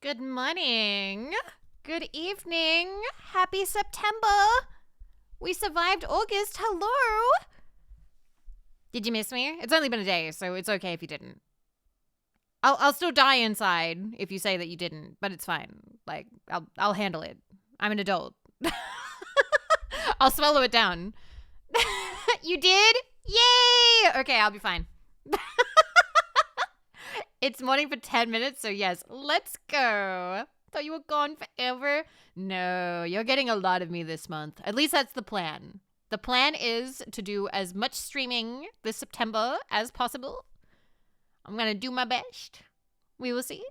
Good morning. Good evening. Happy September. We survived August. Hello. Did you miss me? It's only been a day, so it's okay if you didn't. I'll still die inside if you say that you didn't, but it's fine. Like, I'll handle it. I'm an adult. I'll swallow it down. You did? Yay! Okay, I'll be fine. It's morning for 10 minutes, so yes, let's go. Thought you were gone forever. No, you're getting a lot of me this month. At least that's the plan. The plan is to do as much streaming this September as possible. I'm going to do my best. We will see.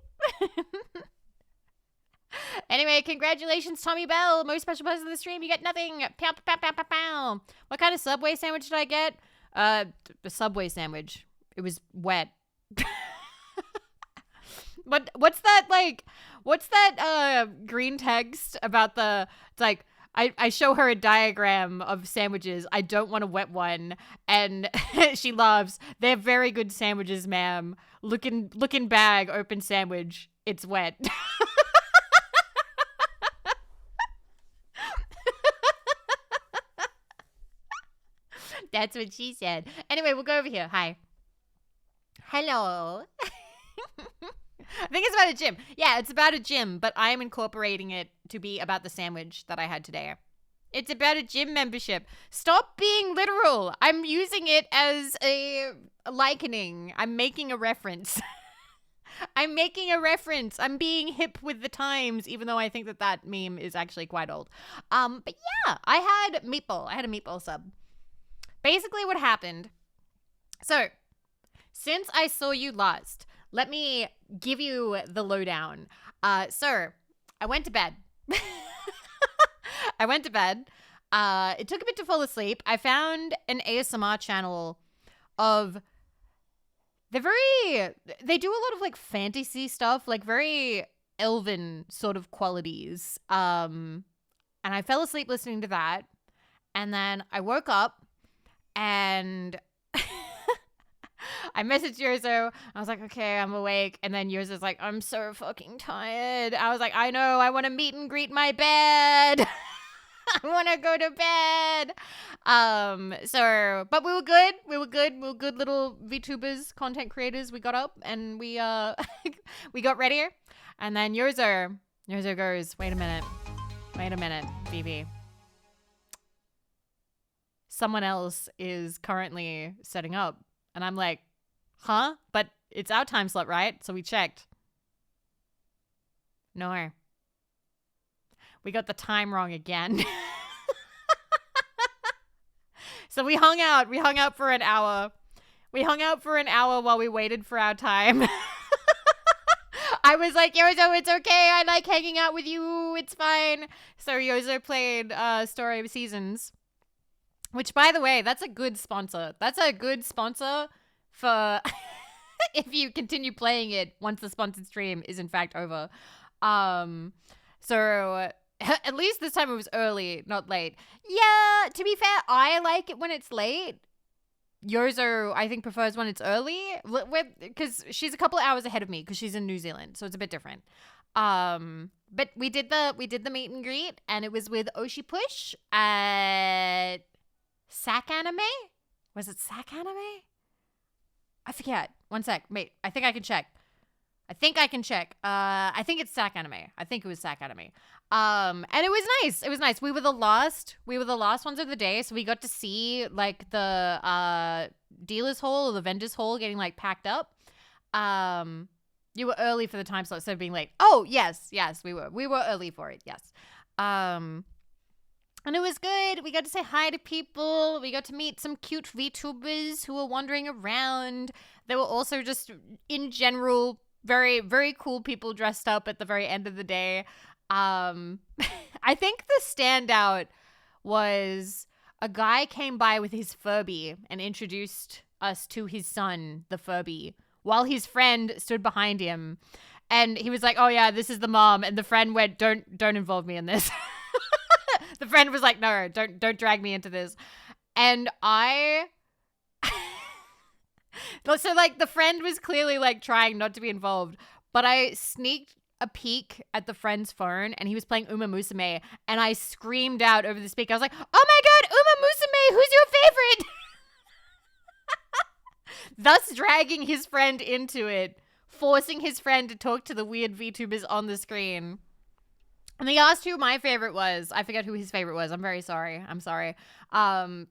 Anyway, congratulations, Tommy Bell. Most special person of the stream. You get nothing. Pow, pow, pow, pow, pow. What kind of Subway sandwich did I get? A Subway sandwich. It was wet. What's that green text about it's like, I show her a diagram of sandwiches. I don't want a wet one. And she laughs. They're very good sandwiches, ma'am. Looking bag, open sandwich. It's wet. That's what she said. Anyway, we'll go over here. Hi. Hello. I think it's about a gym. Yeah, it's about a gym, but I'm incorporating it to be about the sandwich that I had today. It's about a gym membership. Stop being literal. I'm using it as a likening. I'm making a reference. I'm making a reference. I'm being hip with the times, even though I think that meme is actually quite old. But yeah, I had a meatball sub. Basically what happened. So, since I saw you last, let me give you the lowdown. Sir, I went to bed. It took a bit to fall asleep. I found an ASMR channel of they do a lot of like fantasy stuff, like very elven sort of qualities. And I fell asleep listening to that. And then I woke up and I messaged Yozo. I was like, okay, I'm awake. And then Yozo's like, I'm so fucking tired. I was like, I know. I want to meet and greet my bed. I want to go to bed. But we were good. We were good little VTubers, content creators. We got up and we got ready. And then Yozo goes, wait a minute, Vivi. Someone else is currently setting up. And I'm like, huh? But it's our time slot, right? So we checked. No. We got the time wrong again. So we hung out. We hung out for an hour. While we waited for our time. I was like, Yozo, it's okay. I like hanging out with you. It's fine. So Yozo played Story of Seasons. Which, by the way, that's a good sponsor. That's a good sponsor for if you continue playing it once the sponsored stream is in fact over. So at least this time it was early, not late. Yeah, to be fair, I like it when it's late. Yozo, I think, prefers when it's early because she's a couple of hours ahead of me because she's in New Zealand, so it's a bit different. But we did the meet and greet, and it was with Oshi Push at Sack Anime? Was it Sack Anime? I forget. One sec. Wait, I think I can check. I think it's Sack Anime. I think it was Sack Anime. And it was nice. We were the last ones of the day, so we got to see like the dealer's hall or the vendor's hall getting like packed up. You were early for the time slot instead of being late. Oh, yes, we were. We were early for it, yes. And it was good. We got to say hi to people. We got to meet some cute VTubers who were wandering around. They were also just, in general, very, very cool people dressed up at the very end of the day. I think the standout was a guy came by with his Furby and introduced us to his son, the Furby, while his friend stood behind him. And he was like, oh yeah, this is the mom. And the friend went, don't involve me in this. The friend was like, no, don't drag me into this. And so like the friend was clearly like trying not to be involved, but I sneaked a peek at the friend's phone and he was playing Uma Musume, and I screamed out over the speaker. I was like, oh my God, Uma Musume, who's your favorite? Thus dragging his friend into it, forcing his friend to talk to the weird VTubers on the screen. And he asked who my favorite was. I forget who his favorite was. I'm very sorry. I'm sorry. I'm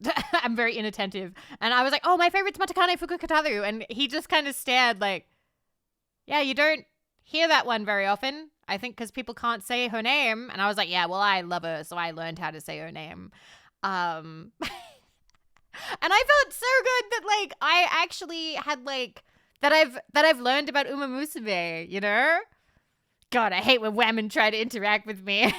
very inattentive. And I was like, oh, my favorite's Matakane Fukukataru. And he just kind of stared like, yeah, you don't hear that one very often. I think because people can't say her name. And I was like, yeah, well, I love her, so I learned how to say her name. And I felt so good that like I actually had like that I've learned about Uma Musume, you know? God, I hate when women try to interact with me.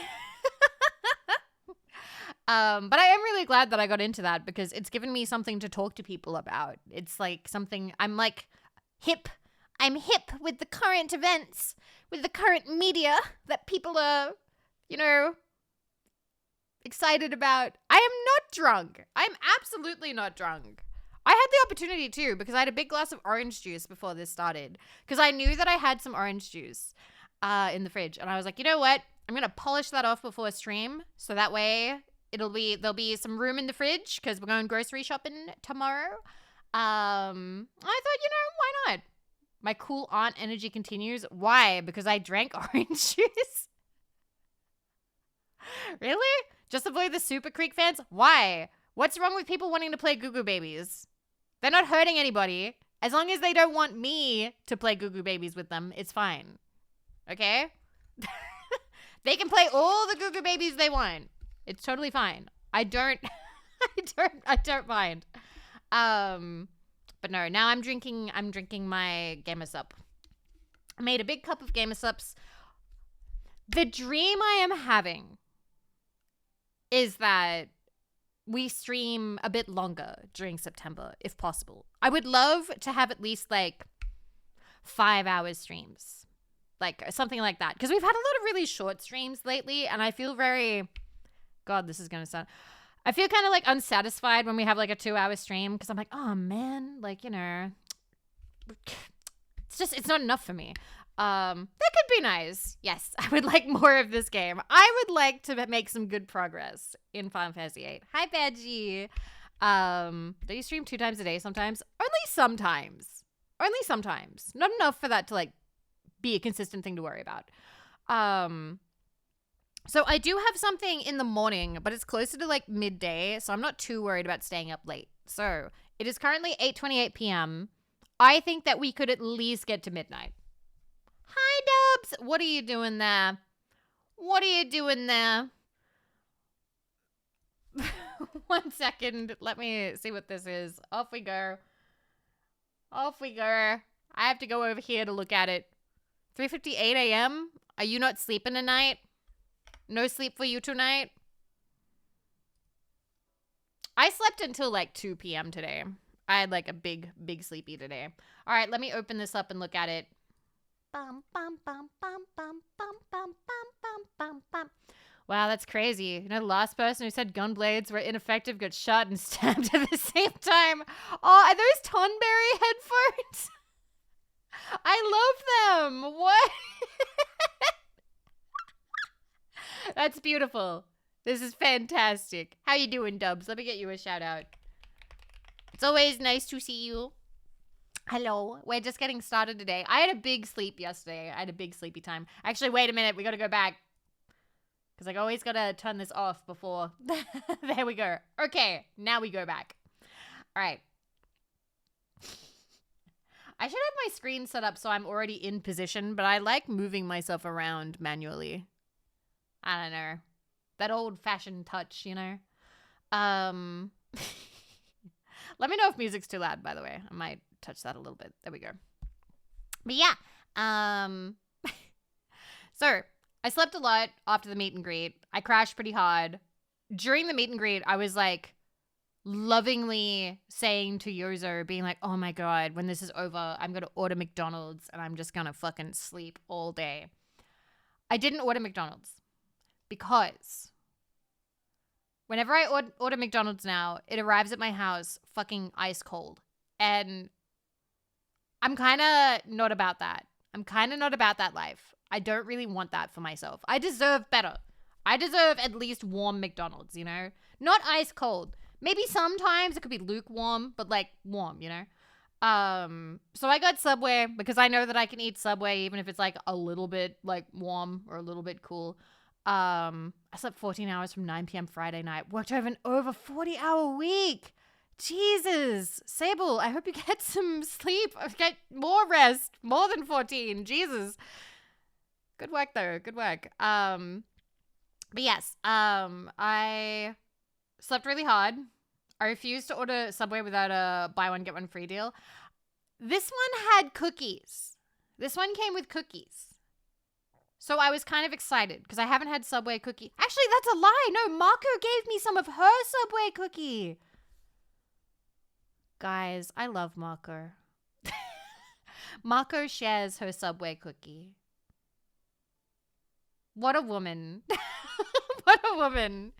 But I am really glad that I got into that because it's given me something to talk to people about. It's like something I'm like hip. I'm hip with the current events, with the current media that people are, you know, excited about. I am not drunk. I'm absolutely not drunk. I had the opportunity too because I had a big glass of orange juice before this started because I knew that I had some orange juice in the fridge, and I was like, you know what? I'm gonna polish that off before stream, so that way there'll be some room in the fridge because we're going grocery shopping tomorrow. I thought, you know, why not? My cool aunt energy continues. Why? Because I drank orange juice. Really? Just avoid the Super Creek fans? Why? What's wrong with people wanting to play Goo Goo Babies? They're not hurting anybody. As long as they don't want me to play Goo Goo Babies with them, it's fine. Okay? They can play all the Goo Goo Babies they want. It's totally fine. I don't mind. But no, now I'm drinking my Gamer Sup. I made a big cup of Gamer Sups. The dream I am having is that we stream a bit longer during September, if possible. I would love to have at least like 5 hours streams. Like something like that. Because we've had a lot of really short streams lately, and I feel very, God, this is going to sound, I feel kind of like unsatisfied when we have like a 2-hour stream because I'm like, oh man, like, you know, it's not enough for me. That could be nice. Yes, I would like more of this game. I would like to make some good progress in Final Fantasy VIII. Hi, Badgie. Do you stream 2 times a day sometimes? Only sometimes. Only sometimes. Not enough for that to like be a consistent thing to worry about. So I do have something in the morning, but it's closer to like midday, so I'm not too worried about staying up late. So it is currently 8:28 p.m. I think that we could at least get to midnight. Hi, Dubs. What are you doing there? What are you doing there? 1 second. Let me see what this is. Off we go. Off we go. I have to go over here to look at it. 3:58 a.m. Are you not sleeping tonight? No sleep for you tonight? I slept until like 2 p.m. today. I had like a big sleepy today. All right, let me open this up and look at it. Bum, bum, bum, bum, bum, bum, bum, bum, bum, bum. Wow, that's crazy. You know, the last person who said gun blades were ineffective got shot and stabbed at the same time. Oh, are those Tonberry headphones? I love them. What? That's beautiful. This is fantastic. How you doing, Dubs? Let me get you a shout out. It's always nice to see you. Hello. We're just getting started today. I had a big sleep yesterday. I had a big sleepy time. Actually, wait a minute. We got to go back. Because I always got to turn this off before. There we go. Okay. Now we go back. All right. I should have my screen set up so I'm already in position, but I like moving myself around manually. I don't know. That old-fashioned touch, you know? Let me know if music's too loud, by the way. I might touch that a little bit. There we go. But yeah. So, I slept a lot after the meet and greet. I crashed pretty hard. During the meet and greet, I was like lovingly saying to Yozo, being like, oh my God, when this is over, I'm going to order McDonald's and I'm just going to fucking sleep all day. I didn't order McDonald's because whenever I order McDonald's now, it arrives at my house fucking ice cold. And I'm kind of not about that. I'm kind of not about that life. I don't really want that for myself. I deserve better. I deserve at least warm McDonald's, you know? Not ice cold. Maybe sometimes it could be lukewarm, but like warm, you know? So I got Subway because I know that I can eat Subway even if it's like a little bit like warm or a little bit cool. I slept 14 hours from 9 p.m. Friday night. Worked over an over 40-hour week. Jesus. Sable, I hope you get some sleep. Get more rest. More than 14. Jesus. Good work though. Good work. But yes, I slept really hard. I refused to order Subway without a buy one, get one free deal. This one had cookies. This one came with cookies. So I was kind of excited because I haven't had Subway cookie. Actually, that's a lie. No, Marco gave me some of her Subway cookie. Guys, I love Marco. Marco shares her Subway cookie. What a woman. What a woman.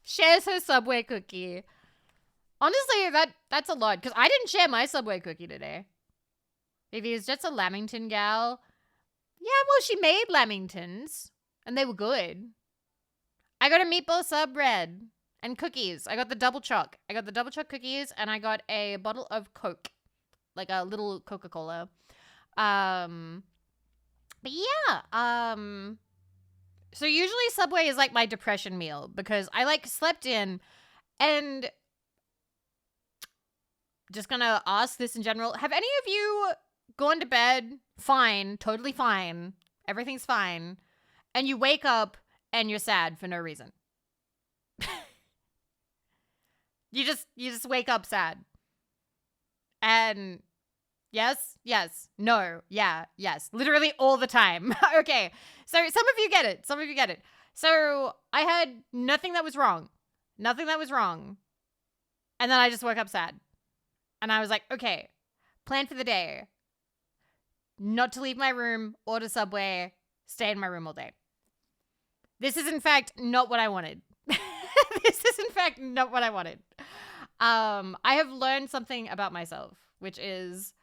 Shares her Subway cookie. Honestly, that's a lot because I didn't share my Subway cookie today. Vivi is just a Lamington gal. Yeah, well, she made Lamingtons and they were good. I got a meatball sub bread and cookies. I got the double choc. I got the double choc cookies and I got a bottle of Coke, like a little Coca-Cola. But yeah, so usually Subway is like my depression meal because I like slept in and just gonna ask this in general. Have any of you gone to bed fine, totally fine, everything's fine, and you wake up and you're sad for no reason? You just wake up sad. And yes, no, yeah, yes. Literally all the time. Okay. So some of you get it. Some of you get it. So I had nothing that was wrong. Nothing that was wrong. And then I just woke up sad. And I was like, okay, plan for the day. Not to leave my room, order Subway, stay in my room all day. This is in fact not what I wanted. This is in fact not what I wanted. I have learned something about myself, which is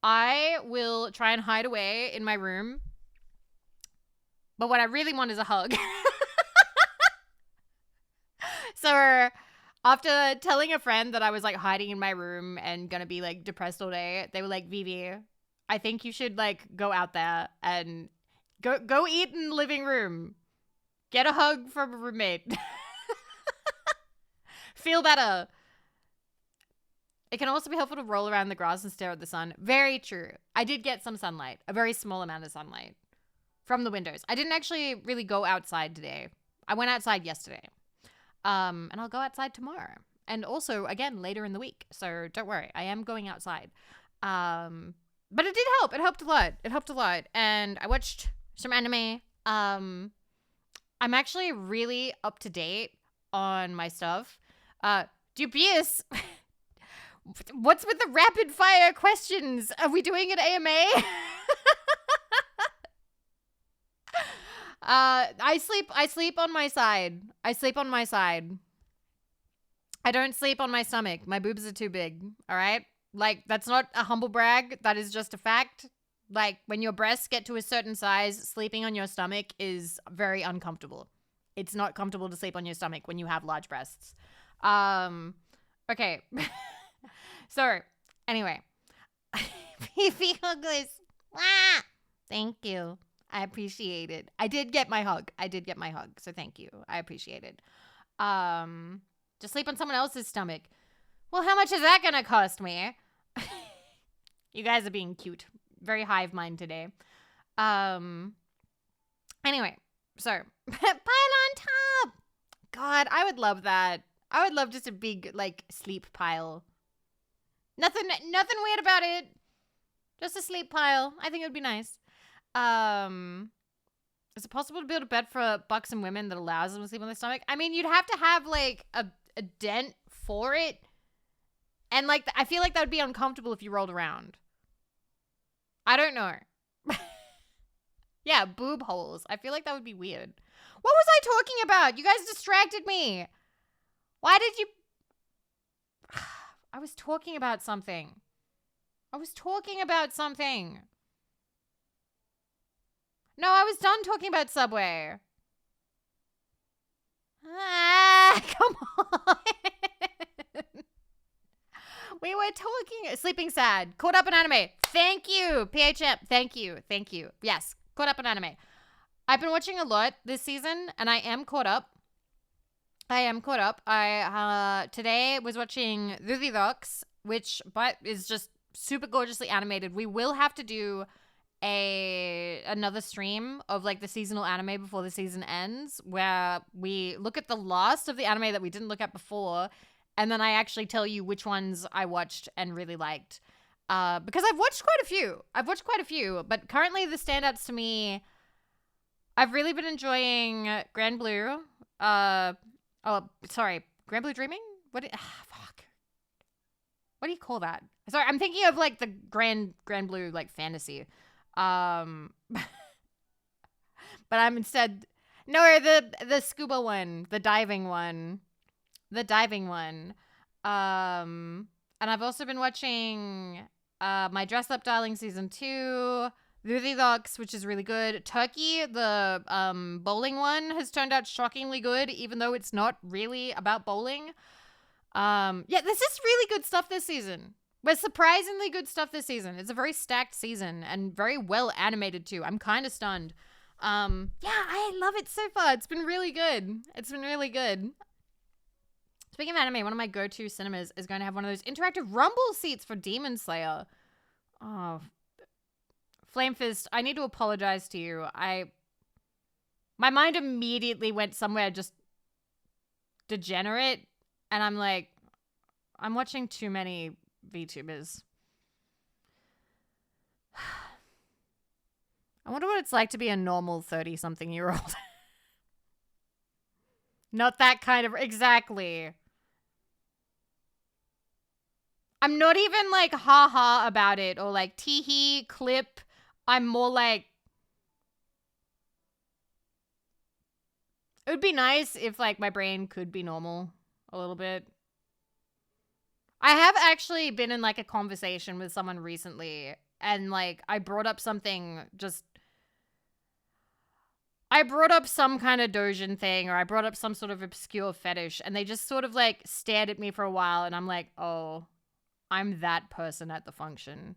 I will try and hide away in my room. But what I really want is a hug. So after telling a friend that I was like hiding in my room and gonna be like depressed all day, they were like, Vivi, I think you should like go out there and go eat in the living room. Get a hug from a roommate. Feel better. It can also be helpful to roll around the grass and stare at the sun. Very true. I did get some sunlight, a very small amount of sunlight from the windows. I didn't actually really go outside today. I went outside yesterday. And I'll go outside tomorrow. And also, again, later in the week. So don't worry. I am going outside. But it did help. It helped a lot. It helped a lot. And I watched some anime. I'm actually really up to date on my stuff. Dubious. What's with the rapid fire questions? Are we doing an AMA? I sleep on my side. I sleep on my side. I don't sleep on my stomach. My boobs are too big. All right? Like, that's not a humble brag. That is just a fact. Like, when your breasts get to a certain size, sleeping on your stomach is very uncomfortable. It's not comfortable to sleep on your stomach when you have large breasts. Okay. So, anyway. Fifi Huggles. Thank you. I appreciate it. I did get my hug. So thank you. I appreciate it. Just sleep on someone else's stomach. Well, how much is that going to cost me? You guys are being cute. Very hive mind today. Anyway, so pile on top. God, I would love that. I would love just a big like sleep pile. Nothing weird about it. Just a sleep pile. I think it would be nice. Is it possible to build a bed for bucks and women that allows them to sleep on their stomach? I mean, you'd have to have like a dent for it. And like, I feel like that would be uncomfortable if you rolled around. I don't know. Yeah, boob holes. I feel like that would be weird. What was I talking about? You guys distracted me. Why did you... I was talking about something. No, I was done talking about Subway. Come on. We were talking Sleeping Sad. Caught up in anime. Thank you, PHM. Thank you. Yes, caught up in anime. I've been watching a lot this season, and I am caught up. I today was watching VIVII, which is just super gorgeously animated. We will have to do another stream of like the seasonal anime before the season ends, where we look at the last of the anime that we didn't look at before, and then I actually tell you which ones I watched and really liked. Because I've watched quite a few, but currently the standouts to me, I've really been enjoying Grand Blue. Grand Blue Dreaming? Fuck. What do you call that? Sorry, I'm thinking of like the Grand Blue like fantasy. But I'm instead the scuba one, the diving one. And I've also been watching My Dress Up Darling season 2, VIVII, which is really good. Turkey, the bowling one, has turned out shockingly good, even though it's not really about bowling. This is really good stuff this season. But surprisingly good stuff this season. It's a very stacked season and very well animated too. I'm kind of stunned. I love it so far. It's been really good. Speaking of anime, one of my go-to cinemas is going to have one of those interactive rumble seats for Demon Slayer. Oh, Flame Fist, I need to apologize to you. My mind immediately went somewhere just degenerate, and I'm like, I'm watching too many VTubers. I wonder what it's like to be a normal 30-something-year-old. Not that kind of... Exactly. I'm not even like ha-ha about it or like tee-hee, clip. I'm more like... It would be nice if like my brain could be normal a little bit. I have actually been in like a conversation with someone recently, and like I brought up something just... I brought up some kind of dojin thing, or I brought up some sort of obscure fetish, and they just sort of like stared at me for a while, and I'm like, oh, I'm that person at the function.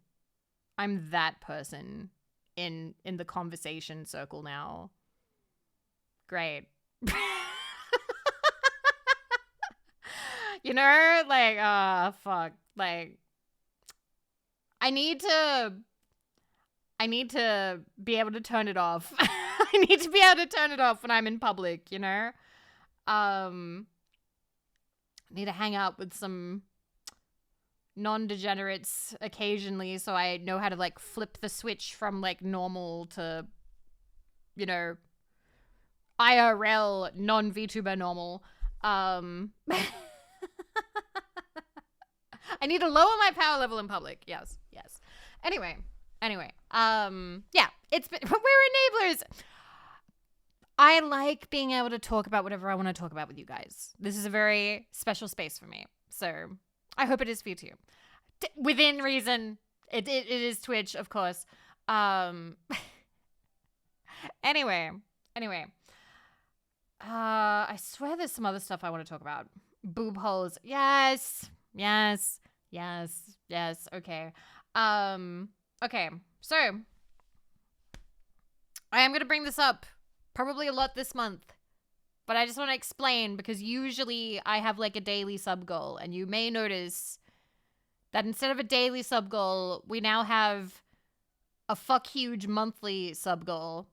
I'm that person in the conversation circle now. Great. You know, like, fuck. Like, I need to be able to turn it off. I need to be able to turn it off when I'm in public, you know? Need to hang out with some non-degenerates occasionally so I know how to, like, flip the switch from, like, normal to, you know, IRL non-VTuber normal. I need to lower my power level in public. Yes. Anyway. It's been... We're enablers! I like being able to talk about whatever I want to talk about with you guys. This is a very special space for me. So I hope it is for you too. Within reason. It is Twitch, of course. Anyway. I swear there's some other stuff I want to talk about. Boob holes. Yes. Okay. Okay. So I am going to bring this up probably a lot this month, but I just want to explain because usually I have like a daily sub goal, and you may notice that instead of a daily sub goal, we now have a fuck huge monthly sub goal.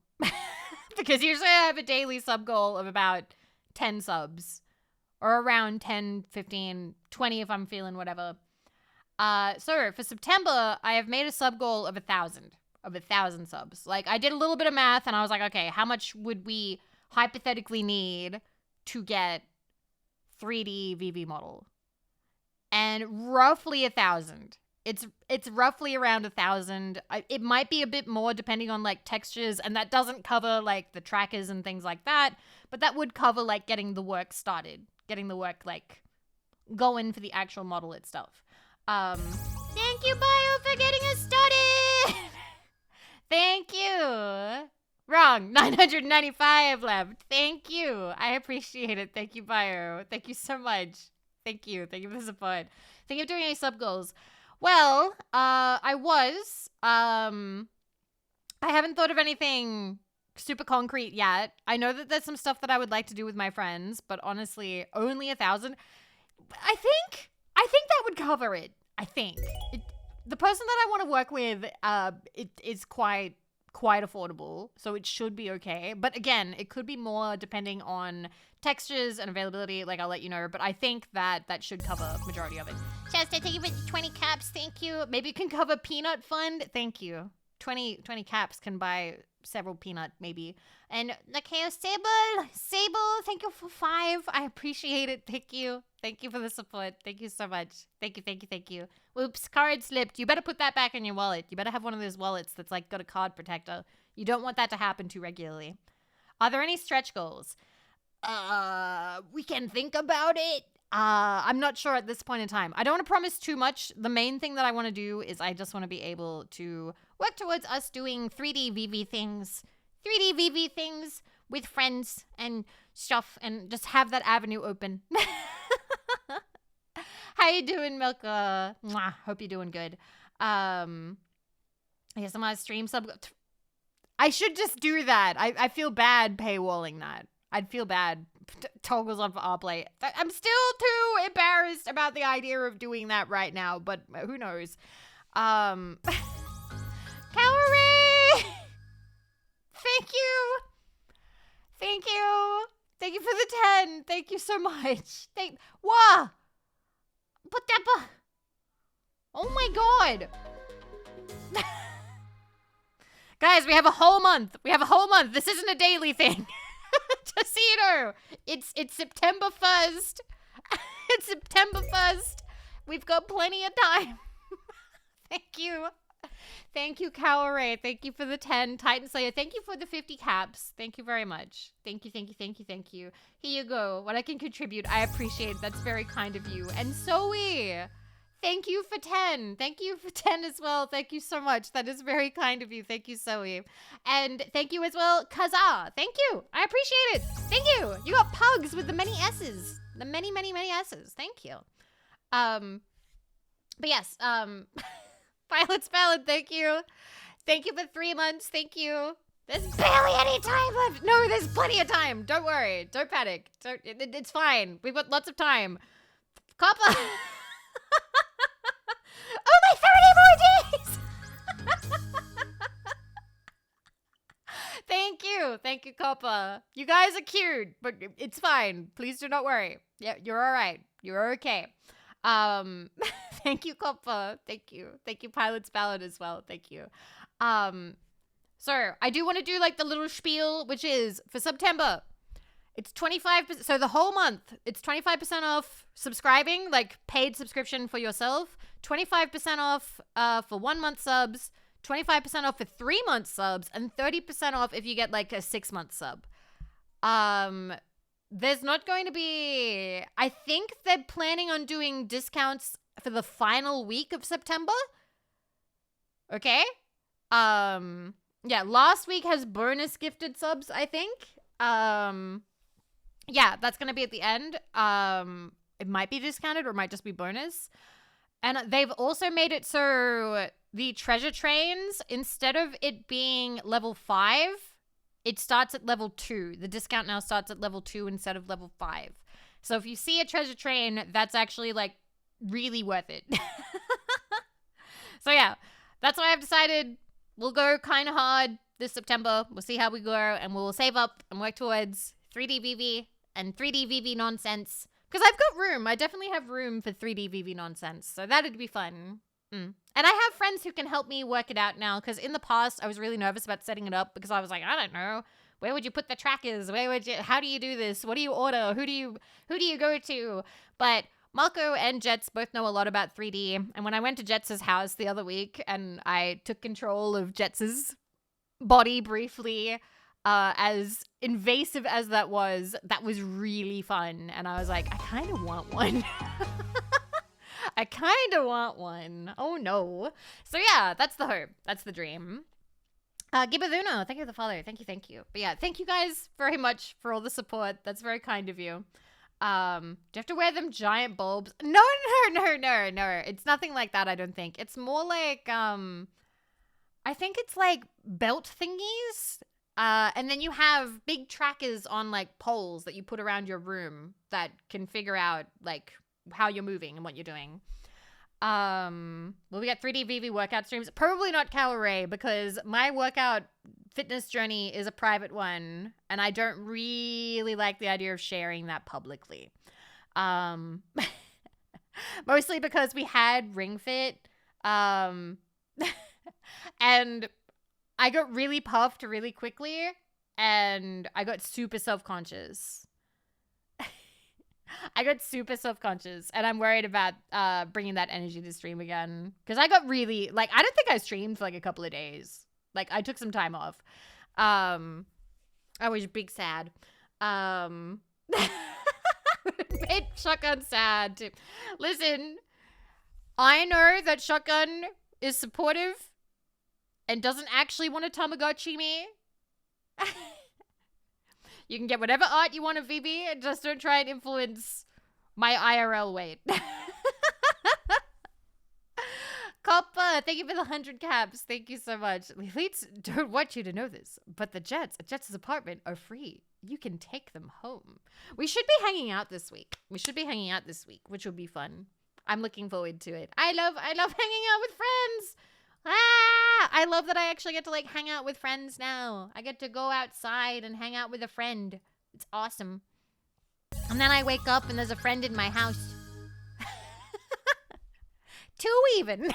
Because usually I have a daily sub goal of about 10 subs, or around 10, 15, 20 if I'm feeling whatever. So for September, I have made a sub goal of 1,000 subs. Like, I did a little bit of math and I was like, okay, how much would we hypothetically need to get 3D Vivi model? And roughly 1,000. It's roughly around 1,000. It might be a bit more depending on like textures, and that doesn't cover like the trackers and things like that, but that would cover like getting the work started, getting the work like going for the actual model itself. Thank you, Bio, for getting us started. Thank you, Rob. strong. 995 left. Thank you. I appreciate it. Thank you, Bio. Thank you so much. Thank you. Thank you for the support. Thank you for doing any sub goals. Well, I haven't thought of anything super concrete yet. I know that there's some stuff that I would like to do with my friends, but honestly, only 1,000. I think that would cover it. I think the person that I want to work with, it is quite affordable, so it should be okay. But again, it could be more depending on textures and availability. Like, I'll let you know, but I think that should cover majority of it. Shasta, thank you for 20 caps. Thank you. Maybe it can cover peanut fund. Thank you. 20 caps can buy several peanut, maybe. And Lakeo Sable, thank you for 5. I appreciate it. Thank you for the support. Thank you so much. Thank you. Oops, card slipped. You better put that back in your wallet. You better have one of those wallets that's like got a card protector. You don't want that to happen too regularly. Are there any stretch goals? We can think about it. I'm not sure at this point in time. I don't want to promise too much. The main thing that I want to do is I just want to be able to work towards us doing 3D Vivi things with friends and stuff, and just have that avenue open. How you doing, Milka? Mwah, hope you're doing good. I guess I'm on a stream sub. I should just do that. I feel bad paywalling that. I'd feel bad. Toggles on for R-Play. I'm still too embarrassed about the idea of doing that right now, but who knows? Calorie! Thank you. Thank you for the 10. Thank you so much. Wah! Put that oh my god. Guys, we have a whole month. This isn't a daily thing. Just so you know. It's September 1st. It's September 1st. We've got plenty of time. Thank you, Calorie. Thank you for the 10. Titan Slayer, thank you for the 50 caps. Thank you very much. Thank you. Here you go. What I can contribute, I appreciate. That's very kind of you. And Zoe, thank you for 10. Thank you for 10 as well. Thank you so much. That is very kind of you. Thank you, Zoe. And thank you as well, Kaza. Thank you. I appreciate it. Thank you. You got pugs with the many S's. The many S's. Thank you. But yes, Violet's valid, thank you. Thank you for 3 months, thank you. There's barely any time left. No, there's plenty of time. Don't worry. Don't panic. It's fine. We've got lots of time. Copper. Only 30 more days. Thank you. Thank you, Copper. You guys are cute, but it's fine. Please do not worry. Yeah, you're all right. You're okay. Thank you, Copper. Thank you, Pilot's Ballad as well. Thank you. So I do want to do like the little spiel, which is for September. It's 25%. So the whole month, it's 25% off subscribing, like paid subscription for yourself. 25% off for 1 month subs. 25% off for 3 month subs, and 30% off if you get like a 6-month sub. There's not going to be... I think they're planning on doing discounts for the final week of September. Okay? Yeah, last week has bonus gifted subs, I think. Yeah, that's going to be at the end. It might be discounted or it might just be bonus. And they've also made it so the treasure trains, instead of it being level 5... it starts at level 2. The discount now starts at level 2 instead of level 5. So if you see a treasure train, that's actually like really worth it. So yeah, that's what I've decided. We'll go kind of hard this September. We'll see how we go, and we'll save up and work towards 3D Vivi and 3D Vivi nonsense. Because I've got room. I definitely have room for 3D Vivi nonsense. So that'd be fun. And I have friends who can help me work it out now, because in the past I was really nervous about setting it up because I was like, I don't know, where would you put the trackers? How do you do this? What do you order? Who do you go to? But Malco and Jets both know a lot about 3D, and when I went to Jets's house the other week and I took control of Jets's body briefly, as invasive as that was really fun, and I was like, I kind of want one. I kind of want one. Oh no. So yeah, that's the hope. That's the dream. Gibaduno, thank you for the follow. Thank you, thank you. But yeah, thank you guys very much for all the support. That's very kind of you. Do you have to wear them giant bulbs? No. It's nothing like that, I don't think. It's more like, I think it's like belt thingies. And then you have big trackers on like poles that you put around your room that can figure out like how you're moving and what you're doing. Will we get 3D Vivi workout streams? Probably not Calorie, because my workout fitness journey is a private one, and I don't really like the idea of sharing that publicly. Mostly because we had Ring Fit, and I got really puffed really quickly, and I got super self-conscious. And I'm worried about bringing that energy to stream again, because I got really, like, I don't think I streamed for like a couple of days. Like, I took some time off. I was big sad. Made Shotgun sad too. Listen, I know that Shotgun is supportive and doesn't actually want to Tamagotchi me. You can get whatever art you want of Vivi, and just don't try and influence my IRL weight. Coppa, thank you for the 100 caps. Thank you so much. The elites don't want you to know this, but the Jets at Jets' apartment are free. You can take them home. We should be hanging out this week. Which will be fun. I'm looking forward to it. I love hanging out with friends. I love that I actually get to like hang out with friends now. I get to go outside and hang out with a friend. It's awesome. And then I wake up and there's a friend in my house. 2 even. I love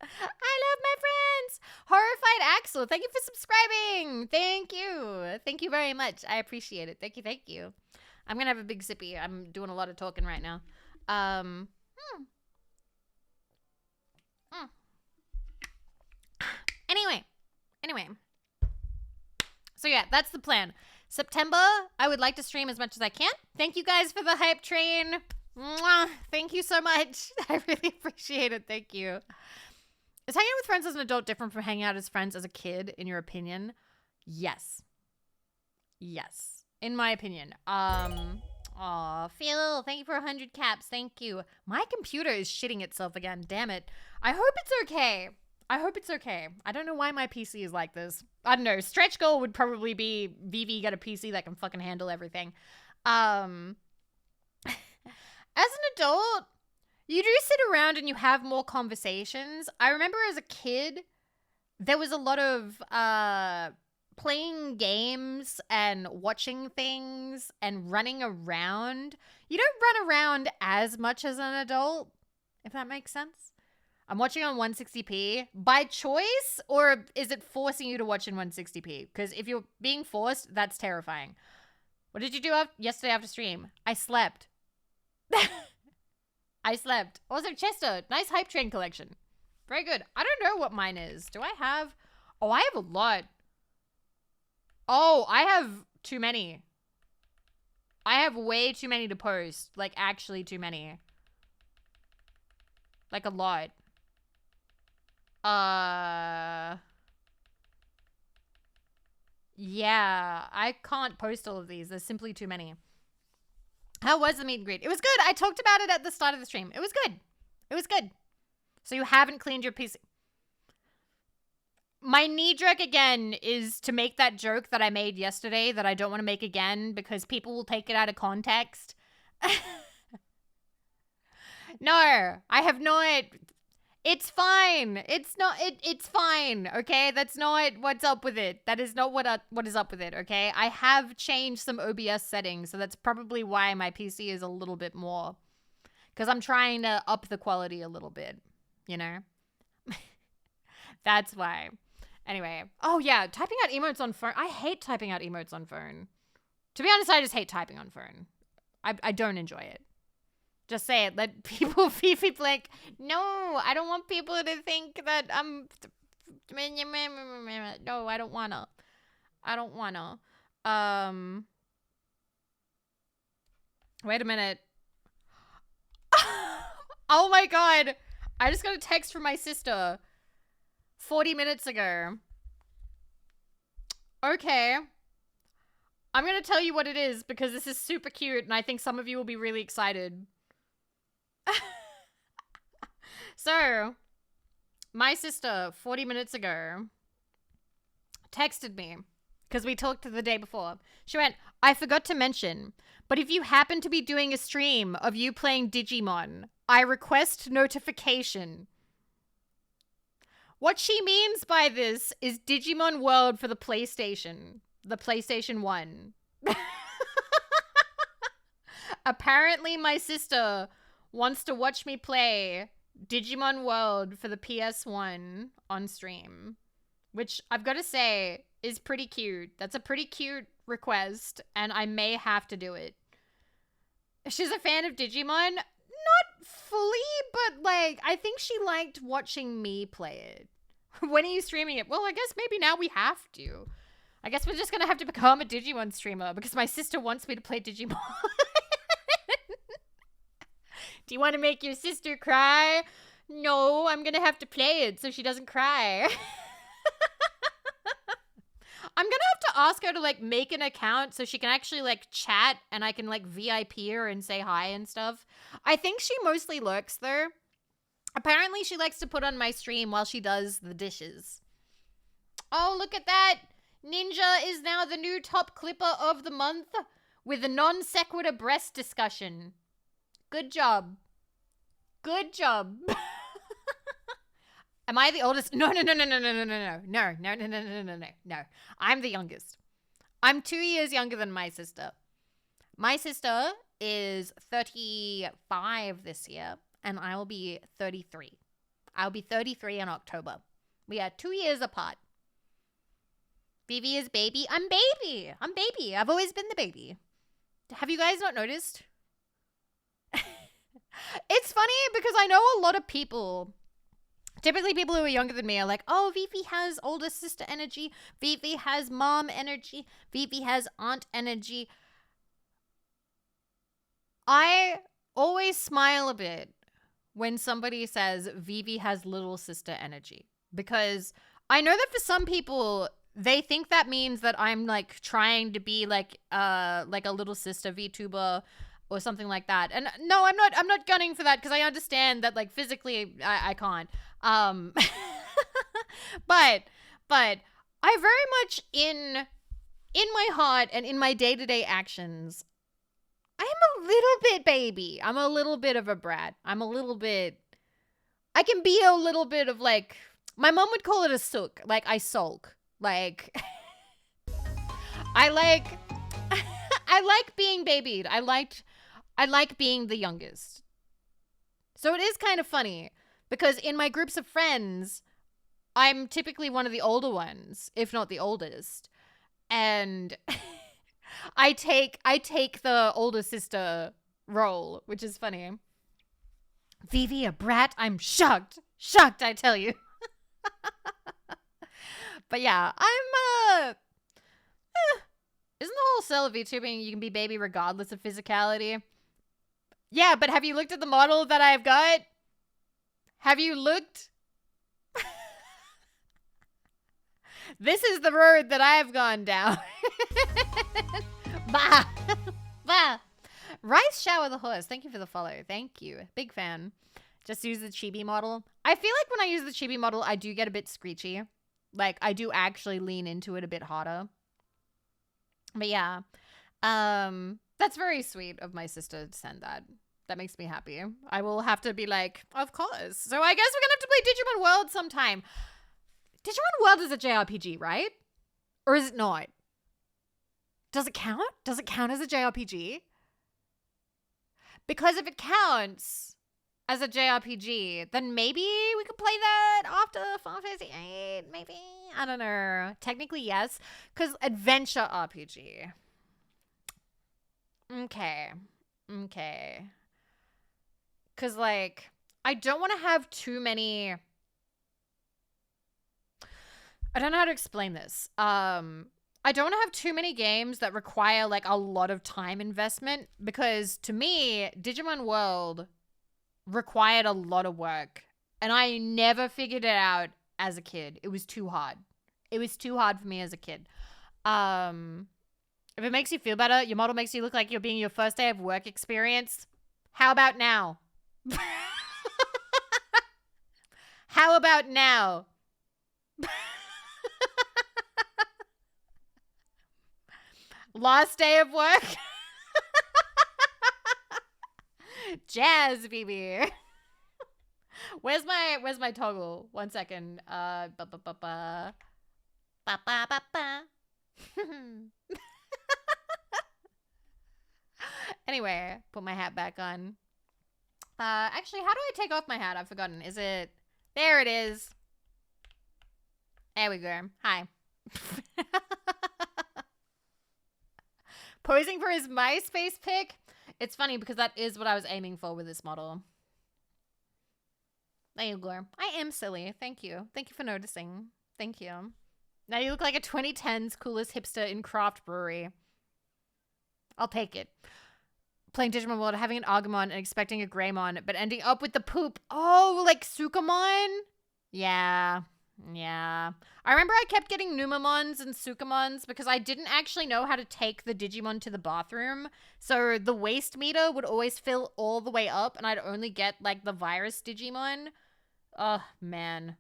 my friends. Horrified Axel, thank you for subscribing. Thank you. Thank you very much. I appreciate it. Thank you. I'm gonna have a big sippy. I'm doing a lot of talking right now. Anyway. So yeah, that's the plan. September, I would like to stream as much as I can. Thank you guys for the hype train. Mwah. Thank you so much. I really appreciate it. Thank you. Is hanging out with friends as an adult different from hanging out as friends as a kid, in your opinion? Yes. In my opinion. Aw, Phil, thank you for 100 caps. Thank you. My computer is shitting itself again. Damn it. I hope it's okay. I don't know why my PC is like this. I don't know. Stretch goal would probably be Vivi get a PC that can fucking handle everything. As an adult, you do sit around and you have more conversations. I remember as a kid, there was a lot of playing games and watching things and running around. You don't run around as much as an adult, if that makes sense. I'm watching on 160p by choice, or is it forcing you to watch in 160p? Because if you're being forced, that's terrifying. What did you do yesterday after stream? I slept. Also, Chester, nice hype train collection. Very good. I don't know what mine is. Do I have? Oh, I have a lot. Oh, I have too many. I have way too many to post. Like, actually too many. Like, a lot. Yeah, I can't post all of these. There's simply too many. How was the meet and greet? It was good. I talked about it at the start of the stream. It was good. So you haven't cleaned your PC. My knee jerk again is to make that joke that I made yesterday that I don't want to make again because people will take it out of context. No, I have not. It's fine. It's fine, okay? That's not what's up with it. That is not what is up with it, okay? I have changed some OBS settings, so that's probably why my PC is a little bit more. Because I'm trying to up the quality a little bit, you know? That's why. Anyway. Oh, yeah. Typing out emotes on phone. I hate typing out emotes on phone. To be honest, I just hate typing on phone. I don't enjoy it. Just say it. Let people be like, no, I don't want people to think that I'm... No, I don't wanna. Wait a minute. Oh my god. I just got a text from my sister. 40 minutes ago. Okay. I'm going to tell you what it is because this is super cute and I think some of you will be really excited. So, my sister, 40 minutes ago, texted me because we talked the day before. She went, I forgot to mention, but if you happen to be doing a stream of you playing Digimon, I request notification. What she means by this is Digimon World for the PlayStation 1. Apparently, my sister wants to watch me play Digimon World for the PS1 on stream, which I've got to say is pretty cute. That's a pretty cute request, and I may have to do it. She's a fan of Digimon. Not fully, but like, I think she liked watching me play it. When are you streaming it? Well, I guess maybe now we have to. I guess we're just gonna have to become a Digimon streamer because my sister wants me to play Digimon. Do you want to make your sister cry? No, I'm gonna have to play it so she doesn't cry. I'm gonna have to ask her to like make an account so she can actually like chat and I can like VIP her and say hi and stuff. I think she mostly lurks though. Apparently she likes to put on my stream while she does the dishes. Oh, look at that. Ninja is now the new top clipper of the month with a non sequitur breast discussion. Good job. Good job. Am I the oldest? No. I'm the youngest. I'm 2 years younger than my sister. My sister is 35 this year, and I will be 33. I'll be 33 in October. We are 2 years apart. Vivi is baby. I'm baby. I've always been the baby. Have you guys not noticed? It's funny because I know a lot of people, typically people who are younger than me, are like, oh, Vivi has older sister energy. Vivi has mom energy. Vivi has aunt energy. I always smile a bit when somebody says Vivi has little sister energy because I know that for some people, they think that means that I'm like trying to be like a little sister VTuber or something like that. And no, I'm not gunning for that because I understand that like physically I can't. But I very much in my heart and in my day-to-day actions, I'm a little bit baby. I'm a little bit of a brat. I can be a little bit of like, my mom would call it a sook. Like I sulk. Like I like being babied. I like being the youngest. So it is kind of funny because in my groups of friends, I'm typically one of the older ones, if not the oldest. And I take the older sister role, which is funny. Vivi, a brat? I'm shocked. Shocked, I tell you. But yeah, isn't the whole sell of VTubing you can be baby regardless of physicality? Yeah, but have you looked at the model that I've got? Have you looked? This is the road that I've gone down. Bah. Bah. Rice Shower the Horse. Thank you for the follow. Thank you. Big fan. Just use the chibi model. I feel like when I use the chibi model, I do get a bit screechy. Like, I do actually lean into it a bit harder. But yeah. That's very sweet of my sister to send that. That makes me happy. I will have to be like, of course. So I guess we're going to have to play Digimon World sometime. Digimon World is a JRPG, right? Or is it not? Does it count? Does it count as a JRPG? Because if it counts as a JRPG, then maybe we could play that after Final Fantasy VIII, maybe? I don't know. Technically, yes. Because adventure RPG. Okay. Because, like, I don't want to have too many... I don't know how to explain this. I don't want to have too many games that require, like, a lot of time investment. Because, to me, Digimon World required a lot of work. And I never figured it out as a kid. It was too hard. It was too hard for me as a kid. If it makes you feel better, your model makes you look like you're being your first day of work experience. How about now? How about now? Last day of work? Jazz, Vivi. Where's my toggle? 1 second. Anyway, put my hat back on. Actually, how do I take off my hat? I've forgotten. Is it... There it is. There we go. Hi. Posing for his MySpace pic? It's funny because that is what I was aiming for with this model. There you go. I am silly. Thank you. Thank you for noticing. Thank you. Now you look like a 2010s coolest hipster in craft brewery. I'll take it. Playing Digimon World, having an Agumon and expecting a Greymon, but ending up with the poop. Oh, like Sukamon? Yeah. Yeah. I remember I kept getting Numamons and Sukamons because I didn't actually know how to take the Digimon to the bathroom. So the waste meter would always fill all the way up and I'd only get like the virus Digimon. Oh, man.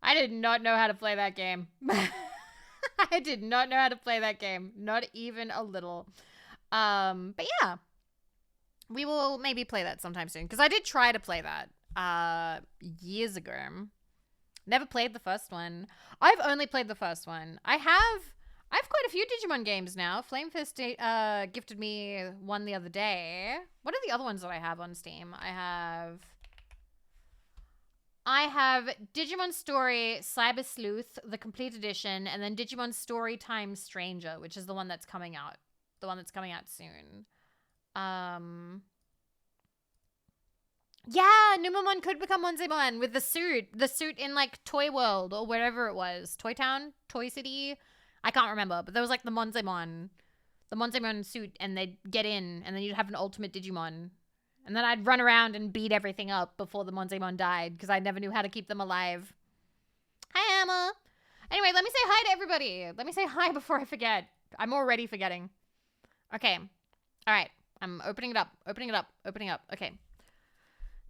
I did not know how to play that game. I did not know how to play that game. Not even a little. But yeah. We will maybe play that sometime soon. Because I did try to play that years ago. Never played the first one. I've only played the first one. I have quite a few Digimon games now. Flamefist gifted me one the other day. What are the other ones that I have on Steam? I have Digimon Story Cyber Sleuth, the complete edition, and then Digimon Story Time Stranger, which is the one that's coming out. The one that's coming out soon. Yeah, Numamon could become Monzemon with the suit. The suit in like Toy World or wherever it was. Toy Town? Toy City? I can't remember, but there was like the Monzemon suit, and they'd get in, and then you'd have an ultimate Digimon. And then I'd run around and beat everything up before the Monzemon died, because I never knew how to keep them alive. Hi, Emma. Anyway, let me say hi to everybody. Let me say hi before I forget. I'm already forgetting. Okay. All right. I'm opening it up. Okay.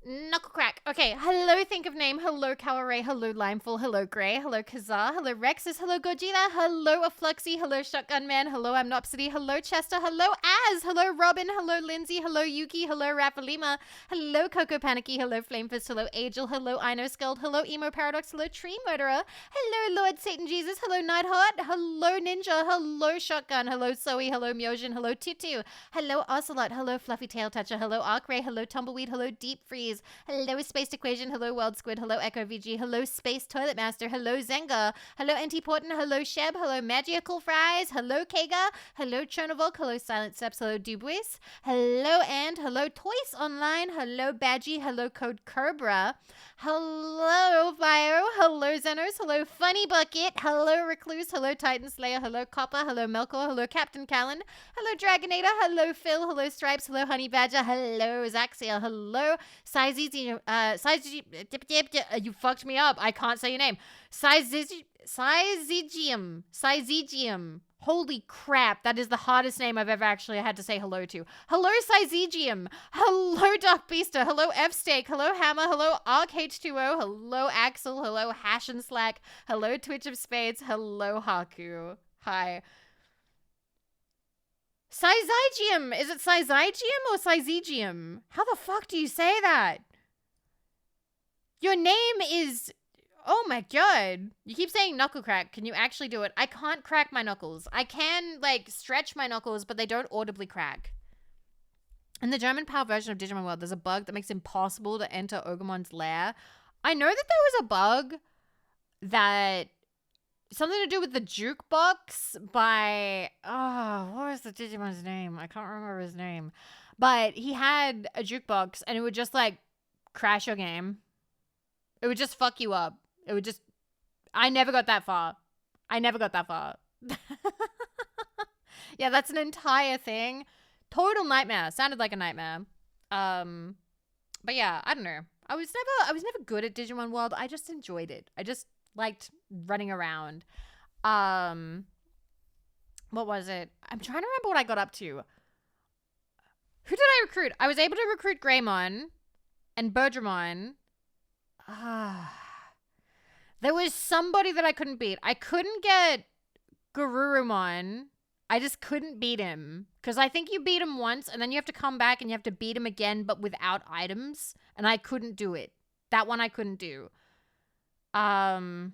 Knuckle crack. Okay, hello Think of Name, hello Kawaray, hello Limeful, hello Grey, hello Kazaa, hello Rexus, hello Gogeta, hello Afluxy, hello Shotgun Man, hello Amnopsity, hello Chester, hello Az, hello Robin, hello Lindsay, hello Yuki, hello Rafalima, hello Coco Panicky, hello Flamefist, hello Angel, hello Inoskeld, hello Emo Paradox, hello Tree Murderer, hello Lord Satan Jesus, hello Nightheart, hello Ninja, hello Shotgun, hello Zoe, hello Myojin, hello Tutu, hello Ocelot, hello Fluffy Tail Toucher, hello Arcray, hello Tumbleweed, hello Deep Freeze, hello Space Equation, hello World Squid, hello Echo VG, hello Space Toilet Master, hello Zenga, hello NT Porton, hello Sheb, hello Magical Fries, hello Kega, hello Chernivog, hello Silent Steps, hello Dubois, hello and hello Toys Online, hello Badgie, hello Code Cobra, hello Vio, hello Zenos, hello Funny Bucket, hello Recluse, hello Titan Slayer, hello Copper, hello Melkor, hello Captain Callan, hello Dragonator, hello Phil, hello Stripes, hello Honey Badger, hello Zaxia, hello Sizezium, you fucked me up. I can't say your name. Sizegium. Holy crap, that is the hardest name I've ever actually had to say hello to. Hello, Sizegium. Hello, Dark Beaster. Hello, F-Steak. Hello, Hammer. Hello, Arc H2O. Hello, Axel. Hello, Hash and Slack. Hello, Twitch of Spades. Hello, Haku. Hi. Sizegium. Is it Sizegium or Sizegium? How the fuck do you say that? Your name is... Oh my god. You keep saying knuckle crack. Can you actually do it? I can't crack my knuckles. I can, like, stretch my knuckles, but they don't audibly crack. In the German PAL version of Digimon World, there's a bug that makes it impossible to enter Ogamon's lair. I know that there was a bug that... Something to do with the jukebox by... Oh, what was the Digimon's name? I can't remember his name. But he had a jukebox, and it would just, like, crash your game. It would just fuck you up. It would just... I never got that far. Yeah, that's an entire thing. Total nightmare. Sounded like a nightmare. But yeah, I don't know. I was never good at Digimon World. I just enjoyed it. I just liked running around. What was it? I'm trying to remember what I got up to. Who did I recruit? I was able to recruit Greymon and Bergermon. There was somebody that I couldn't beat. I couldn't get Garurumon. I just couldn't beat him. Because I think you beat him once, and then you have to come back and you have to beat him again, but without items. And I couldn't do it. That one I couldn't do. There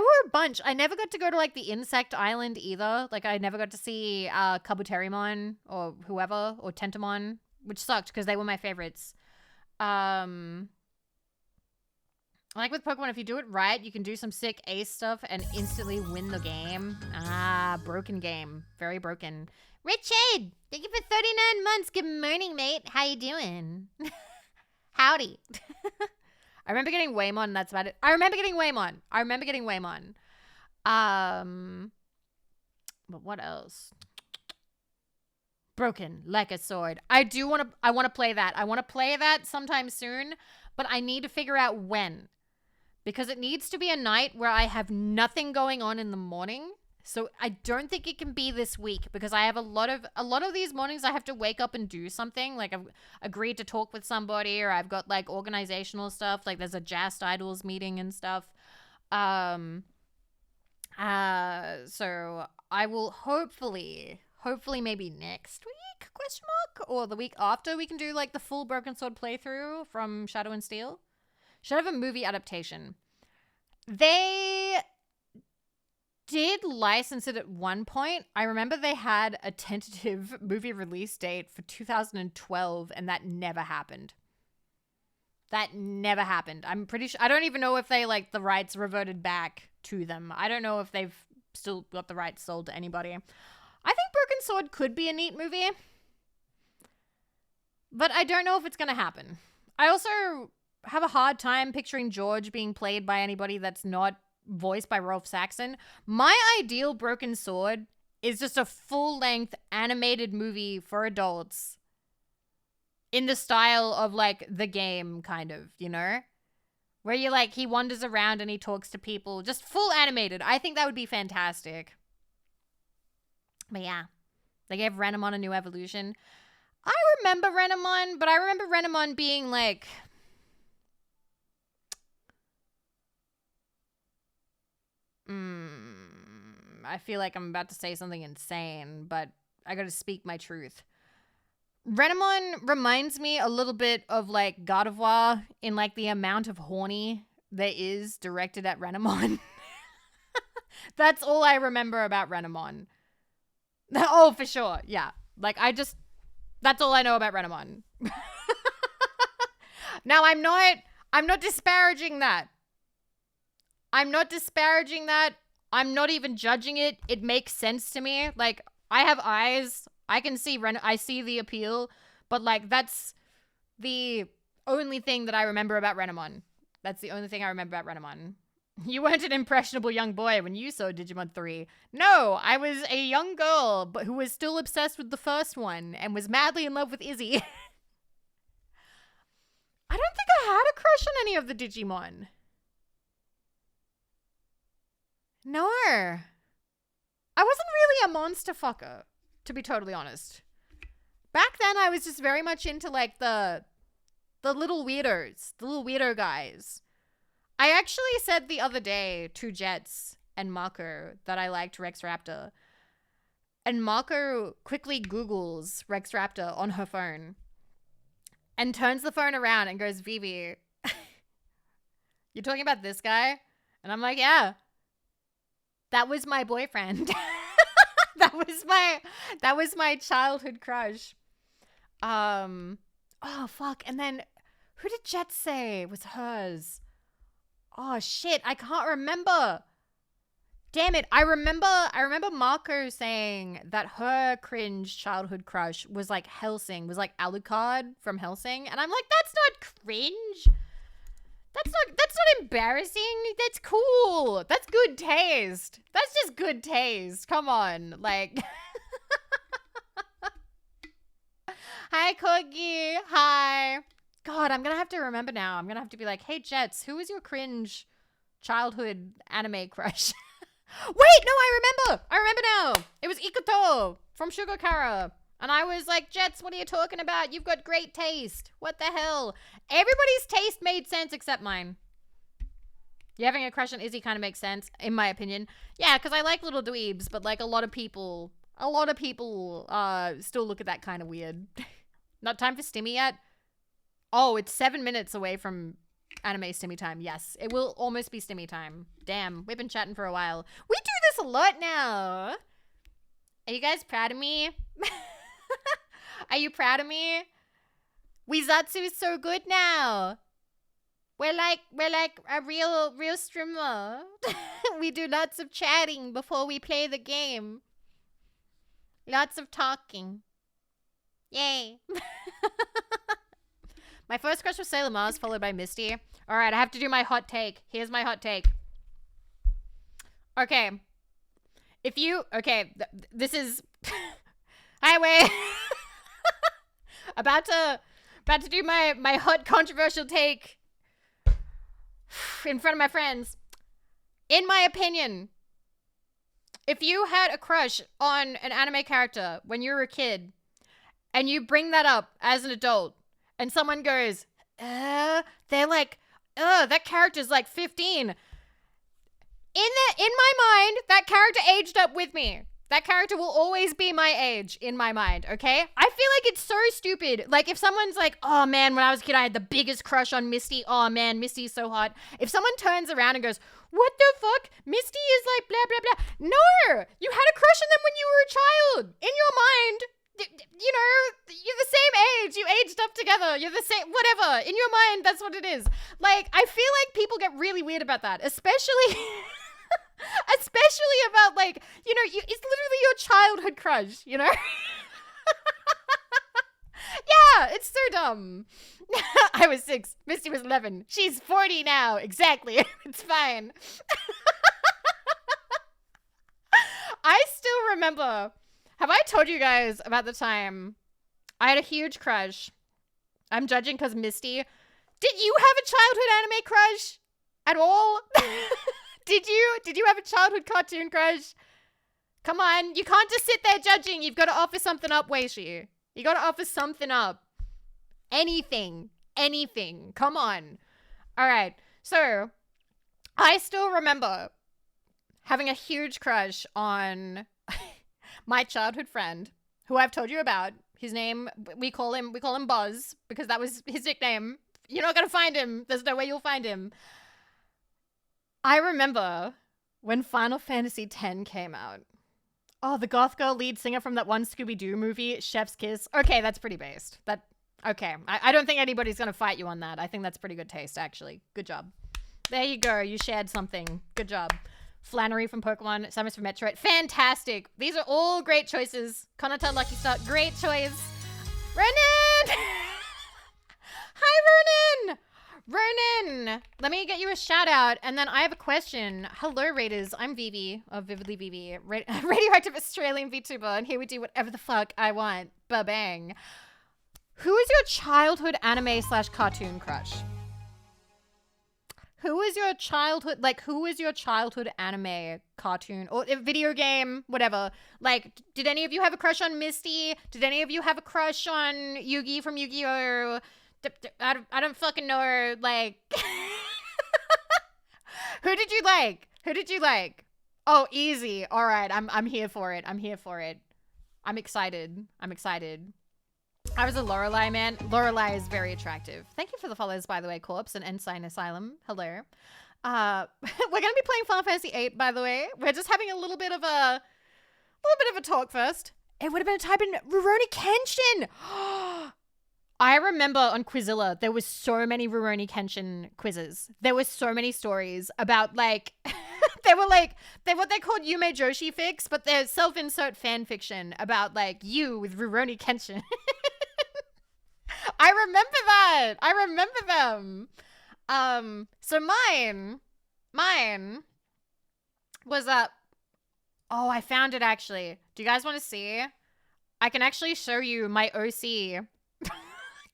were a bunch. I never got to go to, like, the insect island either. Like, I never got to see Kabuterimon or whoever, or Tentamon, which sucked because they were my favorites. Like with Pokemon, if you do it right, you can do some sick ace stuff and instantly win the game. Broken game. Very broken. Richard! Thank you for 39 months. Good morning, mate. How you doing? Howdy. I remember getting Waymon, and that's about it. I remember getting Waymon. But what else? Broken like a sword. I want to play that. I want to play that sometime soon, but I need to figure out when. Because it needs to be a night where I have nothing going on in the morning. So I don't think it can be this week because I have a lot of these mornings I have to wake up and do something. Like I've agreed to talk with somebody, or I've got like organizational stuff. Like there's a Jazz Idols meeting and stuff. So I will hopefully maybe next week, question mark, or the week after, we can do like the full Broken Sword playthrough from Shadow and Steel. Should have a movie adaptation. They did license it at one point. I remember they had a tentative movie release date for 2012, and that never happened. I'm pretty sure. I don't even know if they, like, the rights reverted back to them. I don't know if they've still got the rights sold to anybody. I think Broken Sword could be a neat movie, but I don't know if it's going to happen. I also have a hard time picturing George being played by anybody that's not voiced by Rolf Saxon. My ideal Broken Sword is just a full-length animated movie for adults in the style of, like, the game, kind of, you know? Where you, like, he wanders around and he talks to people. Just full animated. I think that would be fantastic. But yeah, they gave Renamon a new evolution. I remember Renamon, but I remember Renamon being, like, I feel like I'm about to say something insane, but I gotta speak my truth. Renamon reminds me a little bit of, like, Gardevoir in, like, the amount of horny there is directed at Renamon. That's all I remember about Renamon. Oh, for sure. Yeah. Like, that's all I know about Renamon. Now, I'm not disparaging that. I'm not even judging it. It makes sense to me. Like, I have eyes. I can see I see the appeal, but, like, that's the only thing that I remember about Renamon. That's the only thing I remember about Renamon. You weren't an impressionable young boy when you saw Digimon 3. No, I was a young girl, but who was still obsessed with the first one and was madly in love with Izzy. I don't think I had a crush on any of the Digimon. No. I wasn't really a monster fucker, to be totally honest. Back then, I was just very much into, like, the little weirdos, the little weirdo guys. I actually said the other day to Jets and Mako that I liked Rex Raptor. And Mako quickly Googles Rex Raptor on her phone and turns the phone around and goes, Vivi, you're talking about this guy? And I'm like, yeah. That was my boyfriend. That was my childhood crush. Oh fuck. And then who did Jet say was hers? Oh shit, I can't remember. Damn it. I remember Marco saying that her cringe childhood crush was like Hellsing, was like Alucard from Hellsing. And I'm like, that's not cringe. That's not embarrassing. That's cool. That's good taste. That's just good taste. Come on. Like, hi, Cookie. Hi. God, I'm gonna have to remember now. I'm gonna have to be like, hey, Jets, who was your cringe childhood anime crush? Wait, no, I remember now. It was Ikuto from Sugar Kara. And I was like, Jets, what are you talking about? You've got great taste. What the hell? Everybody's taste made sense except mine. You having a crush on Izzy kind of makes sense, in my opinion. Yeah, because I like little dweebs, but like a lot of people still look at that kind of weird. Not time for Stimmy yet? Oh, it's 7 minutes away from anime Stimmy time. Yes, it will almost be Stimmy time. Damn, we've been chatting for a while. We do this a lot now. Are you guys proud of me? Are you proud of me? Wizatsu is so good now. We're like a real streamer. We do lots of chatting before we play the game. Lots of talking. Yay. My first crush was Sailor Mars, followed by Misty. All right, I have to do my hot take. Here's my hot take. Okay. This is highway. about to do my hot controversial take in front of my friends. In my opinion, if you had a crush on an anime character when you were a kid and you bring that up as an adult and someone goes, they're like, that character's like 15. In my mind, that character aged up with me. That character will always be my age in my mind, okay? I feel like it's so stupid. Like, if someone's like, oh, man, when I was a kid, I had the biggest crush on Misty. Oh, man, Misty's so hot. If someone turns around and goes, what the fuck? Misty is like blah, blah, blah. No! You had a crush on them when you were a child. In your mind, you know, you're the same age. You aged up together. You're the same, whatever. In your mind, that's what it is. Like, I feel like people get really weird about that, especially... Especially about, like, you know, it's literally your childhood crush, you know? Yeah, it's so dumb. I was 6. Misty was 11. She's 40 now. Exactly. It's fine. I still remember. Have I told you guys about the time I had a huge crush? I'm judging because Misty. Did you have a childhood anime crush at all? Did you have a childhood cartoon crush? Come on, you can't just sit there judging. You've got to offer something up, Weishi. You got to offer something up. Anything. Come on. All right. So, I still remember having a huge crush on my childhood friend, who I've told you about. His name, we call him Buzz, because that was his nickname. You're not going to find him. There's no way you'll find him. I remember when Final Fantasy X came out. Oh, the goth girl lead singer from that one Scooby-Doo movie, Chef's Kiss. Okay, that's pretty based. Okay. I don't think anybody's going to fight you on that. I think that's pretty good taste, actually. Good job. There you go. You shared something. Good job. Flannery from Pokemon. Samus from Metroid. Fantastic. These are all great choices. Konata Lucky Star. Great choice. Renan! Hi, Vernon! Vernon, let me get you a shout out, and then I have a question. Hello, Raiders. I'm Vivi of Vividly Vivi, radioactive Australian VTuber, and here we do whatever the fuck I want. Ba-bang. Who is your childhood anime/cartoon crush? Who is your childhood anime, cartoon, or video game, whatever? Like, did any of you have a crush on Misty? Did any of you have a crush on Yugi from Yu-Gi-Oh? I don't fucking know her, like... Who did you like? Oh, easy. All right, I'm here for it. I'm excited. I was a Lorelei man. Lorelei is very attractive. Thank you for the follows, by the way, Corpse and Ensign Asylum. Hello. We're gonna be playing Final Fantasy VIII, by the way. We're just having a little bit of a talk first. It would have been a type in Rurouni Kenshin. I remember on Quizilla, there was so many Rurouni Kenshin quizzes. There were so many stories about, like, they're what they called Yume Joshi fics, but they're self-insert fan fiction about, like, you with Rurouni Kenshin. I remember them. So mine was oh, I found it actually. Do you guys want to see? I can actually show you my OC.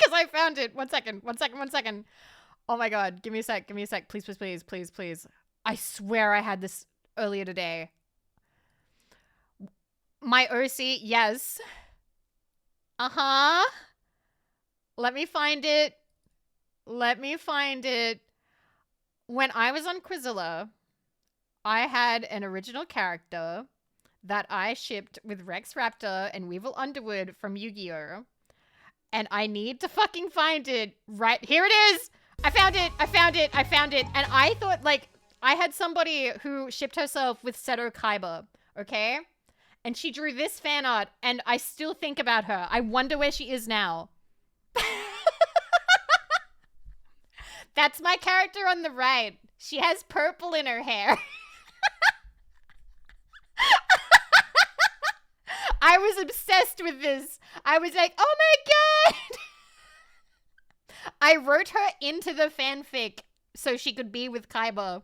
Because I found it. One second. Oh my god. Give me a sec. Please. I swear I had this earlier today. My OC, yes. Uh-huh. Let me find it. When I was on Quizilla, I had an original character that I shipped with Rex Raptor and Weevil Underwood from Yu-Gi-Oh! And I need to fucking find it. Right, here it is! I found it! And I thought, like, I had somebody who shipped herself with Seto Kaiba, okay? And she drew this fan art, and I still think about her. I wonder where she is now. That's my character on the right. She has purple in her hair. I was obsessed with this. I was like, oh my god! I wrote her into the fanfic so she could be with Kaiba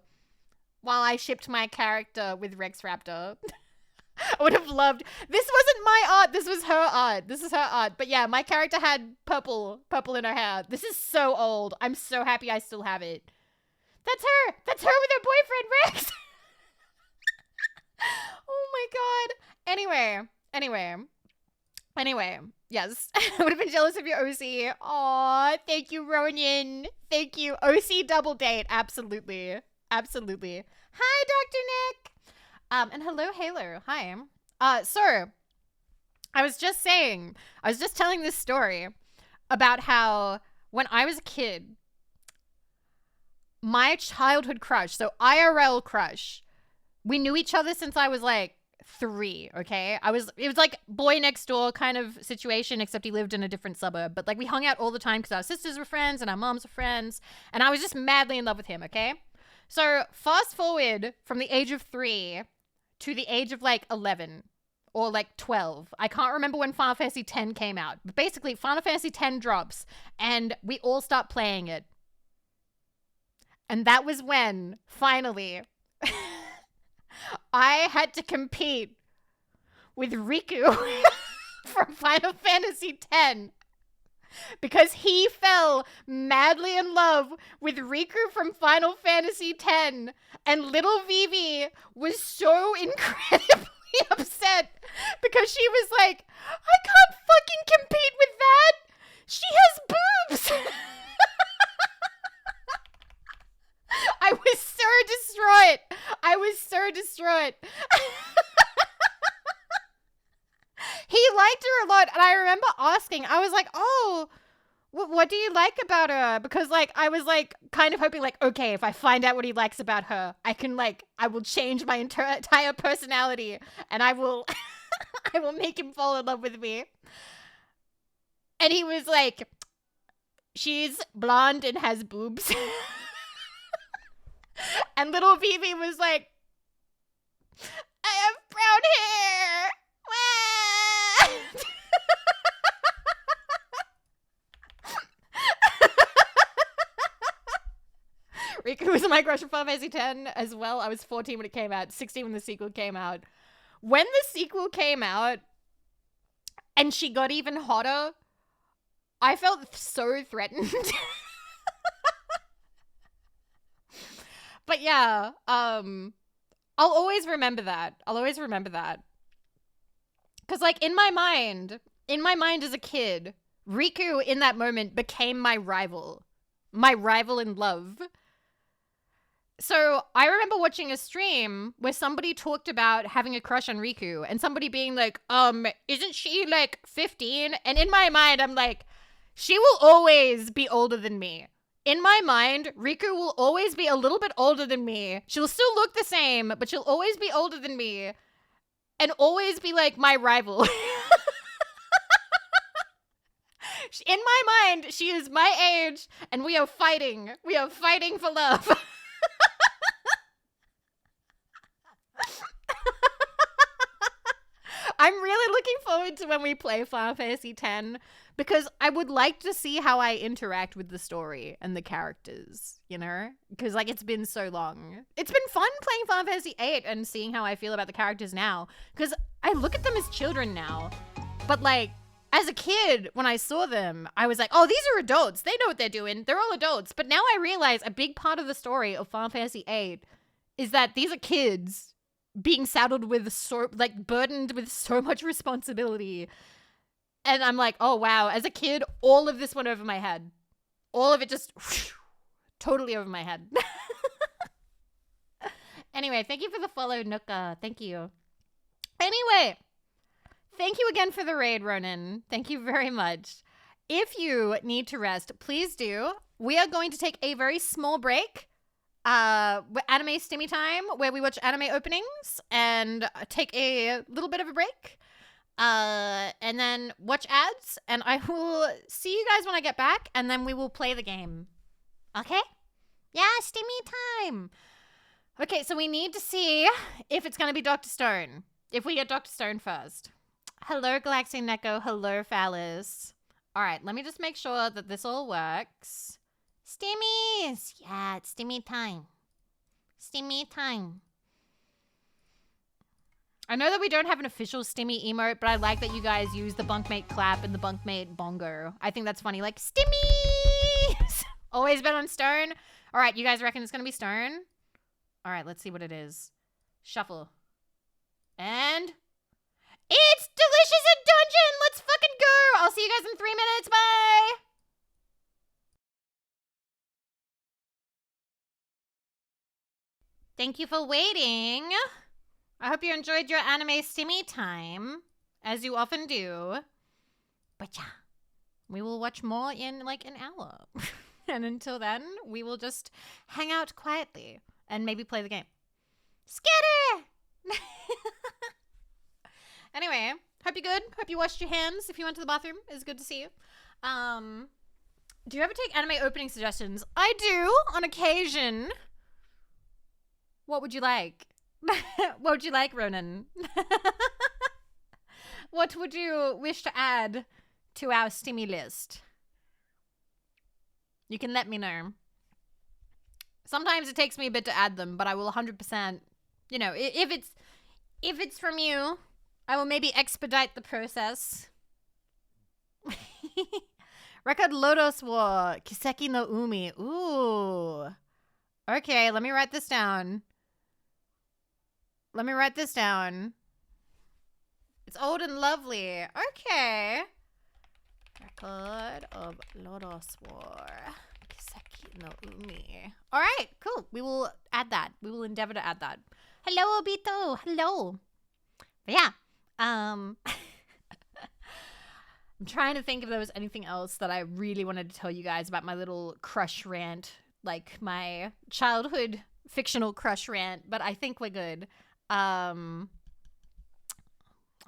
while I shipped my character with Rex Raptor. I would have loved... This wasn't my art. This was her art. This is her art. But yeah, my character had purple in her hair. This is so old. I'm so happy I still have it. That's her. That's her with her boyfriend, Rex. Oh my god. Anyway. Yes. I would have been jealous of your OC. Aw, thank you, Ronin. Thank you. OC double date. Absolutely. Hi, Dr. Nick. And hello, Halo. Hi. So, I was just telling this story about how when I was a kid, my childhood crush, so IRL crush, we knew each other since I was like 3, okay? It was like boy next door kind of situation, except he lived in a different suburb. But like we hung out all the time because our sisters were friends and our moms were friends. And I was just madly in love with him, okay? So fast forward from the age of 3 to the age of like 11 or like 12. I can't remember when Final Fantasy X came out. But basically, Final Fantasy X drops and we all start playing it. And that was when, finally, I had to compete with Riku from Final Fantasy X. Because he fell madly in love with Riku from Final Fantasy X. And little Vivi was so incredibly upset because she was like, I can't fucking compete with that. She has boobs. I was so distraught. He liked her a lot, and I remember asking, I was like, oh, what do you like about her? Because, like, I was, like, kind of hoping, like, okay, if I find out what he likes about her, I will change my entire personality, and I will make him fall in love with me. And he was like, she's blonde and has boobs. And little Vivi was like, I have brown hair. Riku was my crush from Final Fantasy X as well. I was 14 when it came out, 16 when the sequel came out. When the sequel came out and she got even hotter, I felt so threatened. But yeah, I'll always remember that. Because, like, in my mind as a kid, Riku in that moment became my rival in love. So I remember watching a stream where somebody talked about having a crush on Riku and somebody being like, isn't she like 15? And in my mind, I'm like, she will always be older than me. In my mind, Riku will always be a little bit older than me. She'll still look the same, but she'll always be older than me and always be like my rival. In my mind, she is my age and we are fighting. We are fighting for love. I'm really looking forward to when we play Final Fantasy X because I would like to see how I interact with the story and the characters, you know? Because, like, it's been so long. It's been fun playing Final Fantasy VIII and seeing how I feel about the characters now because I look at them as children now, but, like, as a kid, when I saw them, I was like, oh, these are adults. They know what they're doing. They're all adults. But now I realize a big part of the story of Final Fantasy VIII is that these are kids being saddled with burdened with so much responsibility. And I'm like, oh, wow. As a kid, all of this went over my head. All of it just totally over my head. Anyway, thank you for the follow, Nuka. Thank you. Anyway, thank you again for the raid, Ronan. Thank you very much. If you need to rest, please do. We are going to take a very small break. Anime Stimmy time, where we watch anime openings and take a little bit of a break. And then watch ads. And I will see you guys when I get back. And then we will play the game. Okay? Yeah, Stimmy time. Okay, so we need to see if it's going to be Dr. Stone. If we get Dr. Stone first. Hello, Galaxy Neko. Hello, Phallus. All right, let me just make sure that this all works. Stimmies! Yeah, it's Stimmy time. Stimmy time. I know that we don't have an official Stimmy emote, but I like that you guys use the bunkmate clap and the bunkmate bongo. I think that's funny. Like, Stimmies! Always been on Stone. All right, you guys reckon it's going to be Stone? All right, let's see what it is. Shuffle. And it's Delicious in Dungeon! Let's fucking go! I'll see you guys in 3 minutes. Bye! Thank you for waiting. I hope you enjoyed your anime Stimmy time, as you often do. But yeah, we will watch more in like an hour. And until then, we will just hang out quietly and maybe play the game. Scatter! Anyway, hope you're good. Hope you washed your hands. If you went to the bathroom, it's good to see you. Do you ever take anime opening suggestions? I do, on occasion. What would you like? What would you like, Ronan? What would you wish to add to our Stimmy list? You can let me know. Sometimes it takes me a bit to add them, but I will 100%, you know, if it's from you, I will maybe expedite the process. Record Lotus War, Kiseki no Umi. Ooh. Okay, let me write this down. Let me write this down. It's old and lovely. Okay. Record of Lotus War. Kiseki no Umi. All right, cool. We will add that. We will endeavor to add that. Hello, Obito. Hello. But yeah. I'm trying to think if there was anything else that I really wanted to tell you guys about my little crush rant. Like my childhood fictional crush rant. But I think we're good.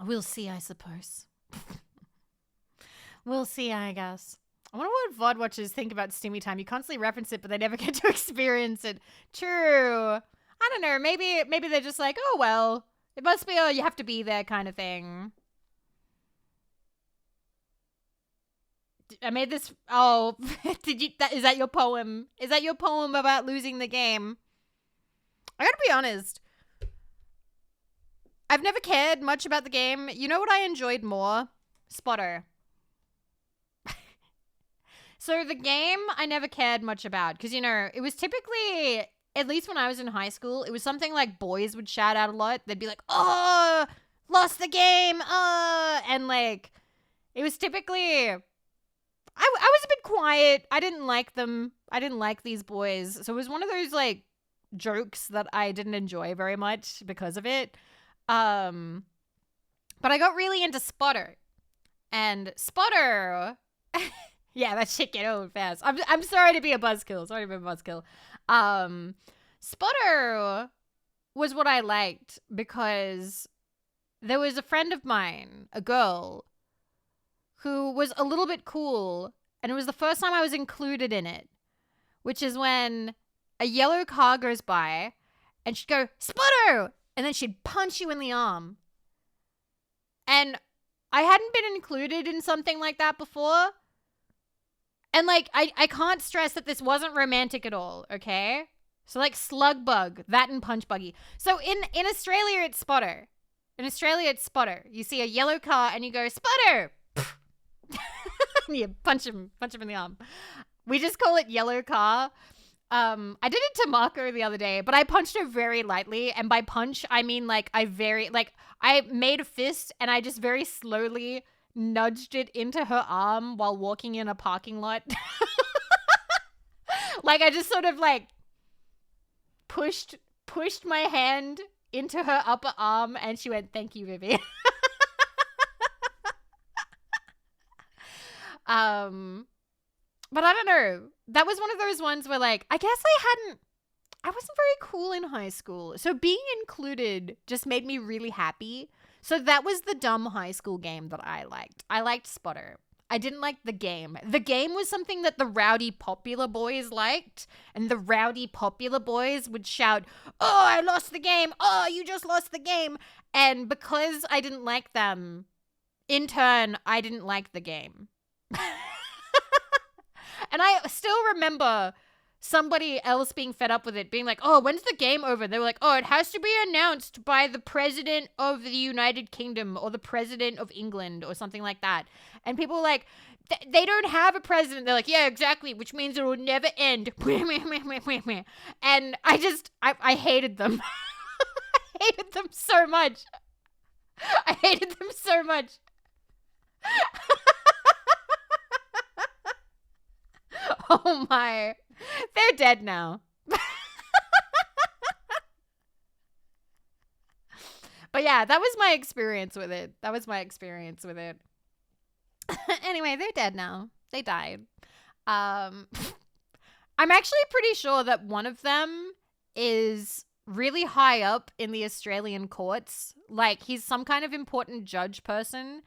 We'll see, I suppose. We'll see, I guess. I wonder what VOD watchers think about Stimmy time. You constantly reference it, but they never get to experience it. True. I don't know. Maybe they're just like, oh, well, it must be a you have to be there kind of thing. I made this. Oh, is that your poem? Is that your poem about losing the game? I gotta be honest. I've never cared much about the game. You know what I enjoyed more? Spotter. So the game I never cared much about because, you know, it was typically, at least when I was in high school, it was something like boys would shout out a lot. They'd be like, oh, lost the game. And like, it was typically, I was a bit quiet. I didn't like them. I didn't like these boys. So it was one of those like jokes that I didn't enjoy very much because of it. But I got really into Spotter. And Spotter... yeah, that shit get old fast. I'm sorry to be a buzzkill. Sorry to be a buzzkill. Spotter was what I liked because there was a friend of mine, a girl, who was a little bit cool, and it was the first time I was included in it, which is when a yellow car goes by, and she'd go, Spotter! And then she'd punch you in the arm. And I hadn't been included in something like that before. And, like, I can't stress that this wasn't romantic at all, okay? So, like, slug bug, that and punch buggy. So, in Australia, it's Spotter. In Australia, it's Spotter. You see a yellow car and you go, Spotter! Yeah, punch him in the arm. We just call it yellow car. I did it to Marco the other day, but I punched her very lightly, and by punch I mean like I made a fist and I just very slowly nudged it into her arm while walking in a parking lot. Like I just sort of like pushed my hand into her upper arm, and she went, "Thank you, Vivi." But I don't know. That was one of those ones where, like, I guess I wasn't very cool in high school. So being included just made me really happy. So that was the dumb high school game that I liked. I liked Spotter. I didn't like the game. The game was something that the rowdy popular boys liked. And the rowdy popular boys would shout, "Oh, I lost the game. Oh, you just lost the game." And because I didn't like them, in turn, I didn't like the game. And I still remember somebody else being fed up with it, being like, "Oh, when's the game over?" They were like, "Oh, it has to be announced by the president of the United Kingdom or the president of England or something like that." And people were like, "They don't have a president." They're like, "Yeah, exactly, which means it will never end." And I hated them. I hated them so much. I hated them so much. Oh my. They're dead now. But yeah, that was my experience with it. Anyway, they're dead now. They died. I'm actually pretty sure that one of them is really high up in the Australian courts. Like, he's some kind of important judge person.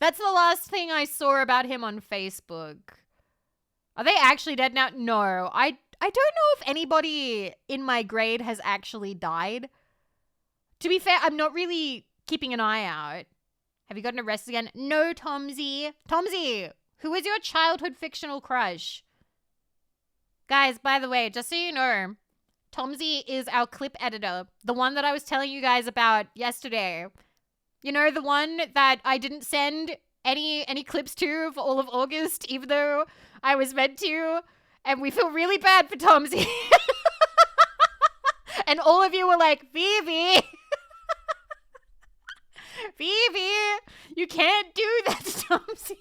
That's the last thing I saw about him on Facebook. Are they actually dead now? No. I don't know if anybody in my grade has actually died. To be fair, I'm not really keeping an eye out. Have you gotten arrested again? No, Tomsy. Tomsy, who is your childhood fictional crush? Guys, by the way, just so you know, Tomsy is our clip editor. The one that I was telling you guys about yesterday. You know, the one that I didn't send any clips to for all of August, even though I was meant to. And we feel really bad for Tomsy. And all of you were like, "Vivi, Vivi, you can't do that to Tomsy."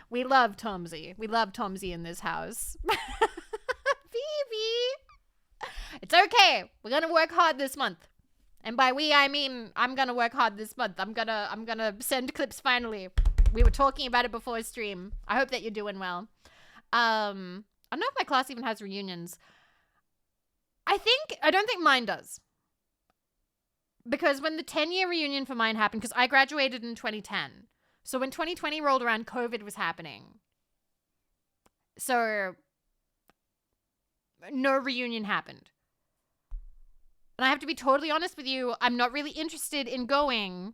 We love Tomsy. We love Tomsy in this house. Vivi. It's okay. We're gonna work hard this month. And by we, I mean I'm gonna work hard this month. I'm gonna send clips finally. We were talking about it before stream. I hope that you're doing well. I don't know if my class even has reunions. I don't think mine does. Because when the 10-year reunion for mine happened, because I graduated in 2010. So when 2020 rolled around, COVID was happening. So no reunion happened. And I have to be totally honest with you, I'm not really interested in going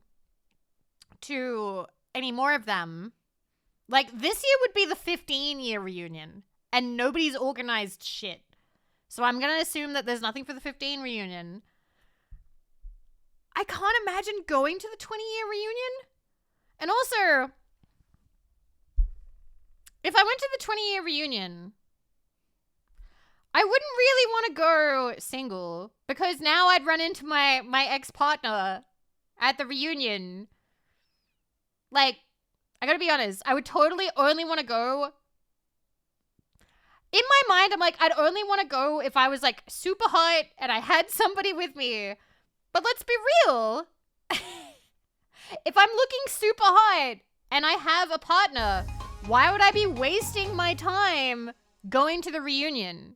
to any more of them. Like, this year would be the 15-year reunion, and nobody's organized shit. So I'm going to assume that there's nothing for the 15 reunion. I can't imagine going to the 20-year reunion. And also, if I went to the 20-year reunion, I wouldn't really want to go single, because now I'd run into my ex-partner at the reunion. Like, I gotta be honest, I would totally only want to go. In my mind, I'm like, I'd only want to go if I was like super hot and I had somebody with me. But let's be real. If I'm looking super hot and I have a partner, why would I be wasting my time going to the reunion?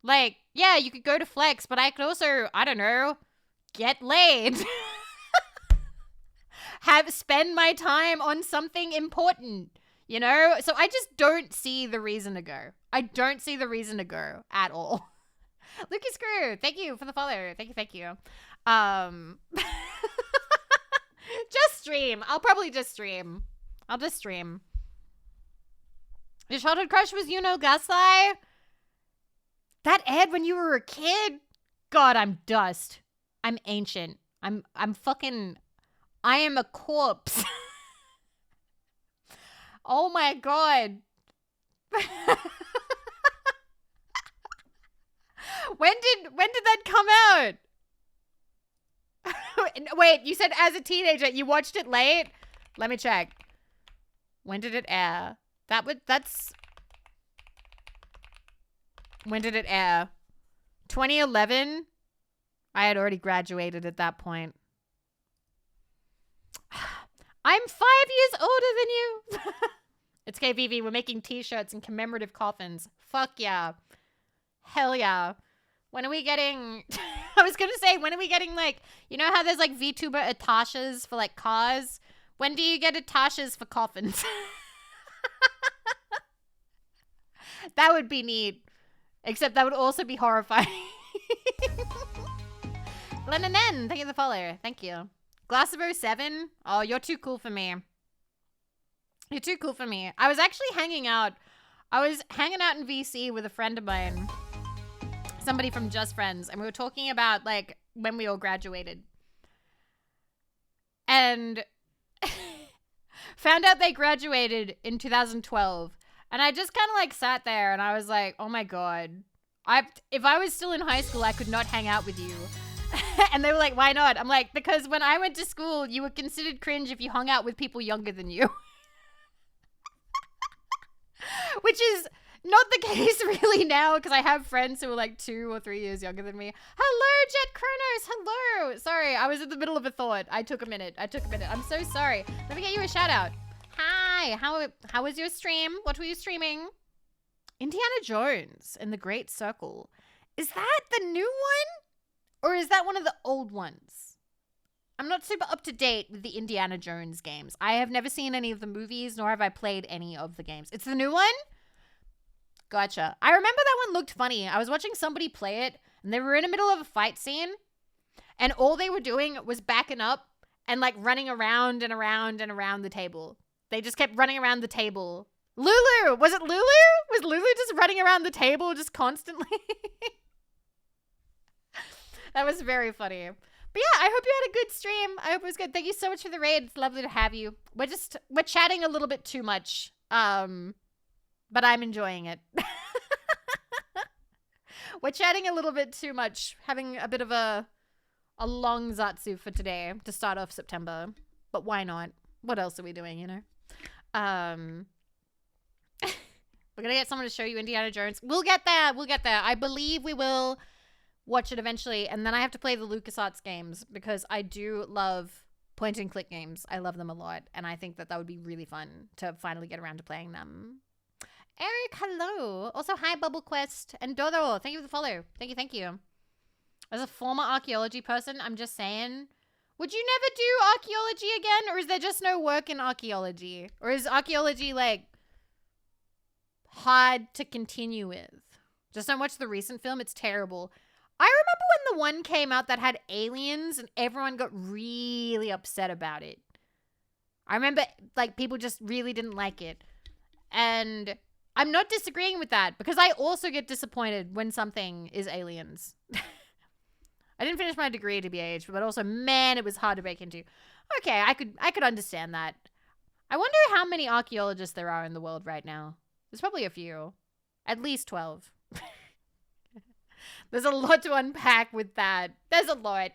Like, yeah, you could go to Flex, but I could also, I don't know, get laid. Spend my time on something important, you know? So I just don't see the reason to go. I don't see the reason to go at all. Lucas Screw, thank you for the follow. Thank you. Just stream. I'll probably just stream. I'll just stream. Your childhood crush was Gasly? That aired when you were a kid? God, I'm dust. I'm ancient. I'm fucking, I am a corpse. Oh my God. When did that come out? Wait, you said as a teenager, you watched it late? Let me check. When did it air? When did it air? 2011? I had already graduated at that point. I'm 5 years older than you. It's okay, Vivi. We're making t-shirts and commemorative coffins. Fuck yeah. Hell yeah. When are we getting... I was going to say, when are we getting, like... You know how there's, like, VTuber attachas for, like, cars? When do you get attachas for coffins? That would be neat. Except that would also be horrifying. Lennon, thank you for the follow. Thank you. Glass of 07? Oh, you're too cool for me. You're too cool for me. I was actually hanging out. I was hanging out in VC with a friend of mine. Somebody from Just Friends. And we were talking about, like, when we all graduated. And found out they graduated in 2012. And I just kind of, like, sat there and I was like, oh my God. If I was still in high school, I could not hang out with you. And they were like, why not? I'm like, because when I went to school, you were considered cringe if you hung out with people younger than you. Which is not the case really now, because I have friends who are like 2 or 3 years younger than me. Hello, Jet Kronos. Hello. Sorry, I was in the middle of a thought. I took a minute. I'm so sorry. Let me get you a shout out. Hi. How was your stream? What were you streaming? Indiana Jones and the Great Circle. Is that the new one? Or is that one of the old ones? I'm not super up to date with the Indiana Jones games. I have never seen any of the movies, nor have I played any of the games. It's the new one? Gotcha. I remember that one looked funny. I was watching somebody play it, and they were in the middle of a fight scene, and all they were doing was backing up and, like, running around and around and around the table. They just kept running around the table. Lulu! Was it Lulu? Was Lulu just running around the table just constantly? That was very funny. But yeah, I hope you had a good stream. I hope it was good. Thank you so much for the raid. It's lovely to have you. We're chatting a little bit too much. But I'm enjoying it. We're chatting a little bit too much. Having a bit of a long Zatsu for today to start off September. But why not? What else are we doing, you know? We're gonna get someone to show you Indiana Jones. We'll get there. I believe we will watch it eventually, and then I have to play the LucasArts games because I do love point and click games. I love them a lot, and I think that would be really fun to finally get around to playing them. Eric, hello. Also, hi, Bubble Quest and Dodo. Thank you for the follow. Thank you. As a former archaeology person, I'm just saying, would you never do archaeology again, or is there just no work in archaeology? Or is archaeology, like, hard to continue with? Just don't watch the recent film. It's terrible. I remember when the one came out that had aliens and everyone got really upset about it. I remember, like, people just really didn't like it. And I'm not disagreeing with that because I also get disappointed when something is aliens. I didn't finish my degree to BH, but also, man, it was hard to break into. Okay, I could understand that. I wonder how many archaeologists there are in the world right now. There's probably a few. At least 12. There's a lot to unpack with that. There's a lot.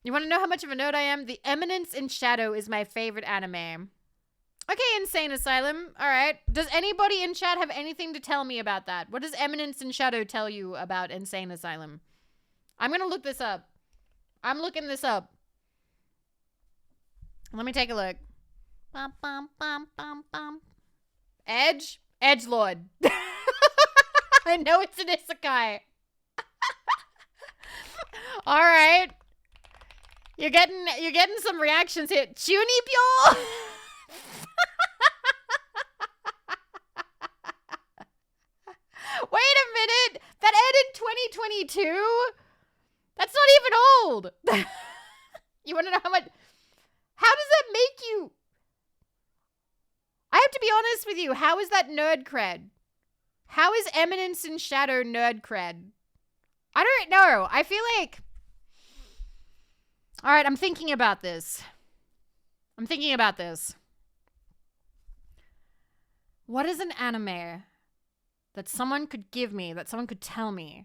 You want to know how much of a nerd I am? The Eminence in Shadow is my favorite anime. Okay, Insane Asylum. All right. Does anybody in chat have anything to tell me about that? What does Eminence in Shadow tell you about Insane Asylum? I'm going to look this up. I'm looking this up. Let me take a look. Bum, bum, bum, bum, bum. Edge? Edgelord. I know it's an isekai. All right. You're getting some reactions here. Chunibyo? Wait a minute. That ended 2022? That's not even old. You want to know how much? How does that make you? I have to be honest with you. How is that nerd cred? How is Eminence in Shadow nerd cred? I don't know. I feel like... All right, I'm thinking about this. What is an anime that someone could give me, that someone could tell me,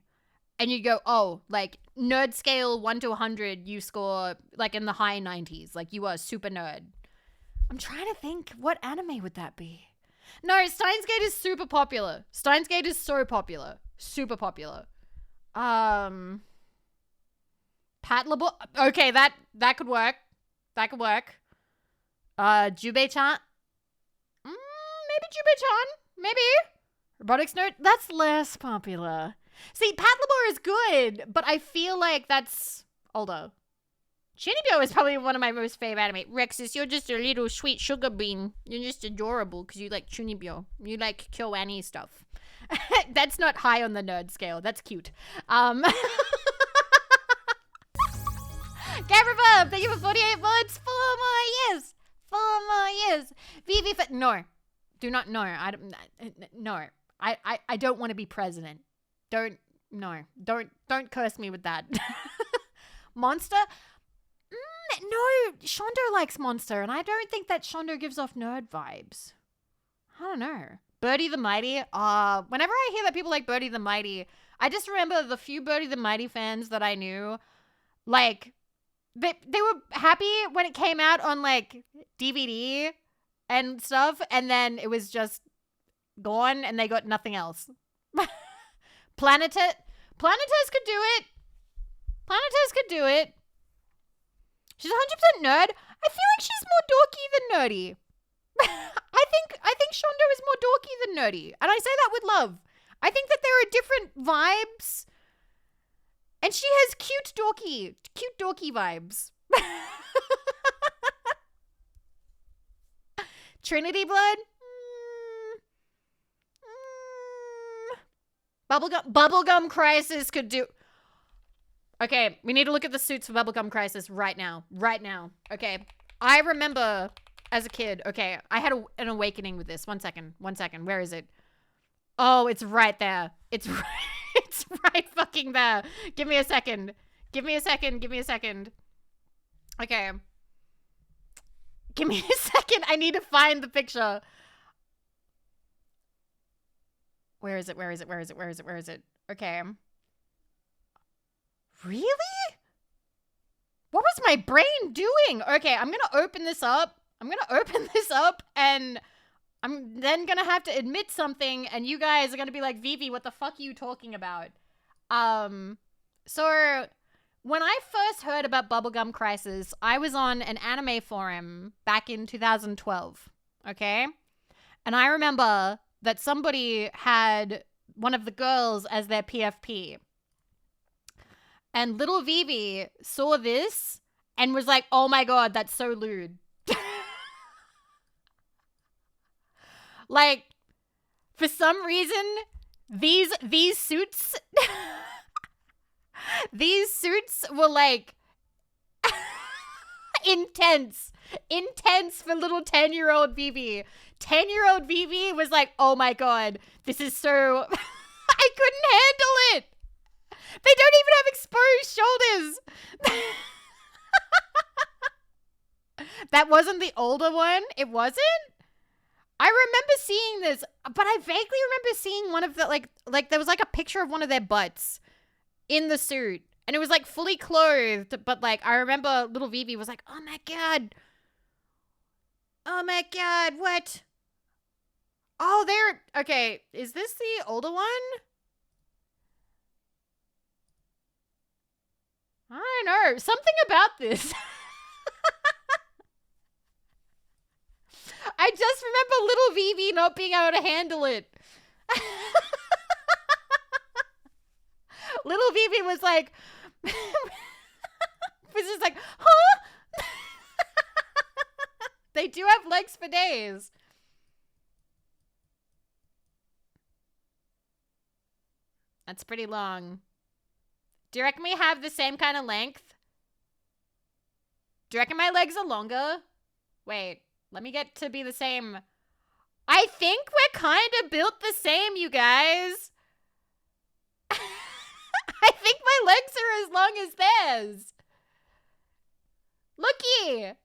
and you go, oh, like, nerd scale 1 to 100, you score, like, in the high 90s. Like, you are a super nerd. I'm trying to think, what anime would that be? No, Steins Gate is super popular. Steins Gate is so popular. Super popular. Pat Labo... Okay, that could work. That could work. Jubei-chan? Maybe Jubei-chan? Maybe. Robotics Nerd? That's less popular. See, Pat Labor is good, but I feel like that's older. Chunibyo is probably one of my most favorite anime. Rexus, you're just a little sweet sugar bean. You're just adorable because you like Chunibyo. You like KyoAni stuff. That's not high on the nerd scale. That's cute. Camera Bob, thank you for 48 months. 4 more years. 4 more years. Vivi, no. Do not, no. No. I don't want to be president. Don't curse me with that. Monster? No, Shondo likes Monster, and I don't think that Shondo gives off nerd vibes. I don't know. Birdie the Mighty? Whenever I hear that people like Birdie the Mighty, I just remember the few Birdie the Mighty fans that I knew, like, they were happy when it came out on, like, DVD and stuff, and then it was just gone, and they got nothing else. Planetes could do it. Planetes could do it. She's 100% nerd. I feel like she's more dorky than nerdy. I think Shondo is more dorky than nerdy. And I say that with love. I think that there are different vibes. And she has cute dorky vibes. Trinity Blood? Bubblegum Crisis could do... Okay, we need to look at the suits for Bubblegum Crisis right now. Right now. Okay. I remember as a kid. Okay, I had an awakening with this. One second. Where is it? Oh, it's right there. It's right fucking there. Give me a second. Okay. Give me a second. I need to find the picture. Where is it? Okay. Really? What was my brain doing? Okay, I'm gonna open this up, and I'm then gonna have to admit something, and you guys are gonna be like, Vivi, what the fuck are you talking about? So when I first heard about Bubblegum Crisis, I was on an anime forum back in 2012, okay? And I remember that somebody had one of the girls as their PFP. And little Vivi saw this and was like, oh my god, that's so lewd. Like, for some reason, these suits, these suits were like, intense for little 10-year-old Vivi. 10-year-old Vivi was like, oh my god, this is so, I couldn't handle it. They don't even have exposed shoulders. That wasn't the older one? It wasn't? I remember seeing this, but I vaguely remember seeing one of the, like there was like a picture of one of their butts in the suit. And it was like fully clothed, but like I remember little Vivi was like, oh my god. Oh my god, what? Oh, okay, is this the older one? I don't know. Something about this. I just remember little Vivi not being able to handle it. Little Vivi was like, was just like, huh? They do have legs for days. That's pretty long. Do you reckon we have the same kind of length? Do you reckon my legs are longer? Wait, let me get to be the same. I think we're kind of built the same, you guys. I I think my legs are as long as theirs. Looky.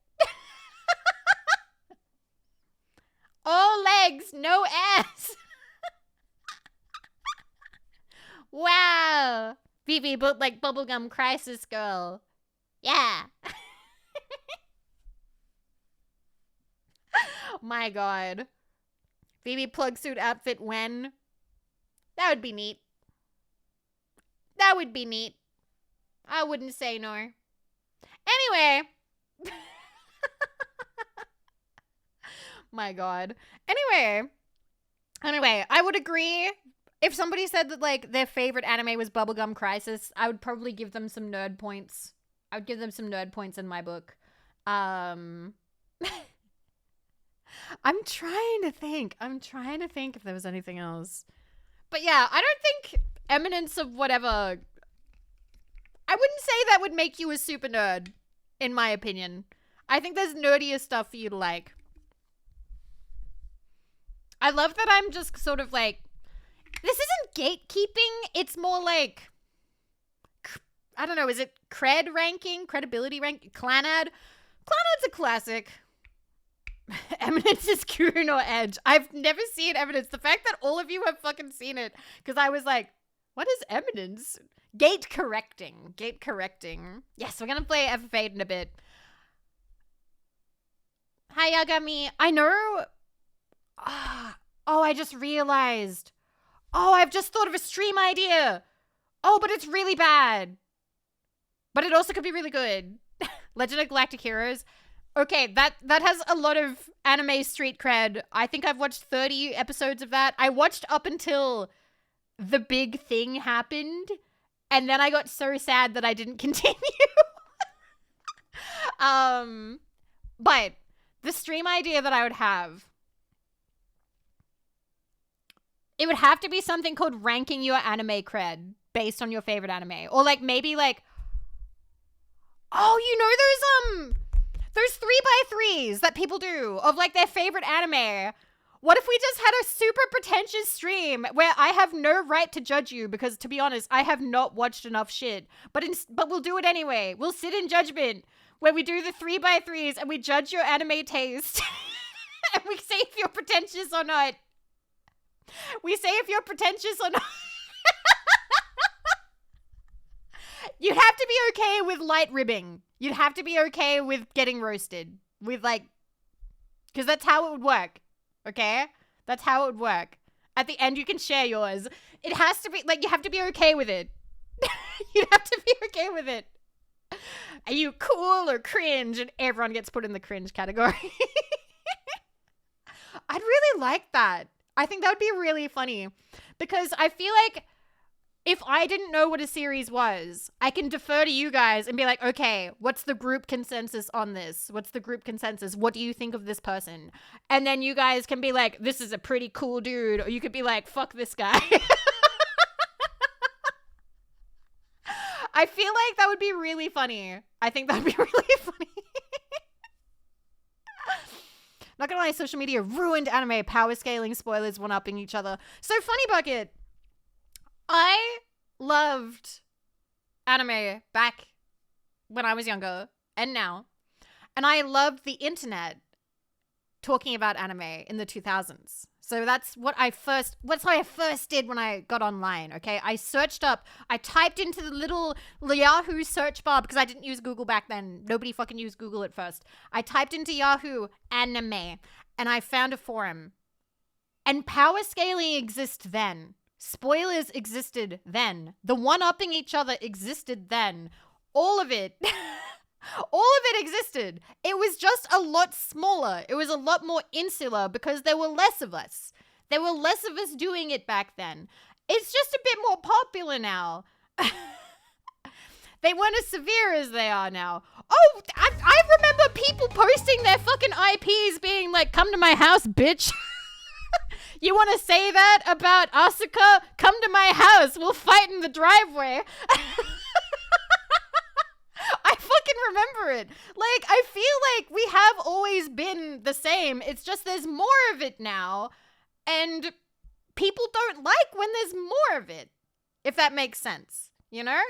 All legs, no ass. Wow. Vivi built like bubblegum crisis girl. Yeah. My god. Vivi plug suit outfit when? That would be neat. That would be neat. I wouldn't say no. Anyway. My god. Anyway, I would agree. If somebody said that, like, their favorite anime was Bubblegum Crisis, I would probably give them some nerd points. I would give them some nerd points in my book. I'm trying to think if there was anything else. But yeah, I don't think Eminence of whatever... I wouldn't say that would make you a super nerd, in my opinion. I think there's nerdier stuff for you to like. I love that I'm just sort of like... This isn't gatekeeping. It's more like... I don't know, is it cred ranking? Credibility ranking? Clanad? Clanad's a classic. Eminence is Kurun or Edge. I've never seen Eminence. The fact that all of you have fucking seen it, because I was like, what is Eminence? Gate correcting. Yes, we're gonna play FF8 in a bit. Hi, Yagami. I know... Oh, I just realized. Oh, I've just thought of a stream idea. Oh, but it's really bad. But it also could be really good. Legend of Galactic Heroes. Okay, that has a lot of anime street cred. I think I've watched 30 episodes of that. I watched up until the big thing happened, and then I got so sad that I didn't continue. But the stream idea that I would have, it would have to be something called ranking your anime cred based on your favorite anime. Or like maybe like, oh, you know those 3x3s that people do of like their favorite anime. What if we just had a super pretentious stream where I have no right to judge you because, to be honest, I have not watched enough shit. But we'll do it anyway. We'll sit in judgment where we do the 3x3s and we judge your anime taste. And we say if you're pretentious or not. We say if you're pretentious or not. You'd have to be okay with light ribbing. You'd have to be okay with getting roasted. With like, because that's how it would work. Okay? That's how it would work. At the end, you can share yours. It has to be, like, you have to be okay with it. You'd have to be okay with it. Are you cool or cringe? And everyone gets put in the cringe category. I'd really like that. I think that would be really funny. Because I feel like if I didn't know what a series was, I can defer to you guys and be like, okay, what's the group consensus on this? What's the group consensus? What do you think of this person? And then you guys can be like, this is a pretty cool dude. Or you could be like, fuck this guy. I feel like that would be really funny. I think that would be really funny. Not gonna lie, social media ruined anime. Power scaling, spoilers, one-upping each other. So, Funny Bucket. I loved anime back when I was younger and now. And I loved the internet talking about anime in the 2000s. So that's what I first did when I got online, okay? I typed into the little Yahoo search bar because I didn't use Google back then. Nobody fucking used Google at first. I typed into Yahoo anime and I found a forum. And power scaling exists then. Spoilers existed then. The one-upping each other existed then. All of it. All of it existed. It was just a lot smaller. It was a lot more insular because there were less of us. There were less of us doing it back then. It's just a bit more popular now. They weren't as severe as they are now. Oh, I remember people posting their fucking IPs being like, come to my house, bitch. You want to say that about Asuka? Come to my house. We'll fight in the driveway. I fucking remember it. Like, I feel like we have always been the same. It's just there's more of it now. And people don't like when there's more of it. If that makes sense. you know?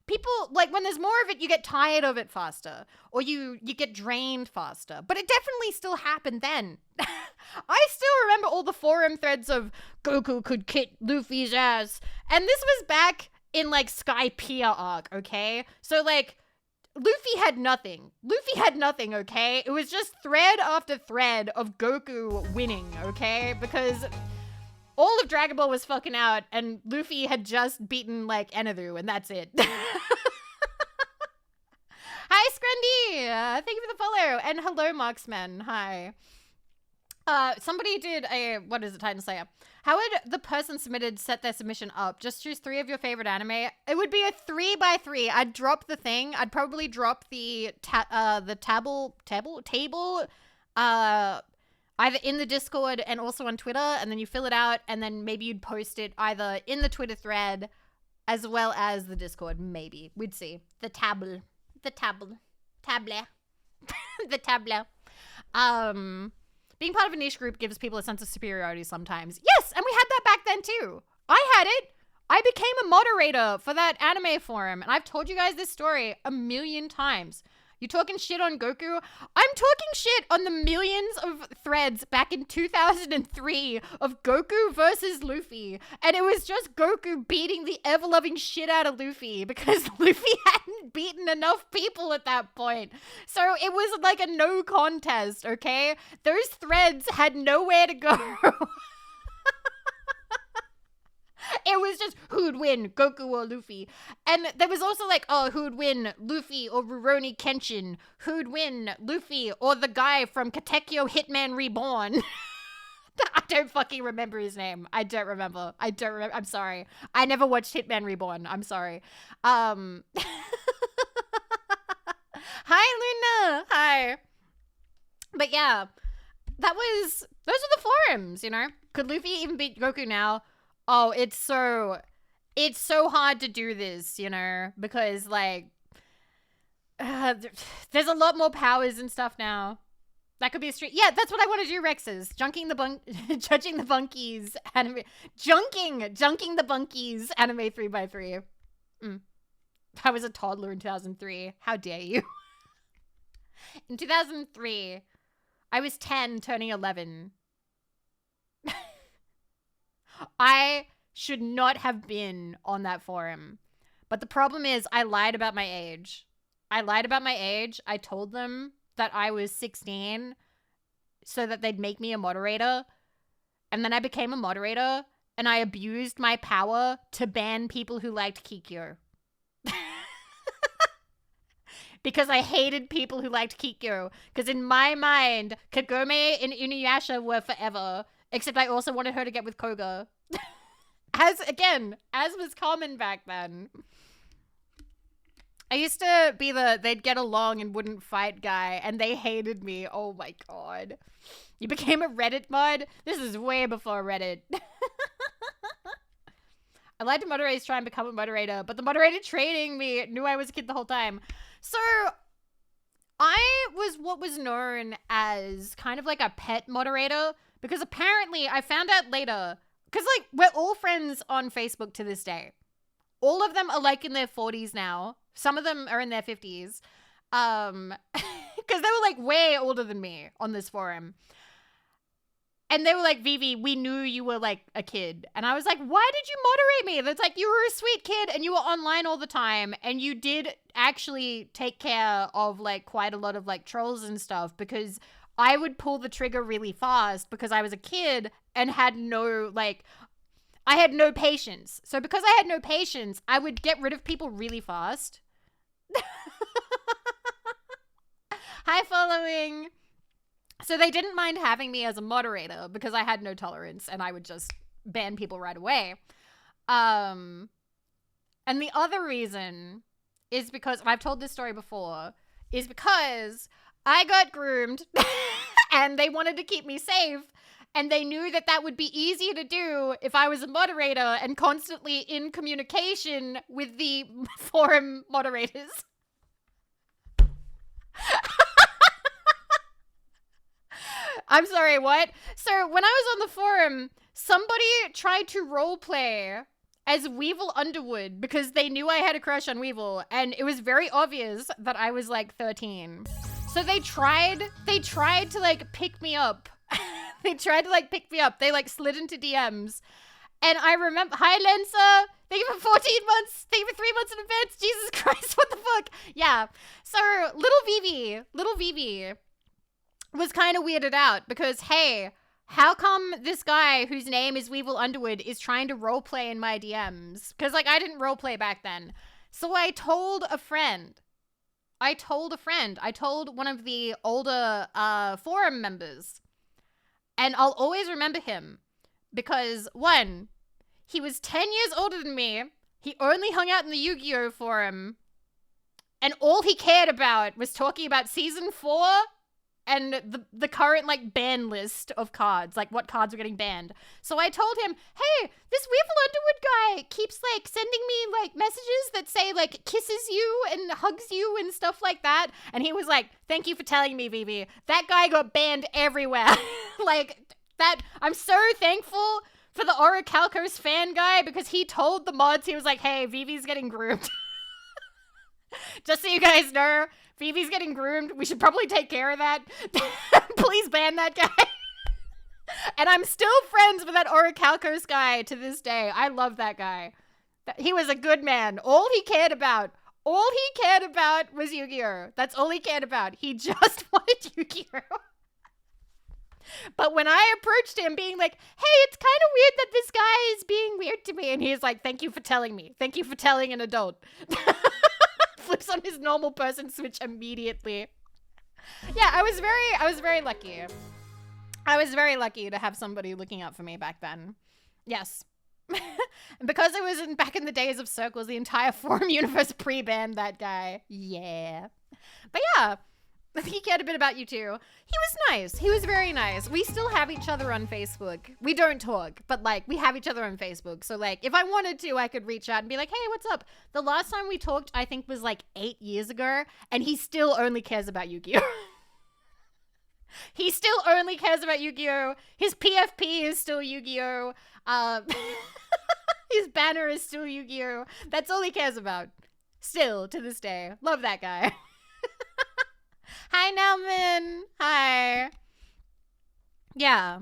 People, like, when there's more of it, you get tired of it faster, or you get drained faster. But it definitely still happened then. I still remember all the forum threads of Goku could kick Luffy's ass. And this was back in, like, Skypiea arc, okay? So, like, Luffy had nothing. Luffy had nothing, okay? It was just thread after thread of Goku winning, okay? Because all of Dragon Ball was fucking out, and Luffy had just beaten, like, Enelu, and that's it. Hi, Scrundy! Thank you for the follow. And hello, Marksman. Hi. Somebody did a, what is it, Titan Slayer? How would the person submitted set their submission up? Just choose 3 of your favorite anime. It would be a 3x3. I'd drop the thing. I'd probably drop the table, either in the Discord and also on Twitter, and then you fill it out, and then maybe you'd post it either in the Twitter thread as well as the Discord, maybe. We'd see. The table. The table. Being part of a niche group gives people a sense of superiority sometimes. Yes, and we had that back then too. I had it. I became a moderator for that anime forum, and I've told you guys this story a million times. You talking shit on Goku? I'm talking shit on the millions of threads back in 2003 of Goku versus Luffy. And it was just Goku beating the ever-loving shit out of Luffy because Luffy hadn't beaten enough people at that point. So it was like a no contest, okay? Those threads had nowhere to go. It was just, who'd win, Goku or Luffy? And there was also like, oh, who'd win, Luffy or Rurouni Kenshin? Who'd win, Luffy or the guy from Katekyo Hitman Reborn? I don't fucking remember his name. I don't remember. I'm sorry. I never watched Hitman Reborn. I'm sorry. Hi, Luna. Hi. But yeah, those are the forums, you know? Could Luffy even beat Goku now? Oh, it's so hard to do this, you know, because like there's a lot more powers and stuff now. That could be a street. Yeah, that's what I want to do, Rexes. Judging the bunkies anime, junking the bunkies anime 3x3. I was a toddler in 2003. How dare you? In 2003, I was 10, turning 11. I should not have been on that forum. But the problem is I lied about my age. I told them that I was 16 so that they'd make me a moderator. And then I became a moderator and I abused my power to ban people who liked Kikyo. Because I hated people who liked Kikyo. Because in my mind, Kagome and Inuyasha were forever. Except I also wanted her to get with Koga. As was common back then. I used to be they'd get along and wouldn't fight guy, and they hated me. Oh my god. You became a Reddit mod? This is way before Reddit. I lied to moderators to try and become a moderator, but the moderator training me knew I was a kid the whole time. So I was what was known as kind of like a pet moderator. Because apparently, I found out later, because, like, we're all friends on Facebook to this day. All of them are, like, in their 40s now. Some of them are in their 50s. Because they were, like, way older than me on this forum. And they were like, Vivi, we knew you were, like, a kid. And I was like, why did you moderate me? That's like, you were a sweet kid and you were online all the time. And you did actually take care of, like, quite a lot of, like, trolls and stuff. Because I would pull the trigger really fast because I was a kid and had no, like, I had no patience. So because I had no patience, I would get rid of people really fast. Hi, following. So they didn't mind having me as a moderator because I had no tolerance and I would just ban people right away. And the other reason is because, and I've told this story before, is because I got groomed and they wanted to keep me safe. And they knew that that would be easier to do if I was a moderator and constantly in communication with the forum moderators. I'm sorry, what? So when I was on the forum, somebody tried to roleplay as Weevil Underwood because they knew I had a crush on Weevil, and it was very obvious that I was like 13. So they tried to like pick me up. They tried to like pick me up. They like slid into DMs. And I remember, hi Lensa, thank you for 14 months, thank you for 3 months in advance, Jesus Christ, what the fuck? Yeah, so little Vivi was kind of weirded out because, hey, how come this guy whose name is Weevil Underwood is trying to roleplay in my DMs? Because, like, I didn't roleplay back then. So I told a friend. I told one of the older forum members. And I'll always remember him. Because, one, he was 10 years older than me. He only hung out in the Yu-Gi-Oh! Forum. And all he cared about was talking about Season 4 and the current, like, ban list of cards. Like, what cards were getting banned. So I told him, hey, this Weevil Underwood guy keeps, like, sending me, like, messages that say, like, kisses you and hugs you and stuff like that. And he was like, thank you for telling me, Vivi. That guy got banned everywhere. Like, that, I'm so thankful for the Orichalcos fan guy because he told the mods, he was like, hey, Vivi's getting groomed. Just so you guys know, Vivi's getting groomed. We should probably take care of that. Please ban that guy. And I'm still friends with that Orichalcos guy to this day. I love that guy. He was a good man. All he cared about was Yu-Gi-Oh! That's all he cared about. He just wanted Yu-Gi-Oh! But when I approached him being like, hey, it's kind of weird that this guy is being weird to me. And he's like, thank you for telling me. Thank you for telling an adult. Flips on his normal person switch immediately. Yeah, I was very lucky. I was very lucky to have somebody looking out for me back then. Yes. And because it was back in the days of circles, the entire forum universe pre-banned that guy. Yeah. But yeah. He cared a bit about you too. He was nice. He was very nice. We still have each other on Facebook. We don't talk, but like we have each other on Facebook. So like if I wanted to, I could reach out and be like, hey, what's up? The last time we talked, I think was like 8 years ago, and he still only cares about Yu-Gi-Oh! He still only cares about Yu-Gi-Oh! His PFP is still Yu-Gi-Oh! His banner is still Yu-Gi-Oh! That's all he cares about. Still, to this day. Love that guy. Hi, Nelman. Hi. Yeah.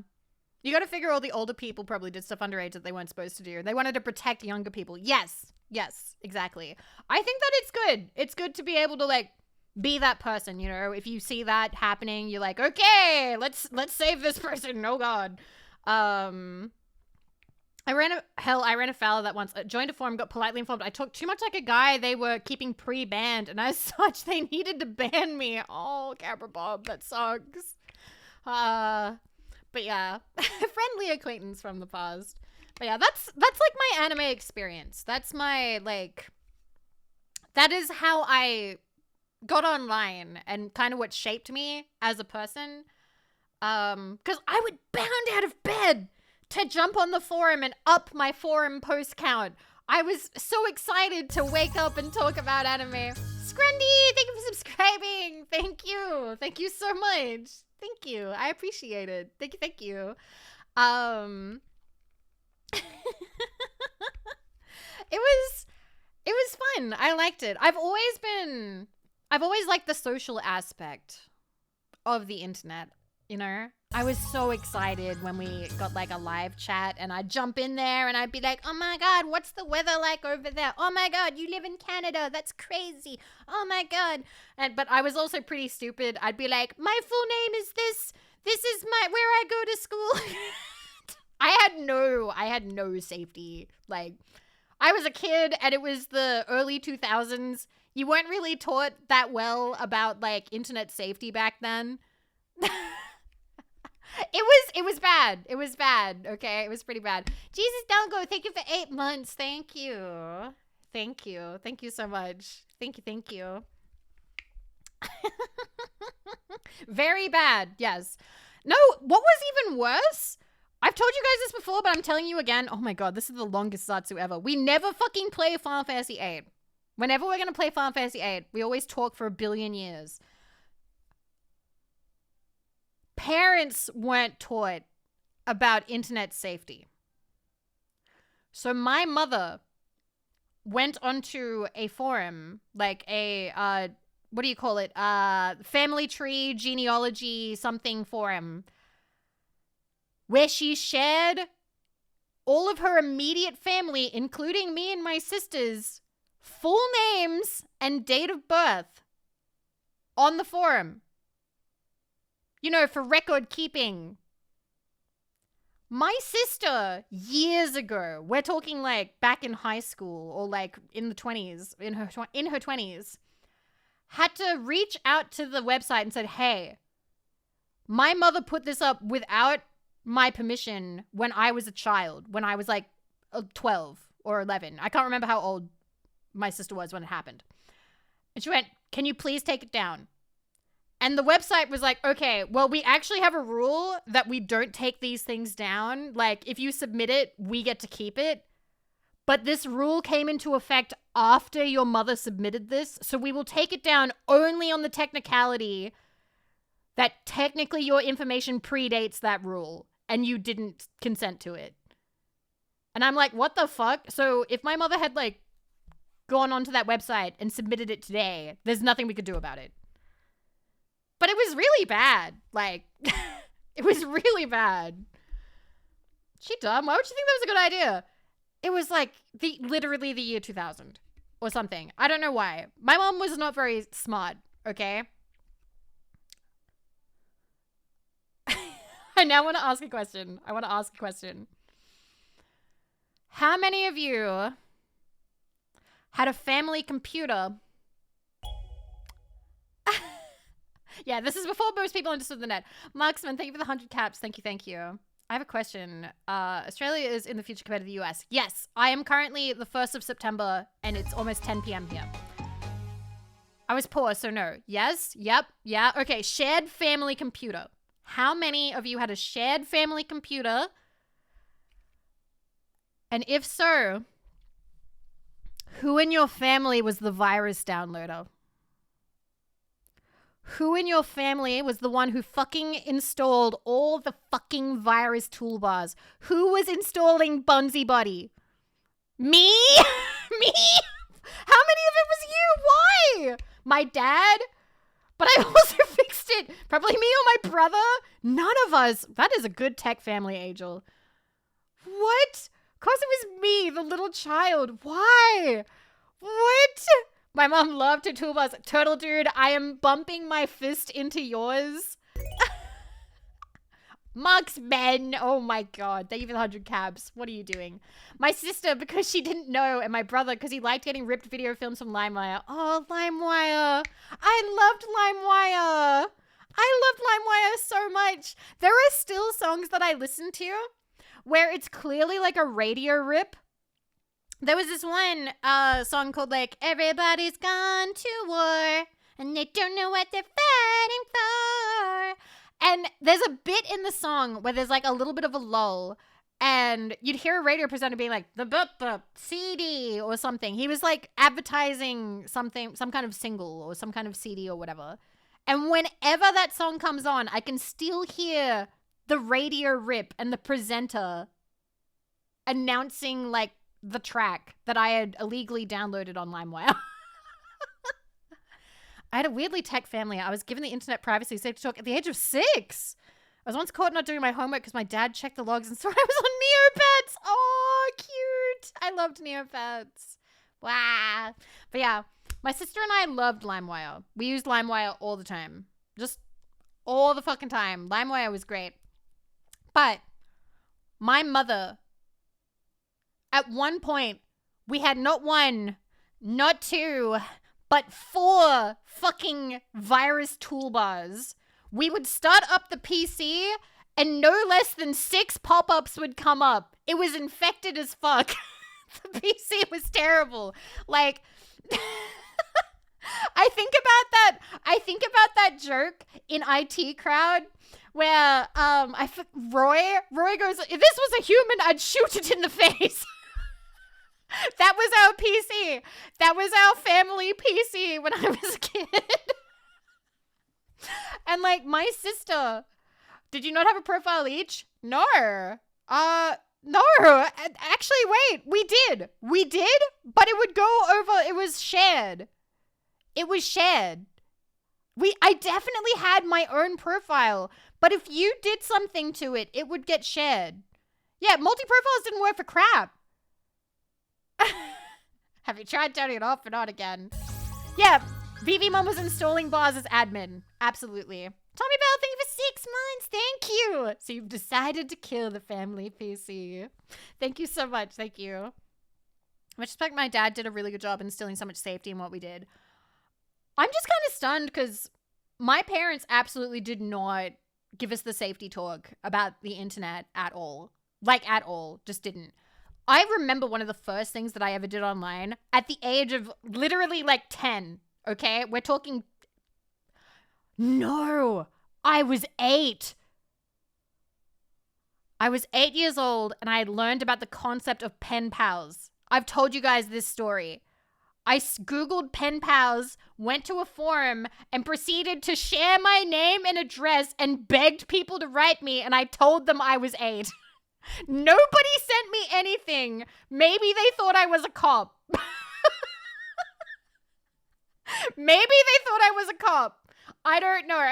You gotta figure all the older people probably did stuff underage that they weren't supposed to do. They wanted to protect younger people. Yes. Yes, exactly. I think that it's good. It's good to be able to, like, be that person, you know? If you see that happening, you're like, okay, let's save this person. Oh, God. I ran afoul of that once. Joined a forum, got politely informed. I talked too much like a guy they were keeping pre-banned, and as such, they needed to ban me. Oh, Cabra Bob, that sucks. But yeah, friendly acquaintance from the past. But yeah, that's like my anime experience. That's my, like, that is how I got online and kind of what shaped me as a person. Because I would bound out of bed to jump on the forum and up my forum post count. I was so excited to wake up and talk about anime. Scrundy, thank you for subscribing. Thank you. Thank you so much. Thank you. I appreciate it. Thank you. It was fun. I liked it. I've always liked the social aspect of the internet, you know? I was so excited when we got like a live chat and I'd jump in there and I'd be like, oh my God, what's the weather like over there? Oh my God, you live in Canada. That's crazy. Oh my God. But I was also pretty stupid. I'd be like, my full name is this. This is where I go to school. I had no safety. Like, I was a kid and it was the early 2000s. You weren't really taught that well about like internet safety back then. It was bad. It was bad. Okay. It was pretty bad. Jesus Dalgo, thank you for 8 months. Thank you. Thank you. Thank you so much. Thank you. Very bad. Yes. No, what was even worse? I've told you guys this before, but I'm telling you again. Oh my God, this is the longest Zatsu ever. We never fucking play Final Fantasy VIII. Whenever we're going to play Final Fantasy VIII, we always talk for a billion years. Parents weren't taught about internet safety. So my mother went onto a forum, like a, what do you call it? Family tree, genealogy, something forum, where she shared all of her immediate family, including me and my sisters, full names and date of birth on the forum. You know, for record keeping. My sister, years ago, we're talking like back in high school or like in the 20s, in her 20s, had to reach out to the website and said, hey, my mother put this up without my permission when I was a child, when I was like 12 or 11. I can't remember how old my sister was when it happened. And she went, can you please take it down? And the website was like, okay, well, we actually have a rule that we don't take these things down. Like, if you submit it, we get to keep it. But this rule came into effect after your mother submitted this. So we will take it down only on the technicality that technically your information predates that rule and you didn't consent to it. And I'm like, what the fuck? So if my mother had like gone onto that website and submitted it today, there's nothing we could do about it. But it was really bad. Like, it was really bad. She dumb? Why would you think that was a good idea? It was like literally the year 2000 or something. I don't know why. My mom was not very smart, okay? I now want to ask a question. How many of you had a family computer? Yeah, this is before most people understood the net. Marksman, thank you for the 100 caps. Thank you. I have a question. Australia is in the future compared to the US. Yes, I am currently the 1st of September and it's almost 10 p.m. here. I was poor, so no. Yes, yep, yeah. Okay, shared family computer. How many of you had a shared family computer? And if so, who in your family was the virus downloader? Who in your family was the one who fucking installed all the fucking virus toolbars? Who was installing Bunsy Buddy? Me? Me? How many of it was you? Why? My dad? But I also fixed it. Probably me or my brother? None of us. That is a good tech family, Angel. What? Of course it was me, the little child. Why? What? My mom loved her toolbars. Turtle dude, I am bumping my fist into yours. Marksman. Oh my god. Thank you for the 100 cabs. What are you doing? My sister, because she didn't know, and my brother, because he liked getting ripped video films from LimeWire. Oh, LimeWire. I loved LimeWire. So much. There are still songs that I listen to where it's clearly like a radio rip. There was this one song called like Everybody's Gone to War and they don't know what they're fighting for. And there's a bit in the song where there's like a little bit of a lull and you'd hear a radio presenter being like the CD or something. He was like advertising something, some kind of single or some kind of CD or whatever. And whenever that song comes on, I can still hear the radio rip and the presenter announcing like the track that I had illegally downloaded on LimeWire. I had a weirdly tech family. I was given the internet privacy safe to talk at the age of 6. I was once caught not doing my homework because my dad checked the logs and saw I was on Neopets. Oh, cute. I loved Neopets. Wow. But yeah, my sister and I loved LimeWire. We used LimeWire all the time. Just all the fucking time. LimeWire was great. But my mother, at one point, we had not 1, not 2, but 4 fucking virus toolbars. We would start up the PC and no less than 6 pop-ups would come up. It was infected as fuck. The PC was terrible. Like, I think about that joke in IT Crowd where Roy goes, if this was a human, I'd shoot it in the face. That was our PC. That was our family PC when I was a kid. And like my sister, did you not have a profile each? No. No, actually, wait, we did, but it would go over, it was shared. I definitely had my own profile, but if you did something to it, it would get shared. Yeah, multi-profiles didn't work for crap. Have you tried turning it off and on again? Yeah, Vivi Mom was installing bars as admin. Absolutely. Tommy Bell, thank you for 6 months. Thank you. So you've decided to kill the family PC. Thank you so much. Thank you. Much respect, my dad did a really good job instilling so much safety in what we did. I'm just kind of stunned because my parents absolutely did not give us the safety talk about the internet at all. Like, at all. Just didn't. I remember one of the first things that I ever did online at the age of literally like 10. Okay? We're talking... No, I was 8. I was 8 years old and I had learned about the concept of pen pals. I've told you guys this story. I Googled pen pals, went to a forum, and proceeded to share my name and address and begged people to write me, and I told them I was 8. Nobody sent me anything. Maybe they thought I was a cop. Maybe they thought I was a cop. I don't know.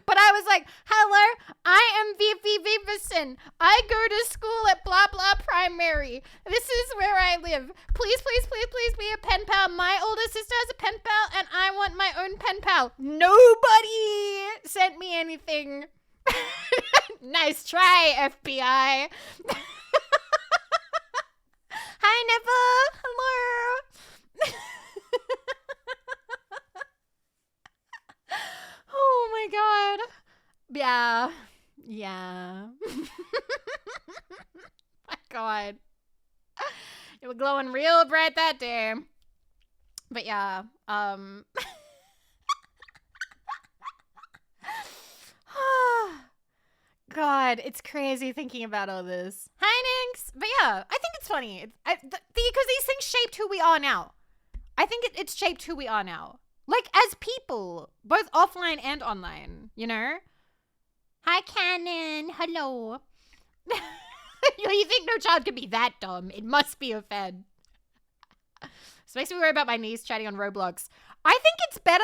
But I was like, hello, I am Vivi Vivison. I go to school at blah blah primary. This is where I live. Please, please, please, please be a pen pal. My older sister has a pen pal and I want my own pen pal. Nobody sent me anything. Nice try, FBI. Hi, Neva. Hello. Oh my god. Yeah. Yeah. My god. You were glowing real bright that day. But yeah. God, it's crazy thinking about all this. Hi, Nix. But yeah, I think it's funny. Because these things shaped who we are now. I think it's shaped who we are now. Like, as people, both offline and online, you know? Hi, Cannon. Hello. You think no child could be that dumb? It must be a fed. This makes me worry about my niece chatting on Roblox. I think it's better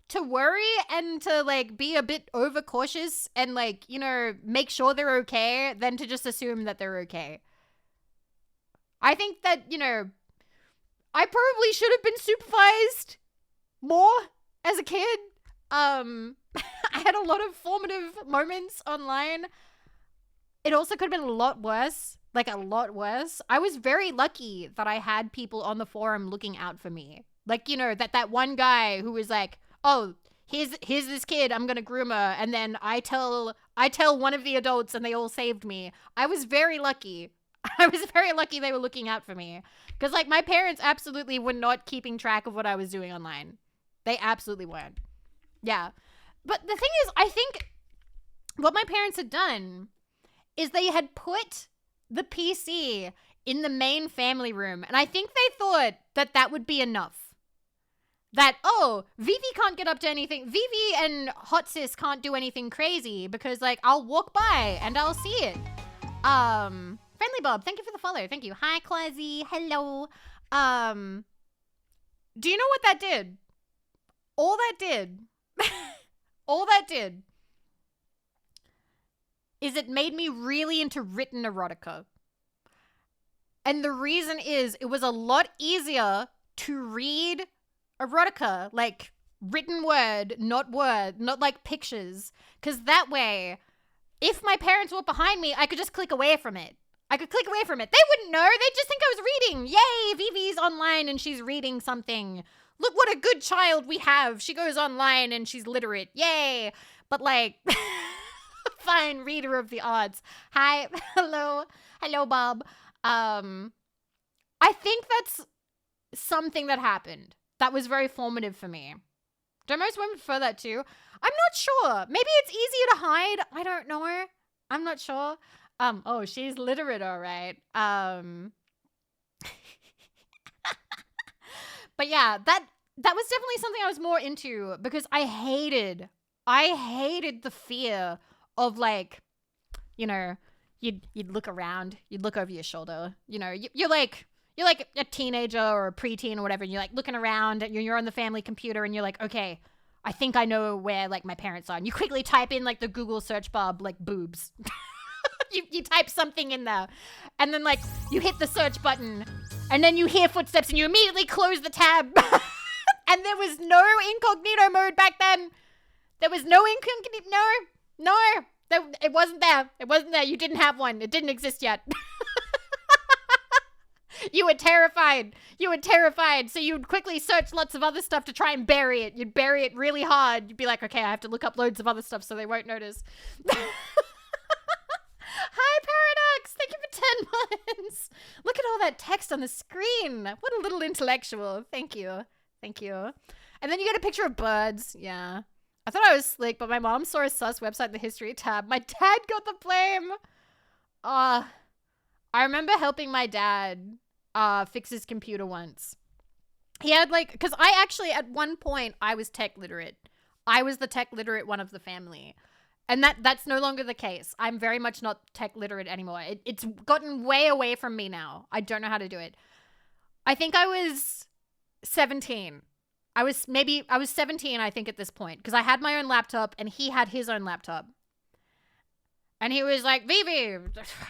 to worry and to, like, be a bit overcautious and, like, you know, make sure they're okay than to just assume that they're okay. I think that, you know, I probably should have been supervised more as a kid. I had a lot of formative moments online. It also could have been a lot worse, like a lot worse. I was very lucky that I had people on the forum looking out for me. Like, you know, that one guy who was like, oh, here's this kid, I'm gonna groom her, and then I tell one of the adults and they all saved me. I was very lucky. I was very lucky they were looking out for me. Because, like, my parents absolutely were not keeping track of what I was doing online. They absolutely weren't. Yeah. But the thing is, I think what my parents had done is they had put the PC in the main family room. And I think they thought that that would be enough. That, oh, Vivi can't get up to anything. Vivi and Hot Sis can't do anything crazy because, like, I'll walk by and I'll see it. Friendly Bob, thank you for the follow. Thank you. Hi, Clausy. Hello. Do you know what that did? All that did is it made me really into written erotica. And the reason is it was a lot easier to read erotica, like written word, not like pictures. Because that way, if my parents were behind me, I could just click away from it. They wouldn't know. They'd just think I was reading. Yay, Vivi's online and she's reading something. Look what a good child we have. She goes online and she's literate. Yay. But, like, fine, reader of the arts. Hi. Hello, Bob. I think that's something that happened that was very formative for me. Do most women prefer that too? I'm not sure. Maybe it's easier to hide. I don't know. I'm not sure. Oh, she's literate, all right. But yeah, that was definitely something I was more into because I hated the fear of, like, you know, you'd look around, you'd look over your shoulder. You know, you're like a teenager or a preteen or whatever, and you're like looking around, and you're on the family computer, and you're like, okay, I think I know where like my parents are. And you quickly type in like the Google search bar, like boobs. you type something in there, and then like you hit the search button, and then you hear footsteps, and you immediately close the tab. And there was no incognito mode back then. There was no incognito. No. It wasn't there. It wasn't there. You didn't have one. It didn't exist yet. You were terrified. So you'd quickly search lots of other stuff to try and bury it. You'd bury it really hard. You'd be like, okay, I have to look up loads of other stuff so they won't notice. Hi, Paradox. Thank you for 10 months. Look at all that text on the screen. What a little intellectual. Thank you. And then you get a picture of birds. Yeah. I thought I was slick, but my mom saw a sus website in the history tab. My dad got the blame. I remember helping my dad fix his computer once. He had like, because I actually, at one point, I was tech literate. I was the tech literate one of the family. And that's no longer the case. I'm very much not tech literate anymore. It's gotten way away from me now. I don't know how to do it. I think I was 17. I was 17, I think, at this point, because I had my own laptop and he had his own laptop. And he was like, Vivi,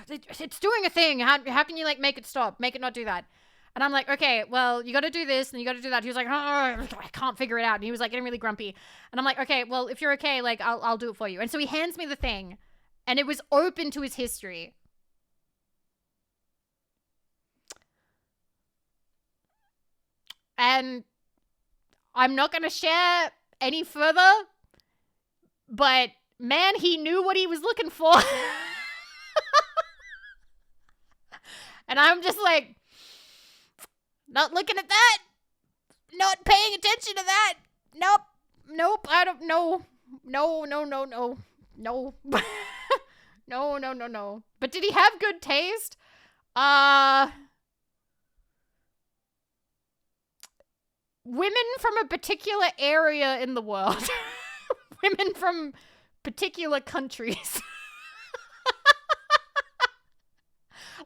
it's doing a thing. How can you like make it stop? Make it not do that. And I'm like, okay, well, you got to do this and you got to do that. He was like, oh, I can't figure it out. And he was like getting really grumpy. And I'm like, okay, well, if you're okay, like I'll do it for you. And so he hands me the thing, and it was open to his history. And I'm not going to share any further, but man, he knew what he was looking for. And I'm just like, not looking at that. Not paying attention to that. Nope. I don't know. No. No. But did he have good taste? Women from a particular area in the world. Women from particular countries.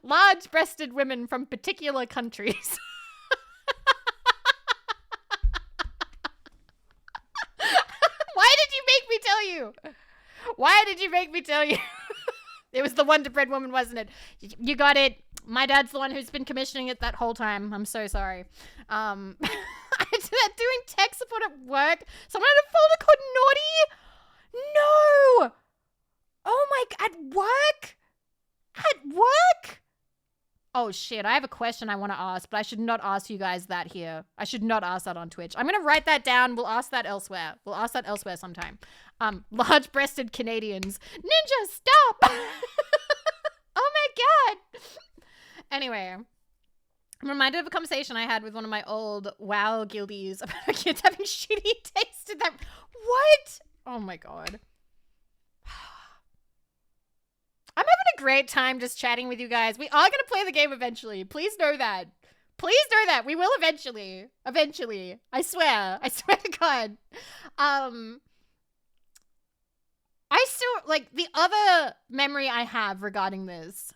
Large-breasted women from particular countries. Why did you make me tell you? Why did you make me tell you? It was the Wonder Bread woman, wasn't it? You got it. My dad's the one who's been commissioning it that whole time. I'm so sorry. I did that doing tech support at work. Someone had a folder called Naughty? No! Oh my god, at work? At work? Oh shit, I have a question I want to ask, but I should not ask you guys that here. I should not ask that on Twitch. I'm gonna write that down. We'll ask that elsewhere. Sometime. Large-breasted Canadians. Ninja, stop! Oh my god! Anyway, I'm reminded of a conversation I had with one of my old WoW guildies about kids having shitty taste in them. What? Oh my god. I'm having a great time just chatting with you guys. We are going to play the game eventually. Please know that. We will eventually. I swear to God. I still, like, the other memory I have regarding this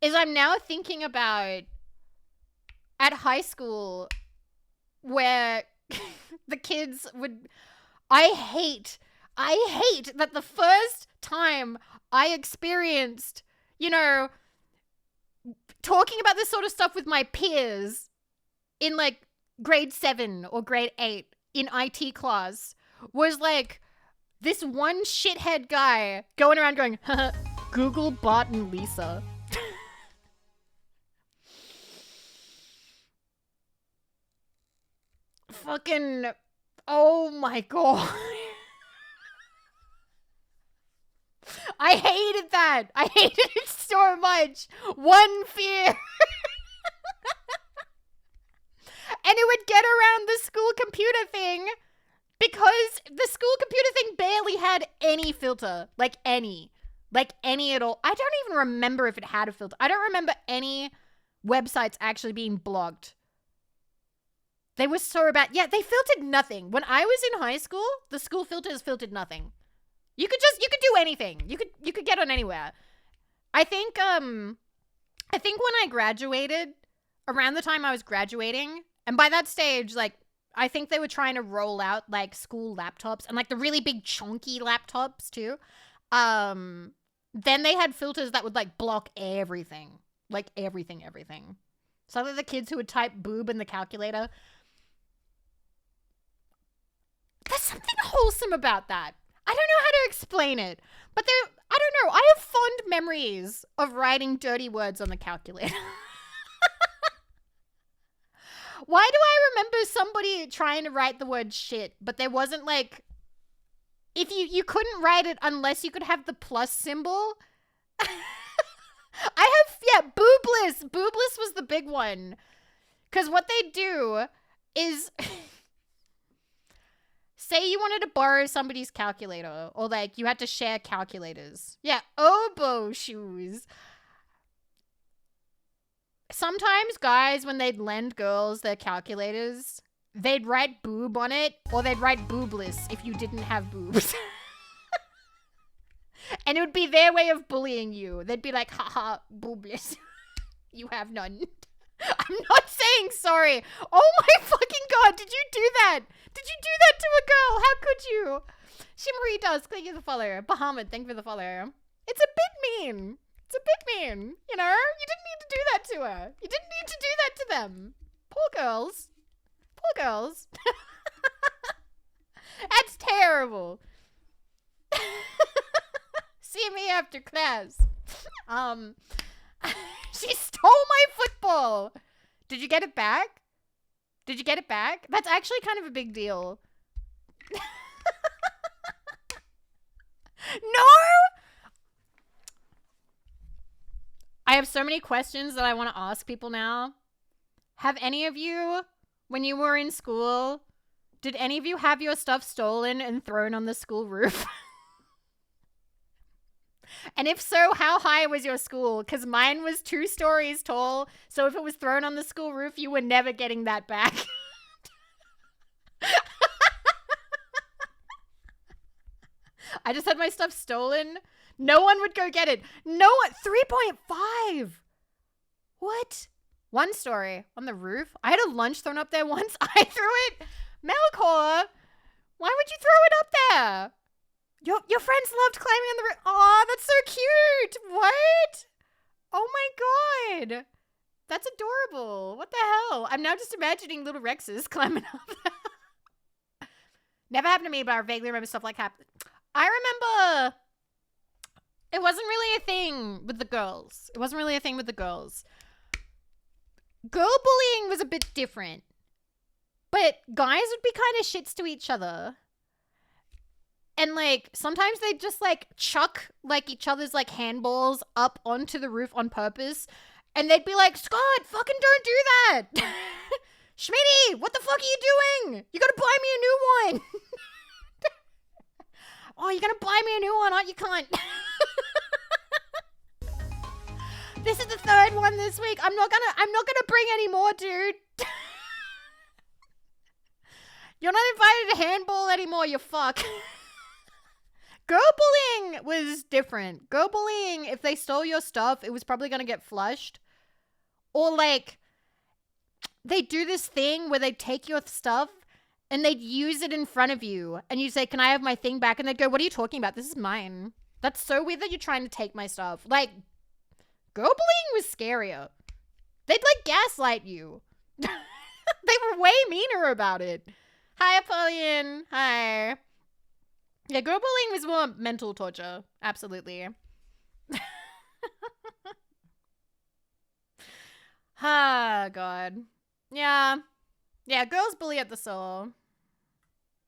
is I'm now thinking about at high school where the kids would, I hate that the first time I experienced, you know, talking about this sort of stuff with my peers in like grade 7 or grade 8 in IT class was like this one shithead guy going around going, Google Bot and Lisa. Fucking, oh my god. I hated that. I hated it so much. One fear. And it would get around the school computer thing because the school computer thing barely had any filter. Like any at all. I don't even remember if it had a filter. I don't remember any websites actually being blocked. They were so bad. Yeah, they filtered nothing. When I was in high school, the school filters filtered nothing. You could do anything. You could get on anywhere. I think when I graduated, around the time I was graduating, and by that stage, like, I think they were trying to roll out, like, school laptops and, like, the really big chunky laptops too. Then they had filters that would, like, block everything. Like, everything. So that the kids who would type boob in the calculator, there's something wholesome about that. I don't know how to explain it, but I don't know. I have fond memories of writing dirty words on the calculator. Why do I remember somebody trying to write the word shit, but there wasn't, like, if you couldn't write it unless you could have the plus symbol? Boobless. Boobless was the big one. Because what they do is, say you wanted to borrow somebody's calculator, or, like, you had to share calculators. Yeah, oboe shoes. Sometimes guys, when they'd lend girls their calculators, they'd write boob on it, or they'd write boobless if you didn't have boobs. And it would be their way of bullying you. They'd be like, haha, boobless. You have none. I'm not saying sorry. Oh my fucking god, did you do that? Did you do that to a girl? How could you? Shimmery does, thank you for the follow. Bahamut, thank you for the follow. It's a bit mean. It's a bit mean, you know? You didn't need to do that to her. You didn't need to do that to them. Poor girls. Poor girls. That's terrible. See me after class. She stole my football. Did you get it back? Did you get it back? That's actually kind of a big deal. No! I have so many questions that I want to ask people now. Have any of you, when you were in school, did any of you have your stuff stolen and thrown on the school roof? And if so, how high was your school? Because mine was 2 stories tall, so if it was thrown on the school roof, you were never getting that back. I just had my stuff stolen. No one would go get it. No one. 3.5. What? 1 story on the roof. I had a lunch thrown up there once. I threw it. Melkor, why would you throw it up there? Your friends loved climbing on the roof. Aw, that's so cute. What? Oh my god. That's adorable. What the hell? I'm now just imagining little Rexes climbing up. Never happened to me, but I vaguely remember stuff like happened. I remember it wasn't really a thing with the girls. It wasn't really a thing with the girls. Girl bullying was a bit different. But guys would be kind of shits to each other. And, like, sometimes they'd just, like, chuck, like, each other's, like, handballs up onto the roof on purpose. And they'd be like, Scott, fucking don't do that. Schmitty, what the fuck are you doing? You gotta buy me a new one. Oh, you're gonna buy me a new one, aren't you, cunt? This is the 3rd one this week. I'm not gonna bring any more, dude. You're not invited to handball anymore, you fuck. Girl bullying was different. Girl bullying, if they stole your stuff, it was probably gonna get flushed. Or, like, they do this thing where they take your stuff and they'd use it in front of you. And you say, can I have my thing back? And they'd go, what are you talking about? This is mine. That's so weird that you're trying to take my stuff. Like, girl bullying was scarier. They'd, like, gaslight you. They were way meaner about it. Hi, Apollyon. Hi. Yeah, girl bullying was more mental torture. Absolutely. Ah, God. Yeah. Yeah, girls bully at the soul.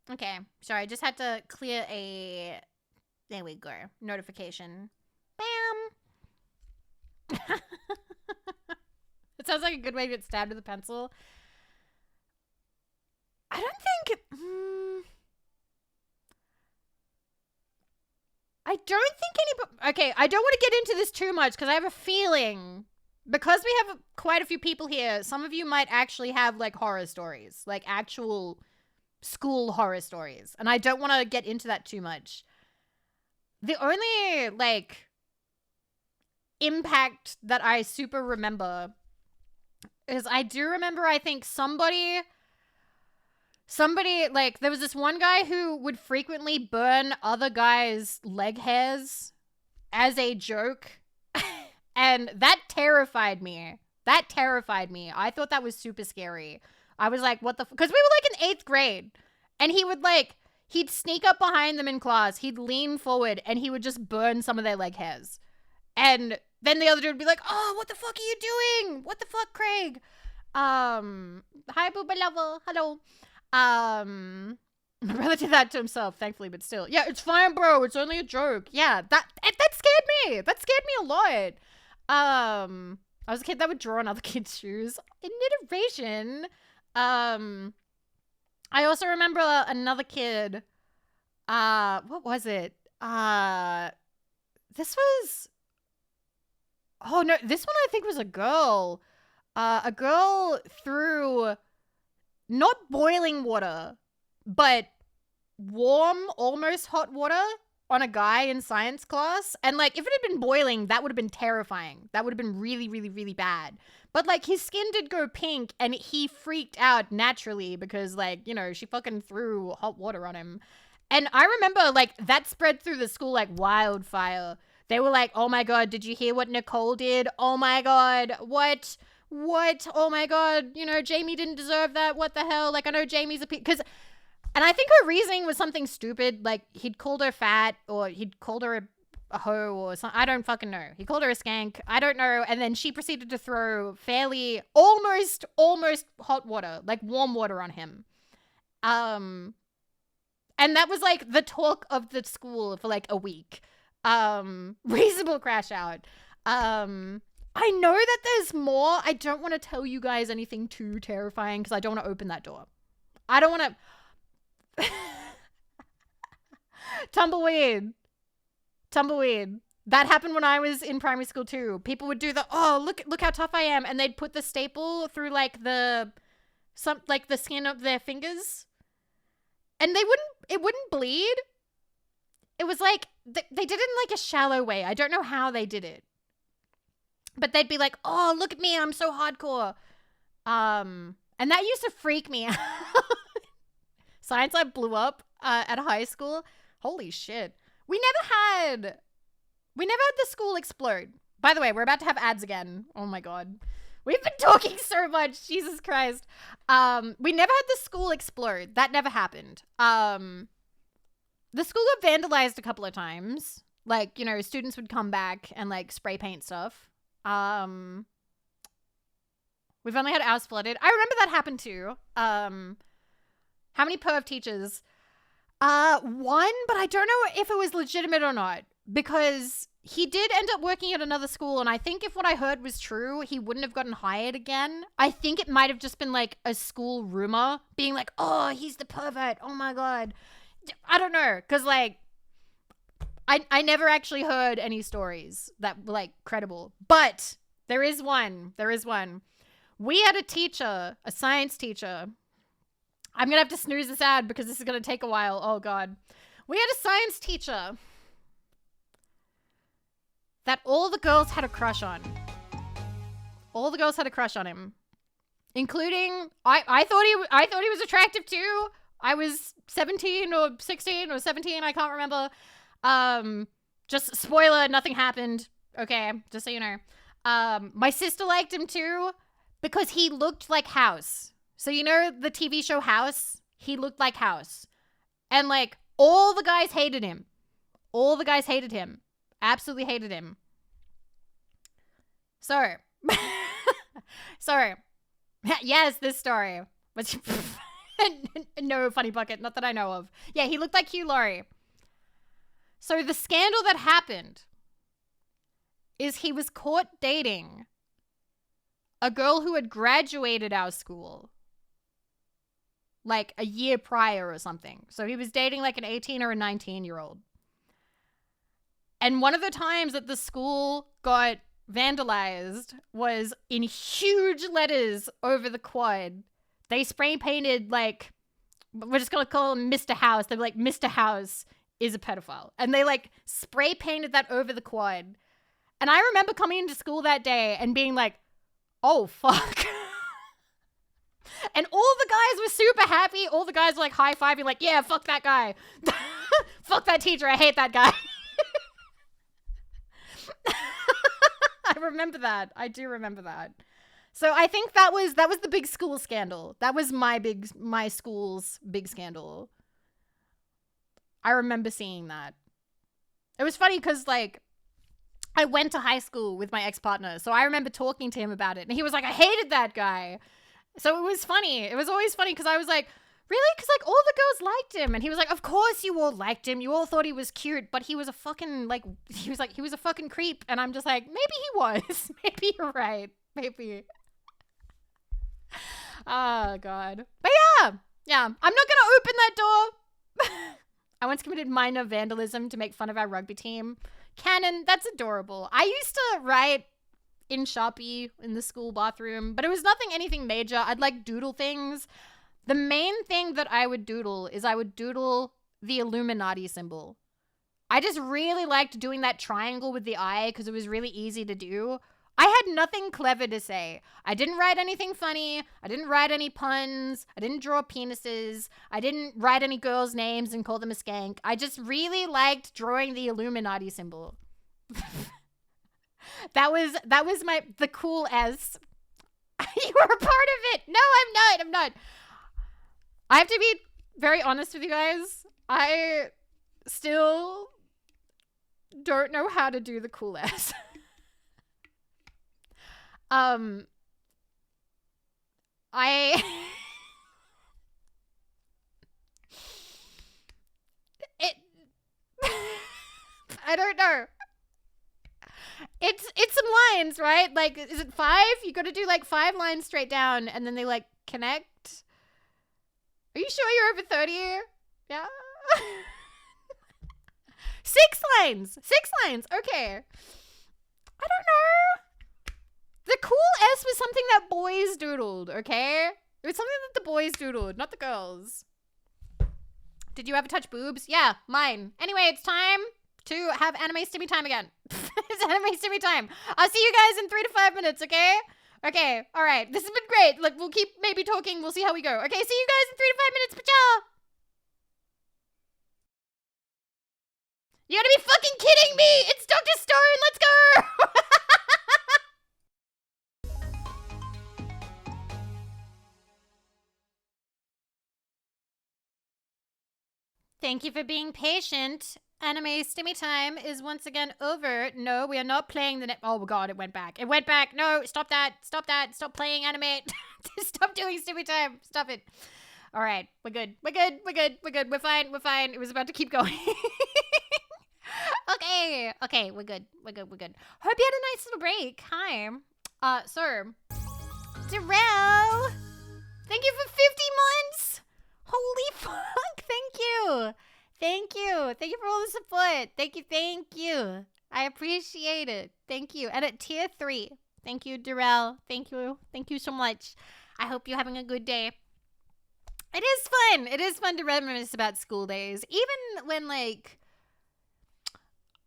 Okay. Sorry, I just had to clear a... There we go. Notification. Bam! It sounds like a good way to get stabbed with a pencil. I don't think... I don't think anybody... Okay, I don't want to get into this too much because I have a feeling because we have quite a few people here, some of you might actually have like horror stories, like actual school horror stories. And I don't want to get into that too much. The only like impact that I super remember is I do remember, I think somebody like there was this one guy who would frequently burn other guys' leg hairs as a joke. And that terrified me. I thought that was super scary. I was like, what the because we were like in 8th grade. And he would like, he'd sneak up behind them in class. He'd lean forward and he would just burn some of their leg hairs. And then the other dude would be like, oh, what the fuck are you doing? What the fuck, Craig? Hi, Booba Lover. Hello. My brother did that to himself, thankfully, but still. Yeah, it's fine, bro. It's only a joke. Yeah, that scared me. That scared me a lot. I was a kid that would draw on other kids' shoes. In iteration. I also remember another kid. What was it? This was. Oh no, this one I think was a girl. A girl threw not boiling water, but warm, almost hot water on a guy in science class. And like, if it had been boiling, that would have been terrifying. That would have been really, really, really bad. But like, his skin did go pink and he freaked out naturally because like, you know, she fucking threw hot water on him. And I remember like that spread through the school like wildfire. They were like, oh my God, did you hear what Nicole did? Oh my God, what? Oh my God, you know, Jamie didn't deserve that. What the hell? Like, I know Jamie's because, and I think her reasoning was something stupid. Like, he'd called her fat or he'd called her a hoe or something. I don't fucking know. He called her a skank. I don't know. And then she proceeded to throw fairly, almost hot water, like warm water on him. And that was like the talk of the school for like a week. Reasonable crash out. I know that there's more. I don't want to tell you guys anything too terrifying because I don't want to open that door. I don't want to. Tumbleweed. That happened when I was in primary school too. People would do the, oh, look how tough I am. And they'd put the staple through like the skin of their fingers. And it wouldn't bleed. It was like, they did it in like a shallow way. I don't know how they did it. But they'd be like, oh, look at me. I'm so hardcore. And that used to freak me out. Science lab blew up at high school. Holy shit. We never had the school explode. By the way, we're about to have ads again. Oh my God. We've been talking so much. Jesus Christ. We never had the school explode. That never happened. The school got vandalized a couple of times. Like, you know, students would come back and like spray paint stuff. We've only had ours flooded. I remember that happened too. How many perv teachers? One, but I don't know if it was legitimate or not because he did end up working at another school. And I think if what I heard was true, he wouldn't have gotten hired again. I think it might've just been like a school rumor being like, oh, he's the pervert. Oh my God. I don't know. Cause like, I never actually heard any stories that were like credible, but there is one. We had a teacher, a science teacher. I'm going to have to snooze this ad because this is going to take a while. Oh God. We had a science teacher that all the girls had a crush on. All the girls had a crush on him, including, I thought he was attractive too. I was 17 or 16 or 17. I can't remember. Just spoiler, nothing happened. Okay, just so you know. My sister liked him too because he looked like House. So you know the TV show House? He looked like House. And like all the guys hated him. Absolutely hated him. So, yes, this story. No funny bucket, not that I know of. Yeah, he looked like Hugh Laurie. So the scandal that happened is he was caught dating a girl who had graduated our school like a year prior or something. So he was dating like an 18 or a 19-year-old. And one of the times that the school got vandalized was in huge letters over the quad. They spray painted, like, we're just gonna call him Mr. House. They're like, Mr. House is a pedophile. And they like spray painted that over the quad. And I remember coming into school that day and being like, oh, fuck. And all the guys were super happy. All the guys were like high-fiving, like, yeah, fuck that guy. Fuck that teacher. I hate that guy. I remember that. I do remember that. So I think that was the big school scandal. That was my school's big scandal. I remember seeing that. It was funny because, like, I went to high school with my ex-partner, so I remember talking to him about it, and he was like, I hated that guy. So it was funny. It was always funny because I was like, really? Because, like, all the girls liked him. And he was like, of course you all liked him. You all thought he was cute, but he was a fucking, like, he was a fucking creep. And I'm just like, maybe he was. Maybe you're right. Maybe. Oh, God. But yeah. I'm not going to open that door. I once committed minor vandalism to make fun of our rugby team. Canon, that's adorable. I used to write in Sharpie in the school bathroom, but it was anything major. I'd like doodle things. The main thing that I would doodle is I would doodle the Illuminati symbol. I just really liked doing that triangle with the eye because it was really easy to do. I had nothing clever to say. I didn't write anything funny. I didn't write any puns. I didn't draw penises. I didn't write any girls' names and call them a skank. I just really liked drawing the Illuminati symbol. That was the cool S. You were a part of it. No, I'm not. I have to be very honest with you guys. I still don't know how to do the cool S. I don't know. It's some lines, right? Like, is it 5? You got to do like 5 lines straight down and then they like connect. Are you sure you're over 30? Yeah. 6 lines. 6 lines. Okay. I don't know. The cool S was something that boys doodled, okay? It was something that the boys doodled, not the girls. Did you ever touch boobs? Yeah, mine. Anyway, it's time to have anime stimmy time again. It's anime stimmy time. I'll see you guys in 3 to 5 minutes, okay? Okay, all right. This has been great. Look, we'll keep maybe talking. We'll see how we go. Okay, see you guys in 3 to 5 minutes. Pacha! You gotta be fucking kidding me! It's Dr. Stone! Let's go! Thank you for being patient. Anime stimmy time is once again over. No, we are not playing the oh god, it went back. It went back. No, stop that. Stop that. Stop playing anime. Stop doing stimmy time. Stop it. All right, we're good. We're good. We're good. We're good. We're fine. We're fine. It was about to keep going. Okay. Okay, we're good. We're good. We're good. Hope you had a nice little break. Hi. Sir. Darrell. Thank you for 50 months. Holy fuck. Thank you. Thank you. Thank you for all the support. Thank you. Thank you. I appreciate it. Thank you. And at tier 3, thank you, Darrell. Thank you. Thank you so much. I hope you're having a good day. It is fun. It is fun to reminisce about school days. Even when, like,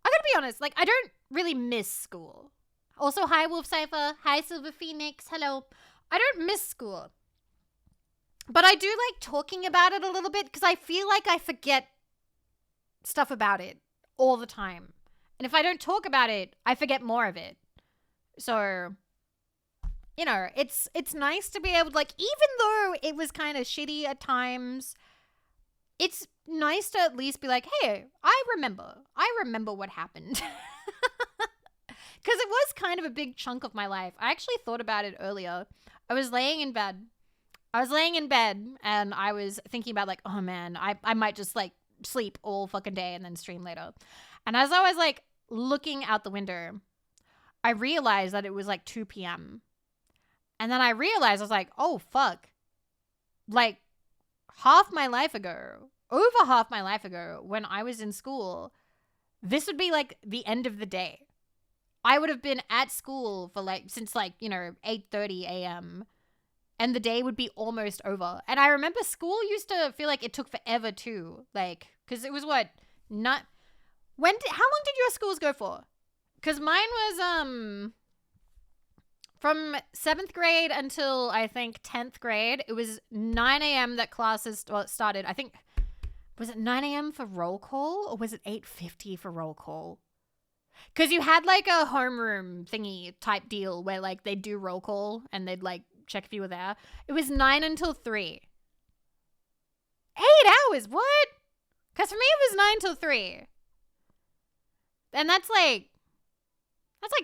I gotta be honest, like, I don't really miss school. Also, hi, Wolf Cypher. Hi, Silver Phoenix. Hello. I don't miss school. But I do like talking about it a little bit because I feel like I forget stuff about it all the time. And if I don't talk about it, I forget more of it. So, you know, it's nice to be able to, like, even though it was kind of shitty at times, it's nice to at least be like, hey, I remember what happened. Because it was kind of a big chunk of my life. I actually thought about it earlier. I was laying in bed and I was thinking about, like, oh man, I might just, like, sleep all fucking day and then stream later. And as I was, like, looking out the window, I realized that it was, like, 2 p.m. And then I realized, I was like, oh, fuck. Like, over half my life ago, when I was in school, this would be, like, the end of the day. I would have been at school for like, since like, 8:30 a.m. and the day would be almost over. And I remember school used to feel like it took forever too. Like, cause it was what? Not, how long did your schools go for? Cause mine was, from 7th grade until I think 10th grade, it was 9 a.m. that classes started. I think, was it 9 a.m. for roll call or was it 8:50 for roll call? Because you had like a homeroom thingy type deal where like they'd do roll call and they'd like check if you were there. It was 9 until 3. 8 hours, what? Because for me it was 9 till 3. And that's like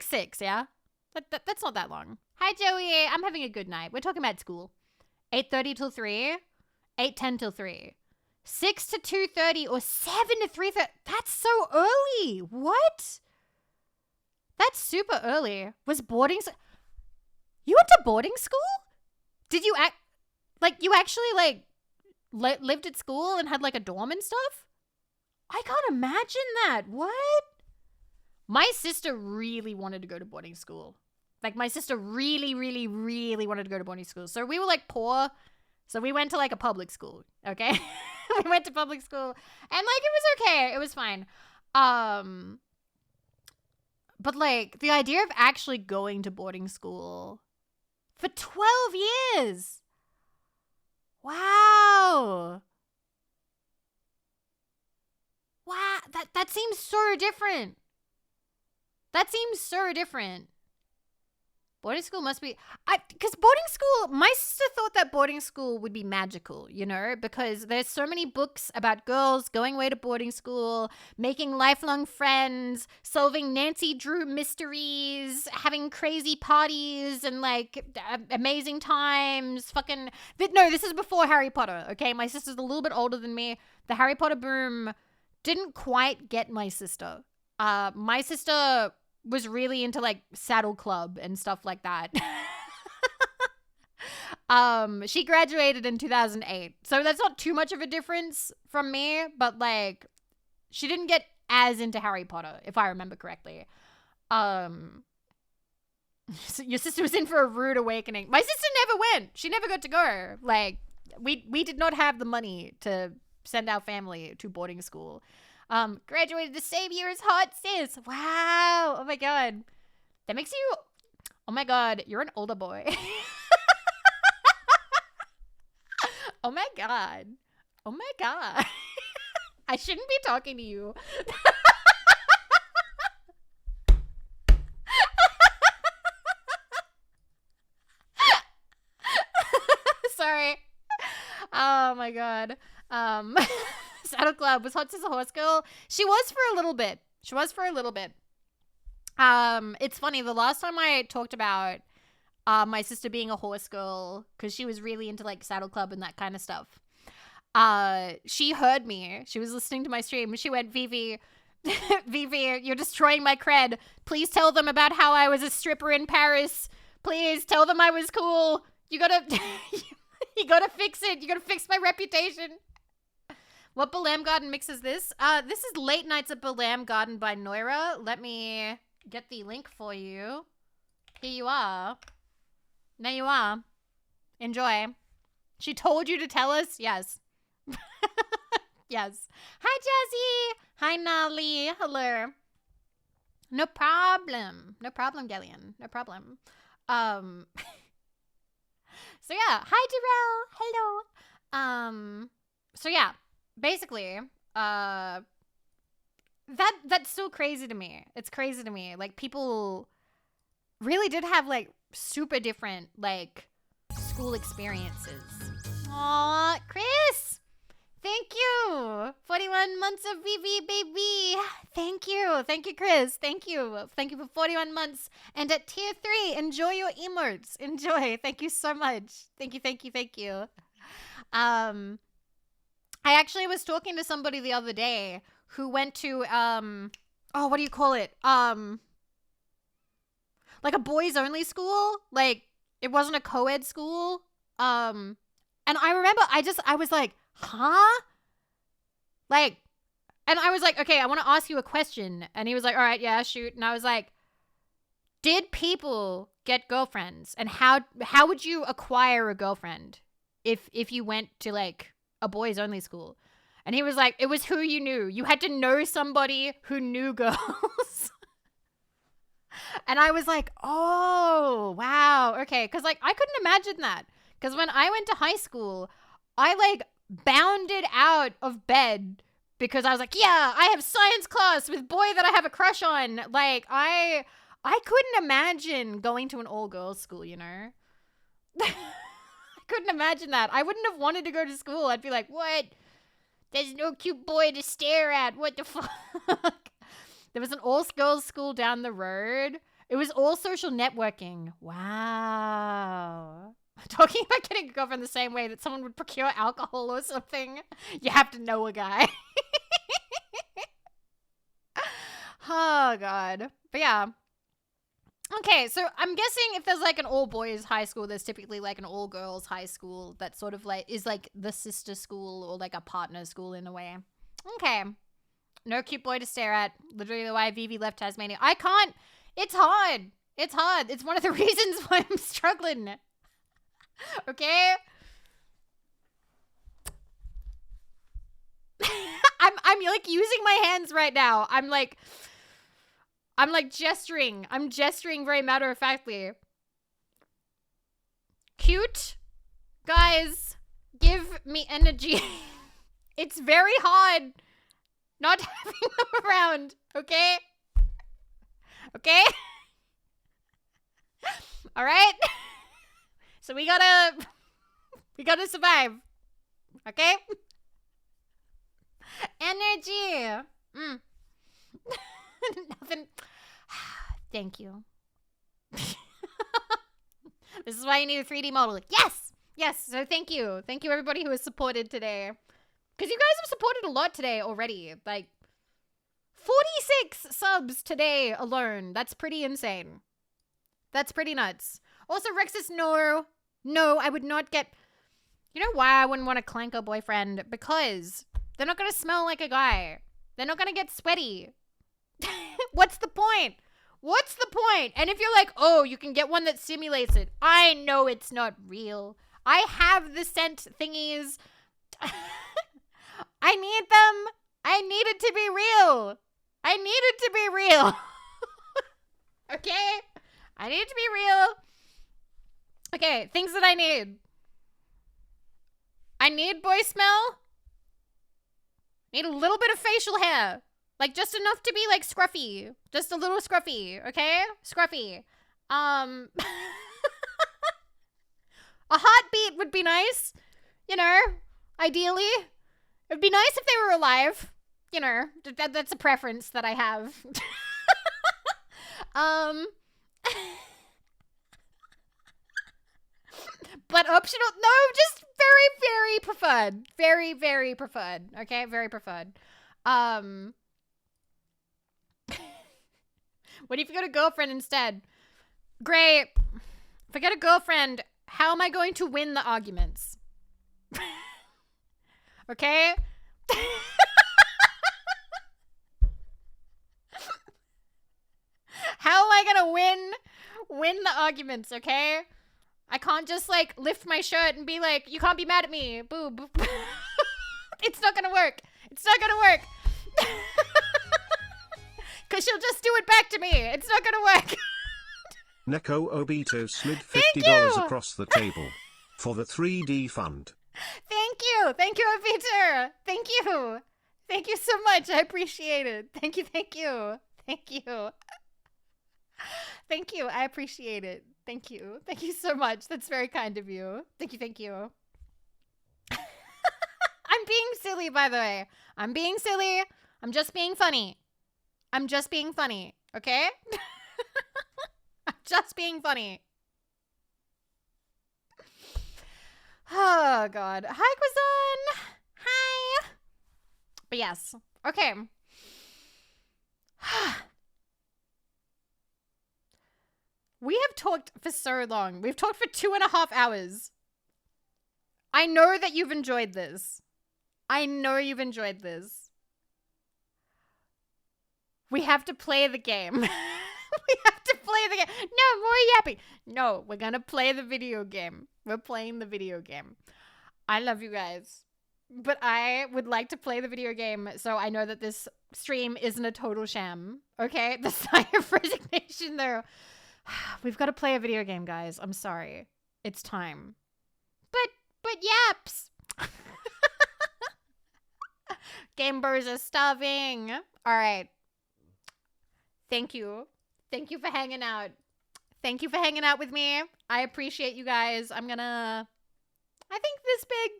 6, yeah? That's not that long. Hi, Joey. I'm having a good night. We're talking about school. 8:30 till 3. 8:10 till 3. 6 to 2:30 or 7 to 3:30. That's so early. What? That's super early. Was boarding... You went to boarding school? Did you you actually like lived at school and had like a dorm and stuff? I can't imagine that. What? My sister really wanted to go to boarding school. Like my sister really, really, really wanted to go to boarding school. So we were like poor. So we went to like a public school. Okay. We went to public school and like it was okay. It was fine. But like the idea of actually going to boarding school for 12 years. Wow. Wow. That seems so different. That seems so different. Boarding school must be... Because boarding school... My sister thought that boarding school would be magical, because there's so many books about girls going away to boarding school, making lifelong friends, solving Nancy Drew mysteries, having crazy parties and, like, amazing times. Fucking... No, this is before Harry Potter, okay? My sister's a little bit older than me. The Harry Potter boom didn't quite get my sister. My sister... was really into like Saddle Club and stuff like that. She graduated in 2008. So that's not too much of a difference from me, but like she didn't get as into Harry Potter, if I remember correctly. So your sister was in for a rude awakening. My sister never went. She never got to go. Like we did not have the money to send our family to boarding school. Graduated the same year as Hot Sis. Wow. Oh my God. That makes you... Oh my God. You're an older boy. Oh my God. Oh my God. I shouldn't be talking to you. Sorry. Oh my God. Saddle Club. Was Hot Sis a horse girl? She was for a little bit. It's funny. The last time I talked about my sister being a horse girl, because she was really into like Saddle Club and that kind of stuff, she heard me. She was listening to my stream. She went, Vivi, Vivi, you're destroying my cred. Please tell them about how I was a stripper in Paris. Please tell them I was cool. You gotta, you gotta fix it. You gotta fix my reputation. What Balam Garden mix is this? This is Late Nights at Balam Garden by Noira. Let me get the link for you. Here you are. There you are. Enjoy. She told you to tell us? Yes. Yes. Hi, Jazzy. Hi, Nali. Hello. No problem. No problem, Galleon. No problem. So yeah. Hi, Darrell. Hello. So yeah. Basically, that's so crazy to me. It's crazy to me. Like, people really did have, like, super different, like, school experiences. Aw, Chris! Thank you! 41 months of Vivi, baby! Thank you! Thank you, Chris! Thank you! Thank you for 41 months! And at tier 3, enjoy your emotes! Enjoy! Thank you so much! Thank you, thank you, thank you. I actually was talking to somebody the other day who went to, what do you call it? Like a boys only school. Like, it wasn't a co-ed school. And I remember I was like, huh? Like, and I was like, okay, I want to ask you a question. And he was like, all right, yeah, shoot. And I was like, Did people get girlfriends? And how would you acquire a girlfriend if you went to like a boys only school? And he was like, it was who you knew. You had to know somebody who knew girls. And I was like, oh, wow. Okay. Because like I couldn't imagine that. Because when I went to high school, I like bounded out of bed because I was like, yeah, I have science class with boy that I have a crush on. Like I couldn't imagine going to an all-girls school, you know? I couldn't imagine that. I wouldn't have wanted to go to school. I'd be like, what? There's no cute boy to stare at. What the fuck? There was an all-girls school down the road. It was all social networking. Wow. Talking about getting a girlfriend the same way that someone would procure alcohol or something. You have to know a guy. Oh, God. But yeah. Okay, so I'm guessing if there's like an all-boys high school, there's typically like an all-girls high school that sort of like is like the sister school or like a partner school in a way. Okay. No cute boy to stare at. Literally why Vivi left Tasmania. I can't. It's hard. It's hard. It's one of the reasons why I'm struggling. Okay? I'm like using my hands right now. I'm like gesturing. I'm gesturing very matter-of-factly. Cute guys, give me energy. It's very hard not having them around, okay? Okay? All right? So we gotta survive, okay? Energy. Nothing. Thank you. This is why you need a 3D model. Yes! Yes, so thank you. Thank you everybody who has supported today. Because you guys have supported a lot today already. Like, 46 subs today alone. That's pretty insane. That's pretty nuts. Also, Rexus, no. No, I would not get... You know why I wouldn't want to clank a boyfriend? Because they're not going to smell like a guy. They're not going to get sweaty. What's the point? What's the point? And if you're like, oh, you can get one that simulates it. I know it's not real. I have the scent thingies. I need them. I need it to be real. I need it to be real. Okay? I need it to be real. Okay, things that I need. I need boy smell. Need a little bit of facial hair. Like, just enough to be, like, scruffy. Just a little scruffy, okay? Scruffy. A heartbeat would be nice. You know, ideally. It would be nice if they were alive. You know, that's a preference that I have. But optional, no, just very, very preferred. Very, very preferred. Okay, very preferred. What if you got a girlfriend instead? Great. If I get a girlfriend, how am I going to win the arguments? Okay? How am I gonna win the arguments, okay? I can't just, like, lift my shirt and be like, you can't be mad at me, boob. It's not gonna work. It's not gonna work. Because she'll just do it back to me. It's not gonna work. Neko Obito slid $50 across the table for the 3D fund. Thank you. Thank you, Obito. Thank you. Thank you so much. I appreciate it. Thank you. Thank you. Thank you. Thank you. I appreciate it. Thank you. Thank you so much. That's very kind of you. Thank you. Thank you. I'm being silly, by the way. I'm being silly. I'm just being funny. I'm just being funny. Okay? I'm just being funny. Oh, God. Hi, Kwazan. Hi. But yes. Okay. We have talked for so long. We've talked for 2.5 hours. I know that you've enjoyed this. I know you've enjoyed this. We have to play the game. We We have to play the game. No, more yapping. No, we're gonna play the video game. We're playing the video game. I love you guys. But I would like to play the video game so I know that this stream isn't a total sham. Okay? The sign of resignation, though. We've got to play a video game, guys. I'm sorry. It's time. But yaps. Gamers are starving. All right. Thank you. Thank you for hanging out. Thank you for hanging out with me. I appreciate you guys. I think this big.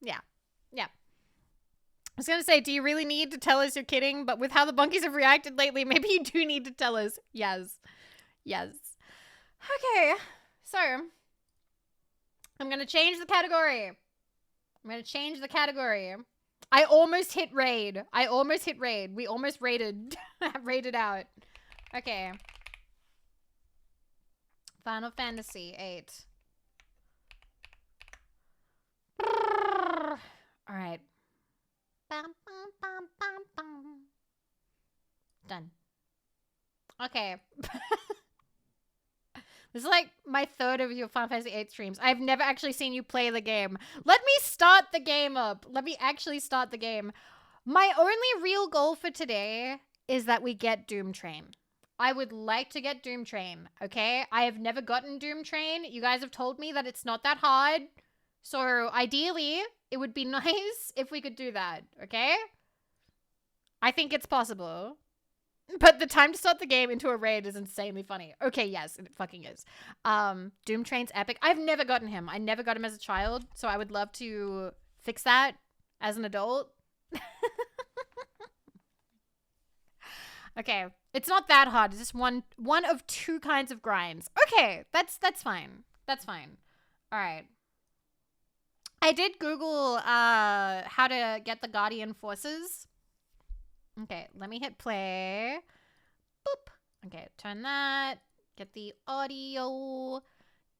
Yeah. I was going to say, do you really need to tell us you're kidding? But with how the bunkies have reacted lately, maybe you do need to tell us. Yes. Okay. So, I'm going to change the category. I almost hit raid. We almost raided. Raided out. Okay. Final Fantasy VIII. All right. Done. Okay. This is like my third of your Final Fantasy VIII streams. I've never actually seen you play the game. Let me start the game up. Let me actually start the game. My only real goal for today is that we get Doomtrain. I would like to get Doomtrain, okay? I have never gotten Doomtrain. You guys have told me that it's not that hard. So ideally, it would be nice if we could do that, okay? I think it's possible. But the time to start the game into a raid is insanely funny. Okay, yes, it fucking is. Doomtrain's epic. I've never gotten him. I never got him as a child, so I would love to fix that as an adult. Okay, it's not that hard. It's just one of two kinds of grinds. Okay, that's fine. That's fine. All right. I did Google how to get the Guardian Forces. Okay, let me hit play. Boop. Okay, turn that. Get the audio.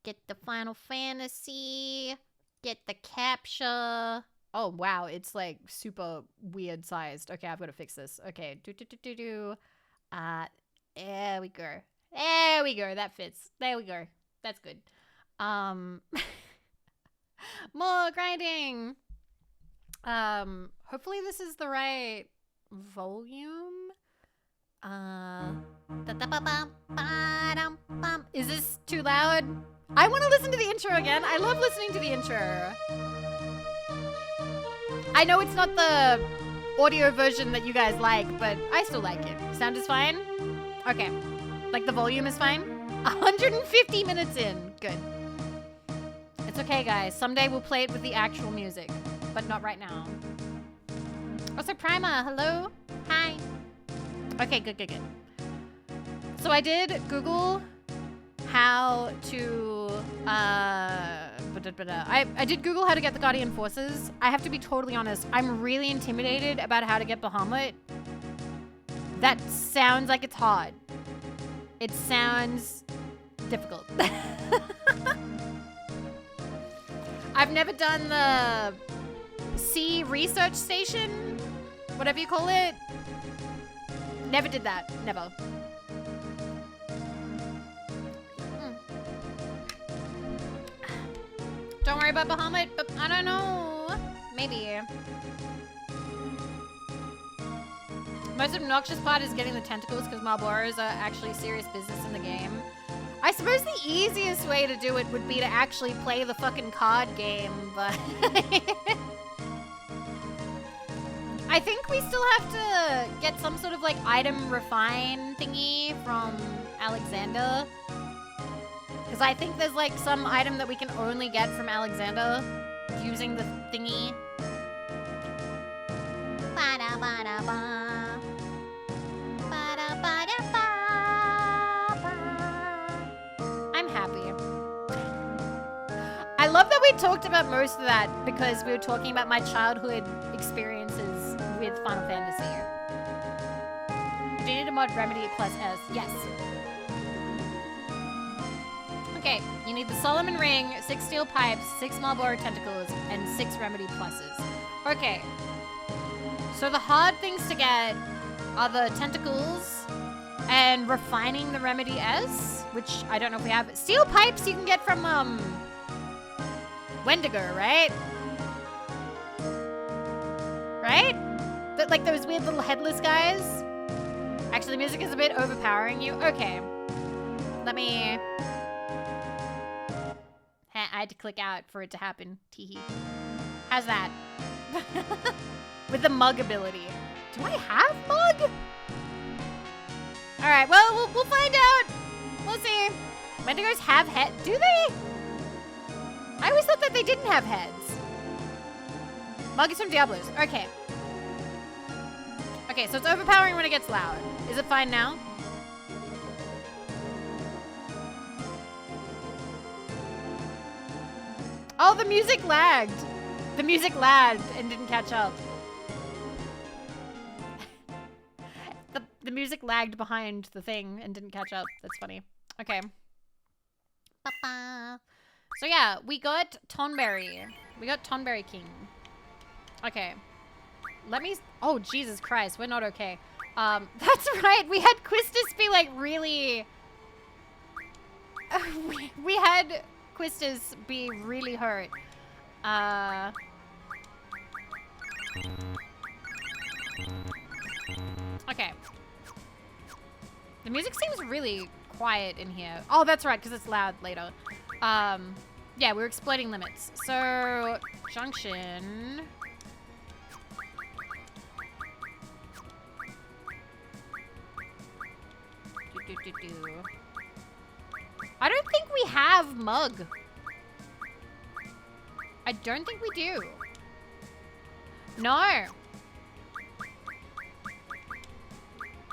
Get the Final Fantasy. Get the capture. Oh, wow. It's like super weird sized. Okay, I've got to fix this. Okay. There we go. There we go. That fits. There we go. That's good. More grinding. Hopefully this is the right volume. Is this too loud? I want to listen to the intro again. I love listening to the intro. I know it's not the audio version that you guys like, but I still like it. Sound is fine? Okay. Like the volume is fine? 150 minutes in. Good. It's okay, guys. Someday we'll play it with the actual music, but not right now. Also, Prima, hello? Hi. Okay, good. So I did Google how to, I did Google how to get the Guardian Forces. I have to be totally honest. I'm really intimidated about how to get Bahamut. That sounds like it's hard. It sounds difficult. I've never done the Sea Research Station, whatever you call it. Never did that. Never. Don't worry about Bahamut, but I don't know. Maybe. Most obnoxious part is getting the tentacles because Marlboros are actually serious business in the game. I suppose the easiest way to do it would be to actually play the fucking card game, but... I think we still have to get some sort of like item refine thingy from Alexander. Because I think there's like some item that we can only get from Alexander using the thingy. Ba-da-ba-da-ba. Ba-da-ba-da-ba. I'm happy. I love that we talked about most of that because we were talking about my childhood experiences with Final Fantasy. Do you need a mod Remedy plus S? Yes. Okay, you need the Solomon Ring, 6 steel pipes, 6 Marlboro tentacles, and 6 Remedy pluses. Okay. So the hard things to get are the tentacles And refining the remedy S, which I don't know if we have. Steel pipes you can get from, Wendigo, right? Right? Like those weird little headless guys? Actually, the music is a bit overpowering you. Okay. Let me... I had to click out for it to happen. Teehee. How's that? With the mug ability. Do I have mug? Alright, well, we'll find out. We'll see. Wendigos have head. Do they? I always thought that they didn't have heads. Mug is from Diablos. Okay. Okay, so it's overpowering when it gets loud. Is it fine now? Oh, the music lagged. The music lagged and didn't catch up. The music lagged behind the thing and didn't catch up. That's funny. Okay. Ba-ba. So yeah, we got Tonberry. We got Tonberry King. Okay. Let me... Oh, Jesus Christ. We're not okay. That's right. We had Quistis be like really... we had Quistis be really hurt. Okay. The music seems really quiet in here. Oh, that's right, because it's loud later. Yeah, we're exploiting limits. So, junction. I don't think we have mug. I don't think we do. No.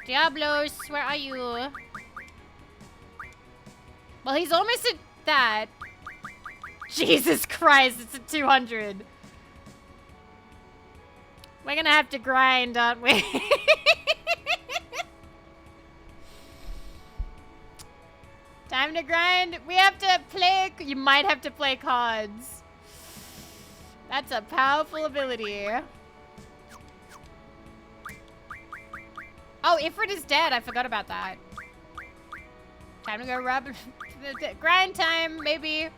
Diablos, where are you? Well, he's almost at that. Jesus Christ, it's at 200. We're gonna have to grind, aren't we? Time to grind. We have to play. You might have to play cards. That's a powerful ability. Oh, Ifrit is dead. I forgot about that. Time to go rub. Grind time, maybe.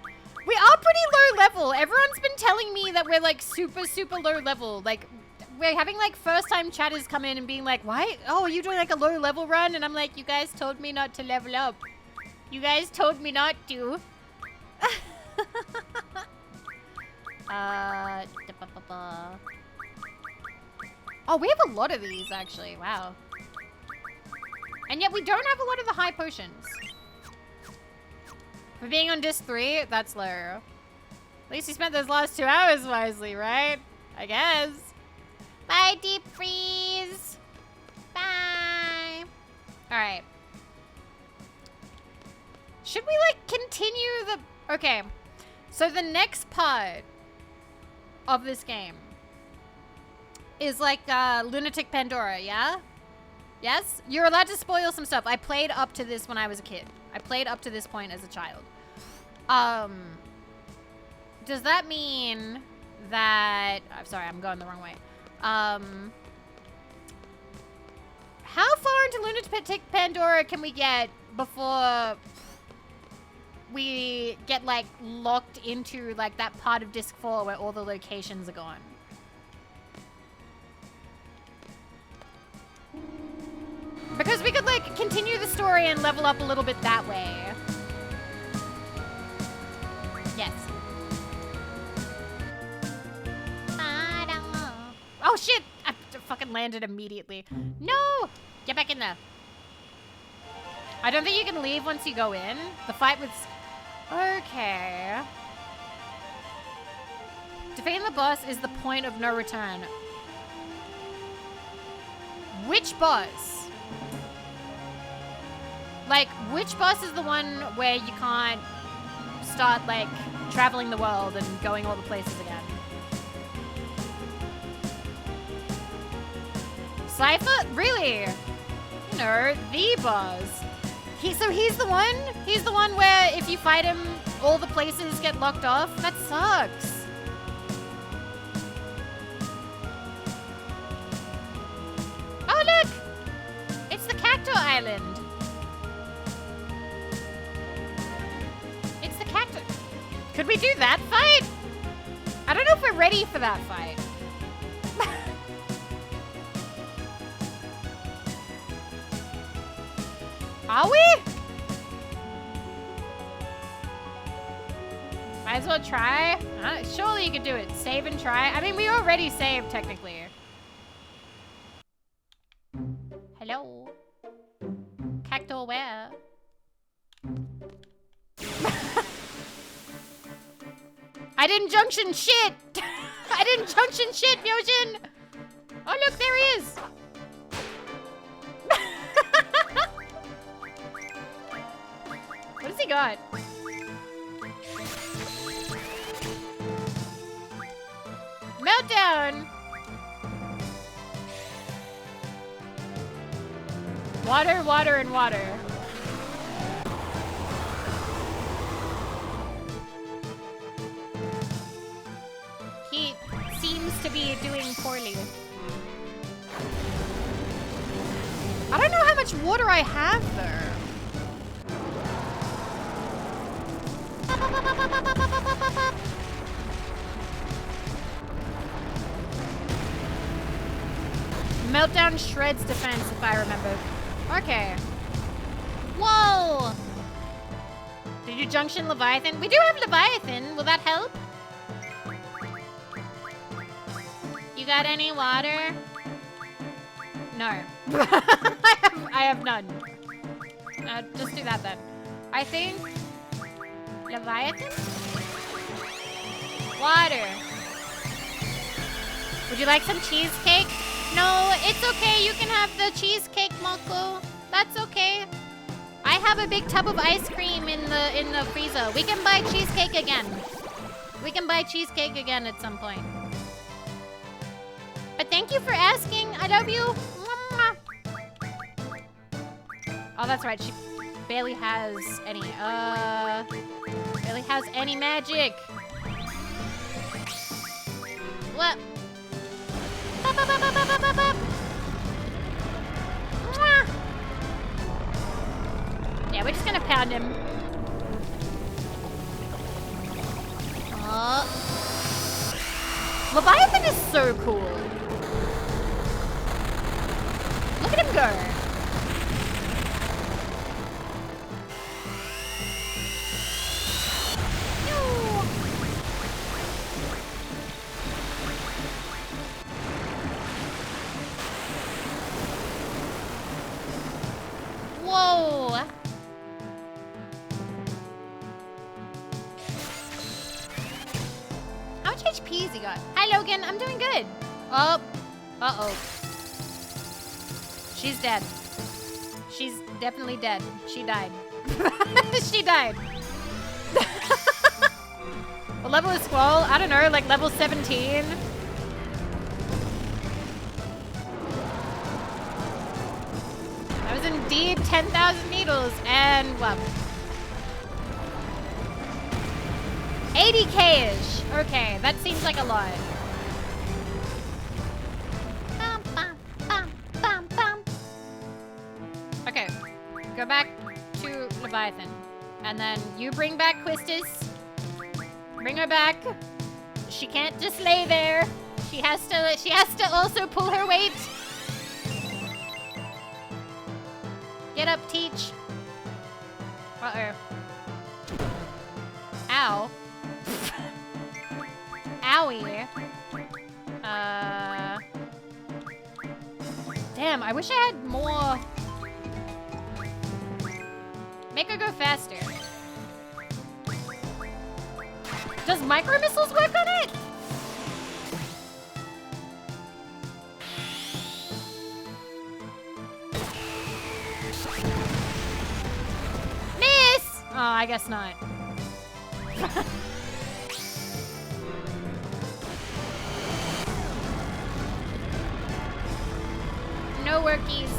We are pretty low level. Everyone's been telling me that we're like super, super low level. Like, we're having like first time chatters come in and being like, why? Oh, are you doing like a low level run? And I'm like, you guys told me not to level up. You guys told me not to. Oh, we have a lot of these actually. Wow. And yet we don't have a lot of the high potions. For being on disc 3, that's low. At least you spent those last 2 hours wisely, right? I guess. Bye, Deep Freeze. Bye. Alright. Should we, like, continue the... Okay. So the next part of this game is, like, Lunatic Pandora, yeah? Yes? You're allowed to spoil some stuff. I played up to this when I was a kid. I played up to this point as a child. Does that mean that... I'm sorry, I'm going the wrong way. How far into Lunatic Pandora can we get before we get, like, locked into, like, that part of Disc 4 where all the locations are gone? Because we could, like, continue the story and level up a little bit that way. Yes. Oh, shit! I fucking landed immediately. No! Get back in there. I don't think you can leave once you go in. The fight was... Okay. Defeating the boss is the point of no return. Which boss? Like, which boss is the one where you can't start, like, traveling the world and going all the places again? Cypher? Really? No, the boss. So he's the one? He's the one where if you fight him, all the places get locked off? That sucks. Oh, look! It's the Cacto Island. we do that fight? I don't know if we're ready for that fight. Are we? Might as well try. Surely you could do it. Save and try. I mean, we already saved, technically. Hello? Cacto where? I didn't junction shit! I didn't junction shit, Myojin! Oh, look, there he is! What has he got? Meltdown! Water, water, and water. He seems to be doing poorly. I don't know how much water I have there. Meltdown shreds defense, if I remember. Okay. Whoa! Did you junction Leviathan? We do have Leviathan. Will that help? You got any water? No. I have none. Just do that then. I think... Leviathan? Water. Would you like some cheesecake? No, it's okay. You can have the cheesecake, Moko. That's okay. I have a big tub of ice cream in the freezer. We can buy cheesecake again. We can buy cheesecake again at some point. But thank you for asking. I love you. Oh, that's right. She barely has any. Barely has any magic. What? Yeah, we're just gonna pound him. Leviathan is so cool. Look at him go. Whoa! How much HP has he got? Hi, Logan. I'm doing good. Oh. Uh-oh. She's dead. She's definitely dead. She died. She died. What level is Squall? I don't know, like level 17? That was indeed 10,000 needles and what? 80k-ish. Okay, that seems like a lot. Okay, go back to Leviathan. And then you bring back Quistis. Bring her back. She can't just lay there. She has to also pull her weight. Get up, Teach. Uh-oh. Ow. Owie. Damn, I wish I had more. Make her go faster. Does micro missiles work on it? Miss! Oh, I guess not. No workies.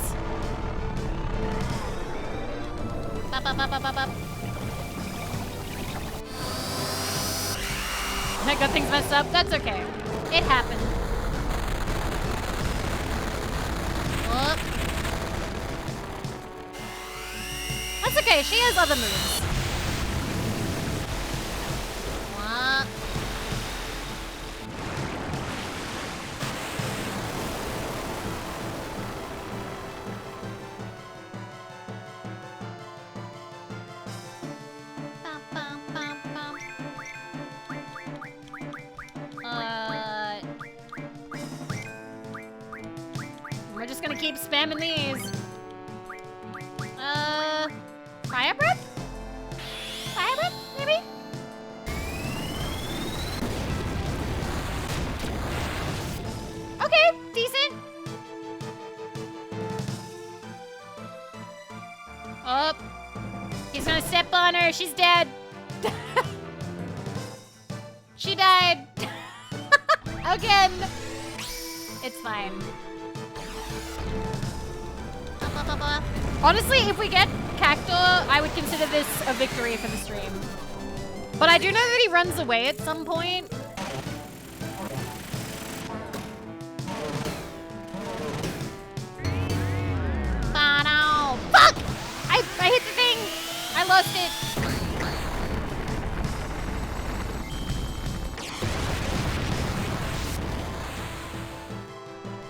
Bop, bop, bop, bop, bop, bop. I got things messed up. That's okay. It happened. Whoop. That's okay. She has other moves. just gonna keep spamming these. Fire breath? Fire breath, maybe? Okay, decent. Oh, he's gonna step on her. She's dead. She died. Again. It's fine. Honestly, if we get Cactor, I would consider this a victory for the stream. But I do know that he runs away at some point. Oh no! Fuck! I hit the thing! I lost it!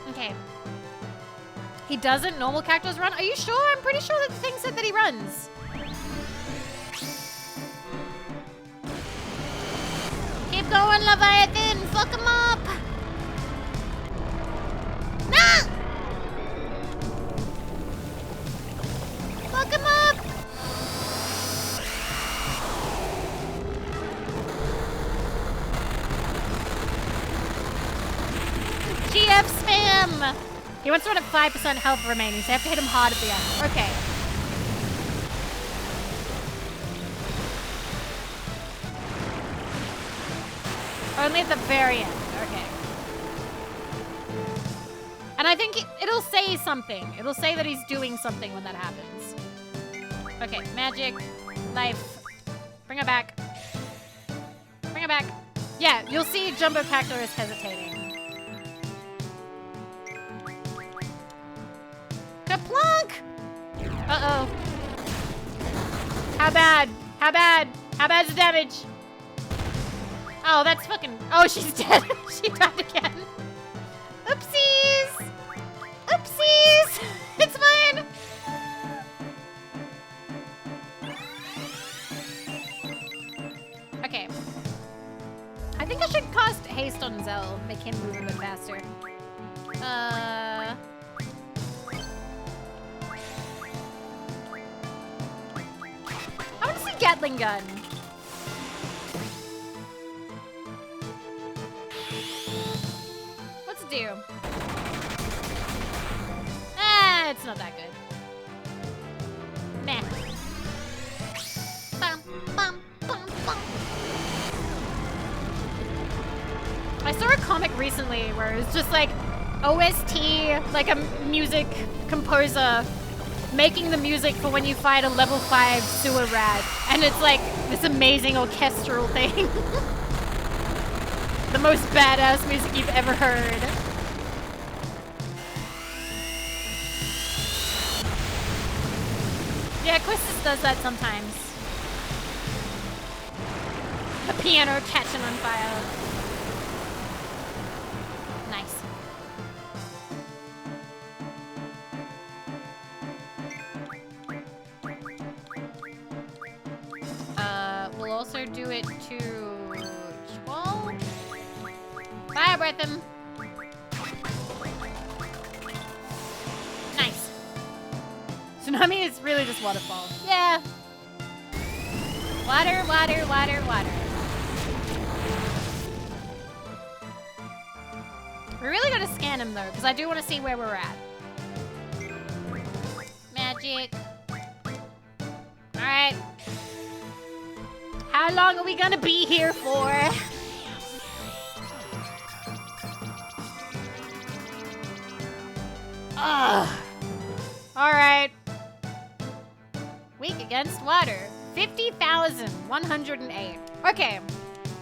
Okay. He doesn't normal Cactus run? Are you sure? I'm pretty sure that the thing said that he runs. Keep going, Leviathan! Fuck him up! Nah! Fuck him up! GF spam! He wants to run at 5% health remaining, so I have to hit him hard at the end. Okay. Only at the very end. Okay. And I think it'll say something. It'll say that he's doing something when that happens. Okay, magic, life. Bring her back. Bring her back. Yeah, you'll see Jumbo Cactor is hesitating. Kaplunk! Uh-oh. How bad? How bad? How bad's the damage? Oh, that's fucking... Oh, she's dead. She died again. Oopsies! Oopsies! It's fine! Okay. I think I should cast haste on Zell. Make him move a bit faster. I want to see Gatling gun. What's it do? Ah, it's not that good. Meh. Bum, bum, bum, bum. I saw a comic recently where it was just like OST, like a music composer making the music for when you fight a level 5 sewer rat. And it's like this amazing orchestral thing. The most badass music you've ever heard. Yeah, Quistis does that sometimes. The piano catching on fire. Nice. We'll also do it to 12. Fire breath him. Nice. Tsunami is really just waterfall. Yeah. Water, water, water, water. We're really gonna scan him though, because I do want to see where we're at. Magic. Alright. How long are we gonna be here for? Ugh. Alright. Weak against water. 50,108. Okay.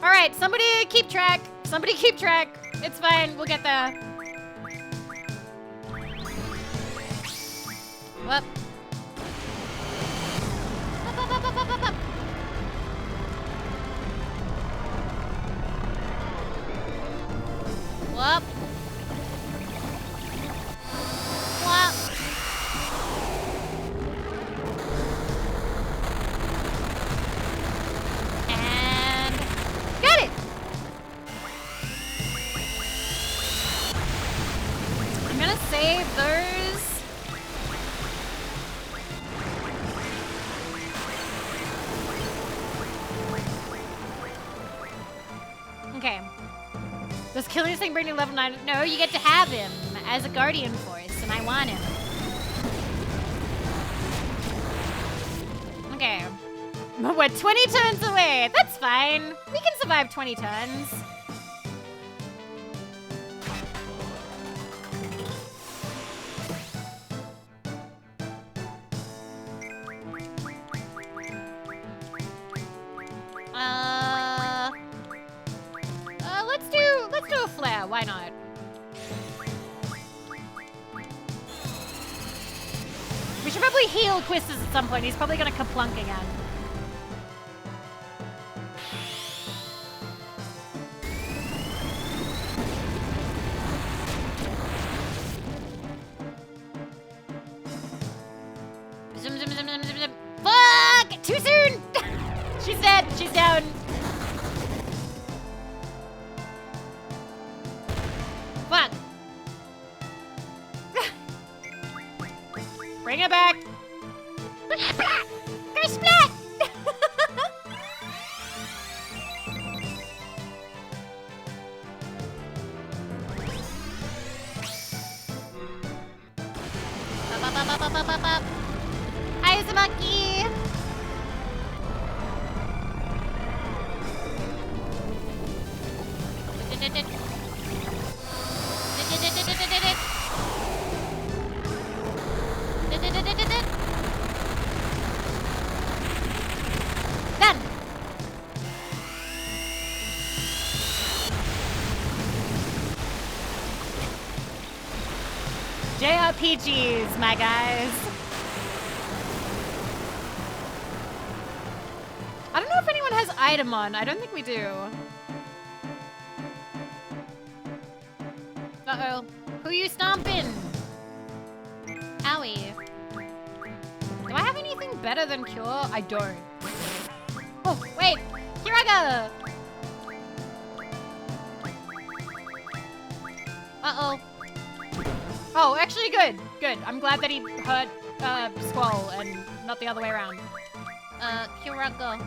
Alright, somebody keep track. Somebody keep track. It's fine. We'll get there. Whoop. Up, up, up, up, up, up, up. Whoop. Whoop. And got it. I'm gonna save those killing this thing, bring to level 9. No, you get to have him as a guardian force, and I want him. Okay. We're 20 turns away. That's fine. We can survive 20 turns. Let's do a flare. Why not? We should probably heal Quistis at some point. He's probably gonna kaplunk again. Zoom, zoom, zoom, zoom, zoom, zoom. Fuck! Too soon! She's dead. She's down. Fuck. Bring it back. Splat! Go splat! Hi, Uzumaki! Done! JRPGs, my guys. I don't know if anyone has item on. I don't think we do. Uh-oh. Who you stomping? Owie. Do I have anything better than Cure? I don't. Oh, wait. Kiraga! Uh-oh. Oh, actually good. Good. I'm glad that he hurt Squall and not the other way around. Kiraga.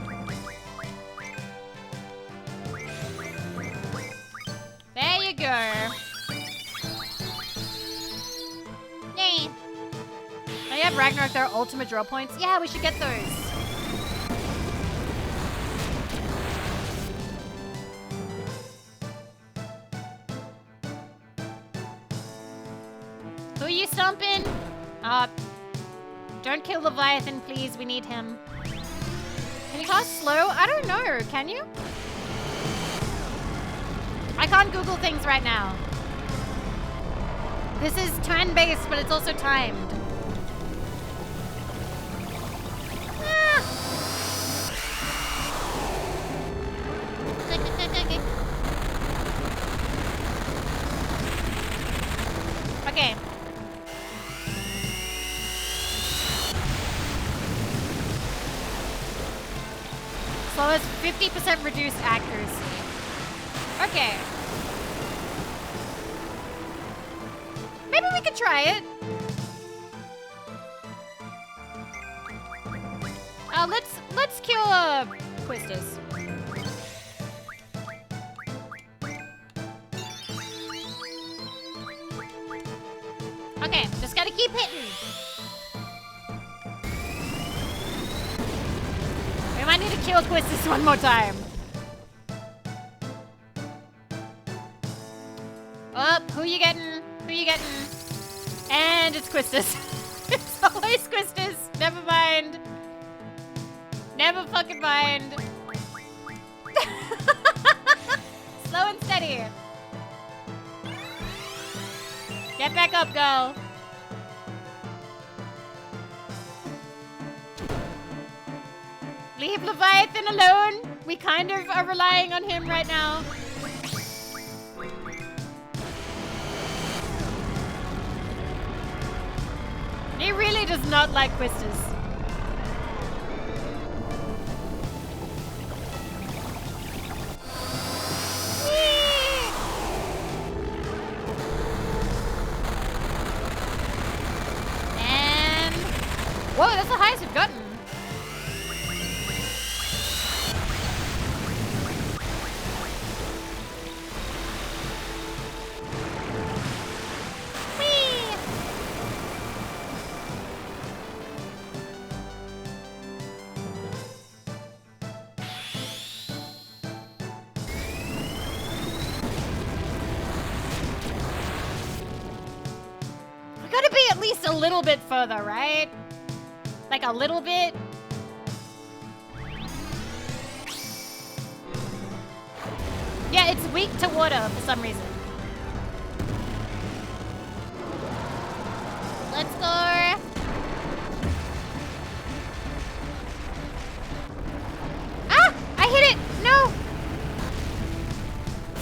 There you go. Yay. Now you have Ragnarok, their ultimate draw points. Yeah, we should get those. Who are you stomping? Don't kill Leviathan, please. We need him. Can you cast slow? I don't know. Can you? I can't Google things right now. This is turn-based, but it's also timed. Ah. Okay. So it's 50% reduced accuracy. Okay. Maybe we could try it. Let's kill Quistis. Okay, just gotta keep hitting. We might need to kill Quistis one more time. Oh, who you getting? Who you getting? And it's Quistis. It's always Quistis. Never mind. Never fucking mind. Slow and steady. Get back up, girl. Leave Leviathan alone. We kind of are relying on him right now. He really does not like Quistis. And whoa, that's the highest we've gotten. gotta be at least a little bit further, right? Like a little bit. Yeah, it's weak to water for some reason. Let's go. Ah! I hit it! No!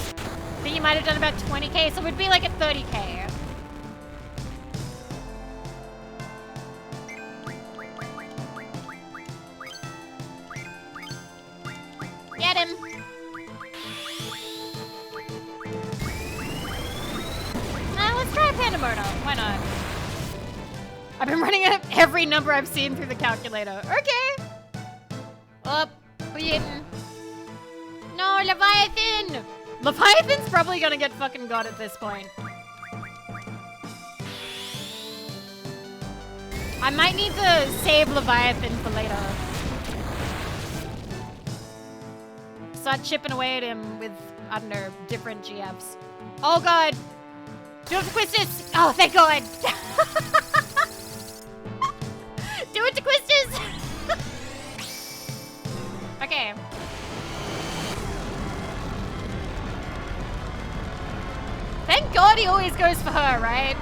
I think you might have done about 20k, so it would be like a 30k. Get him! Let's try a Pandemorno. Why not? I've been running up every number I've seen through the calculator. Okay. Up. Who you hitting? No, Leviathan! Leviathan's probably gonna get fucking got at this point. I might need to save Leviathan for later. Start chipping away at him with, I don't know, different GFs. Oh god! Do it to Quistis! Oh, thank god! Do it to Quistis! Okay. Thank god he always goes for her, right?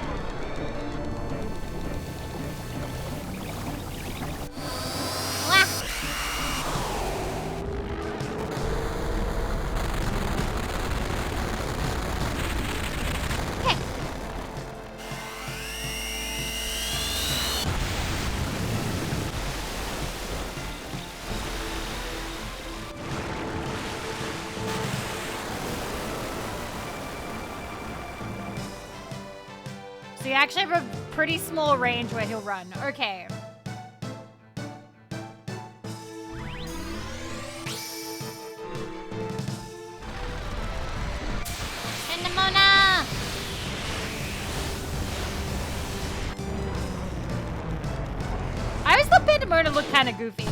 So you actually have a pretty small range where he'll run. Okay. Pandemona! I always thought Pandemona looked kind of goofy.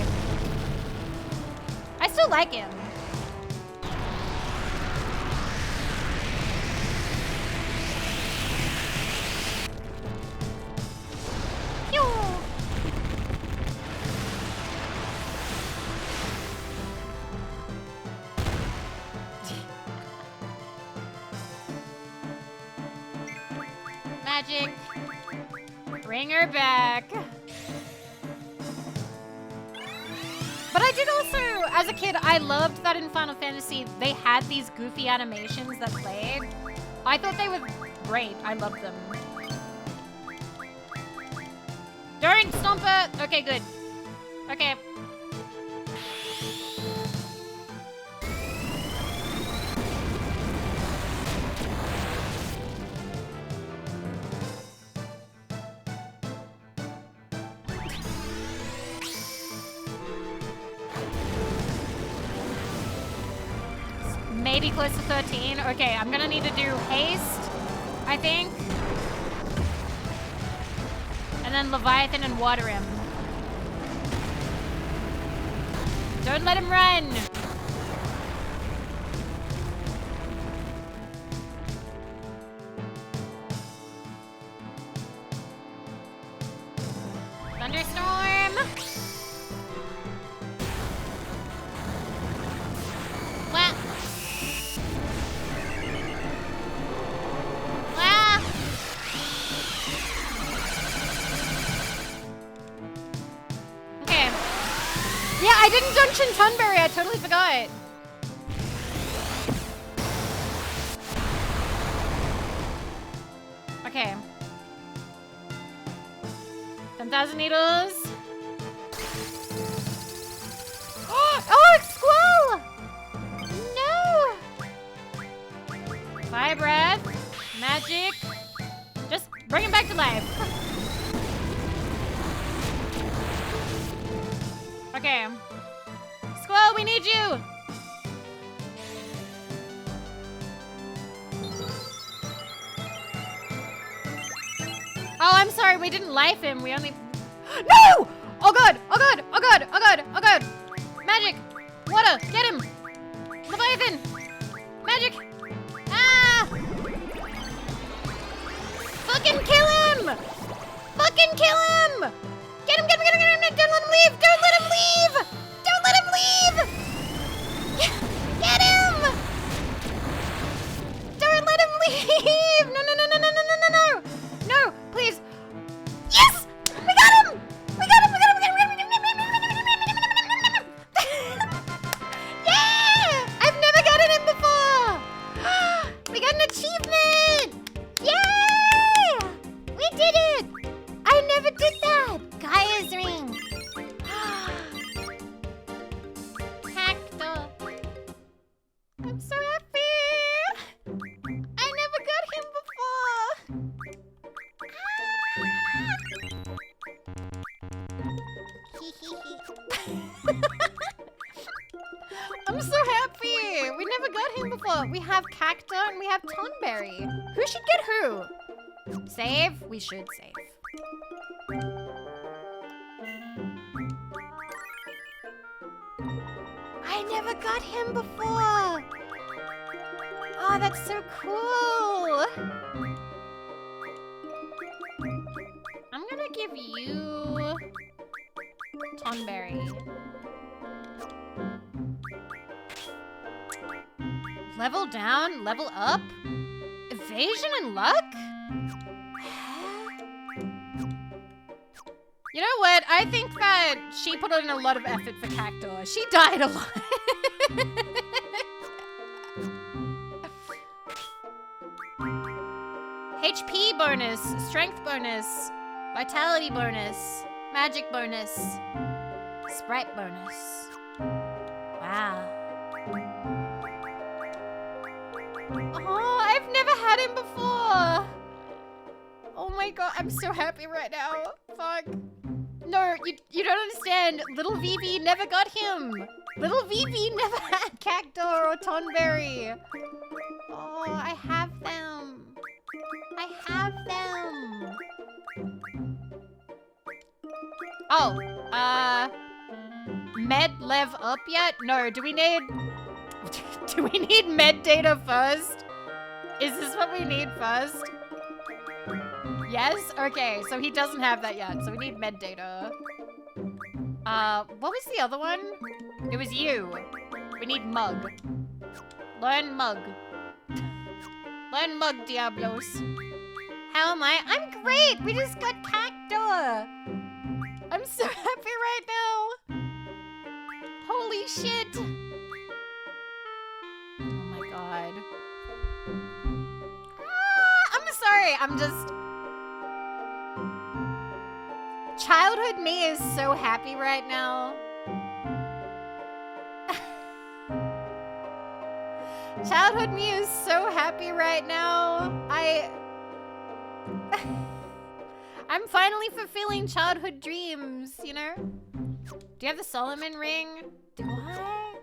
I still like him. Magic. Bring her back. But I did also, as a kid, I loved that in Final Fantasy, they had these goofy animations that played. I thought they were great. I loved them. Don't stomp her. Okay, good. Okay. Maybe close to 13. Okay, I'm gonna need to do haste, I think. And then Leviathan and water him. Don't let him run! Thunderstorm! What? Okay. Yeah, I didn't Dungeon Tunberry. I totally forgot. Okay. 10,000 needles. Oh, it's Squall! No! Fire breath. Magic. Just bring him back to life. Okay. Squall, we need you! Oh, I'm sorry, we didn't life him. We only... No! Oh god! Oh god! Oh god! Oh god! Oh god! Magic! Water! Get him! Leviathan! Magic! Ah! Fucking kill him! Fucking kill him! Get him, get him, get him, get him! Don't let him leave! Don't let him leave! Don't let him leave! Get him! Don't let him leave! No, no, no, no, no, no, no, no, no! No, please. Yes! We got him! We got him, we got him, we got him, we got him! Yeah! I've never gotten him before! We got an achievement! Yay! We did it! I never did that! Gaia's ring! Cactus! I'm so happy! I never got him before! I'm so happy! We never got him before. We have Cacta and we have Tonberry. Who should get who? Save? We should save. I never got him before! Oh, that's so cool! I'm gonna give you Tonberry. Level down, level up? Evasion and luck? You know what? I think that she put in a lot of effort for Cactor. She died a lot. HP bonus, strength bonus, vitality bonus, magic bonus, sprite bonus. Wow. Oh, I've never had him before. Oh my god, I'm so happy right now. Fuck. No, you don't understand. Little Vivi never got him. Little Vivi never had Cactor or Tonberry. Oh, I have them. I have them. Oh, med lev up yet? No, do we need med data first? Is this what we need first? Yes? Okay, so he doesn't have that yet, so we need med data. What was the other one? It was you. We need mug. Learn mug. Learn mug, Diablos. How am I? I'm great! We just got Cactor! I'm so happy right now! Holy shit! Oh my god. I'm sorry, I'm just... Childhood me is so happy right now. Childhood me is so happy right now. I'm finally fulfilling childhood dreams, you know? Do you have the Solomon ring? Do I?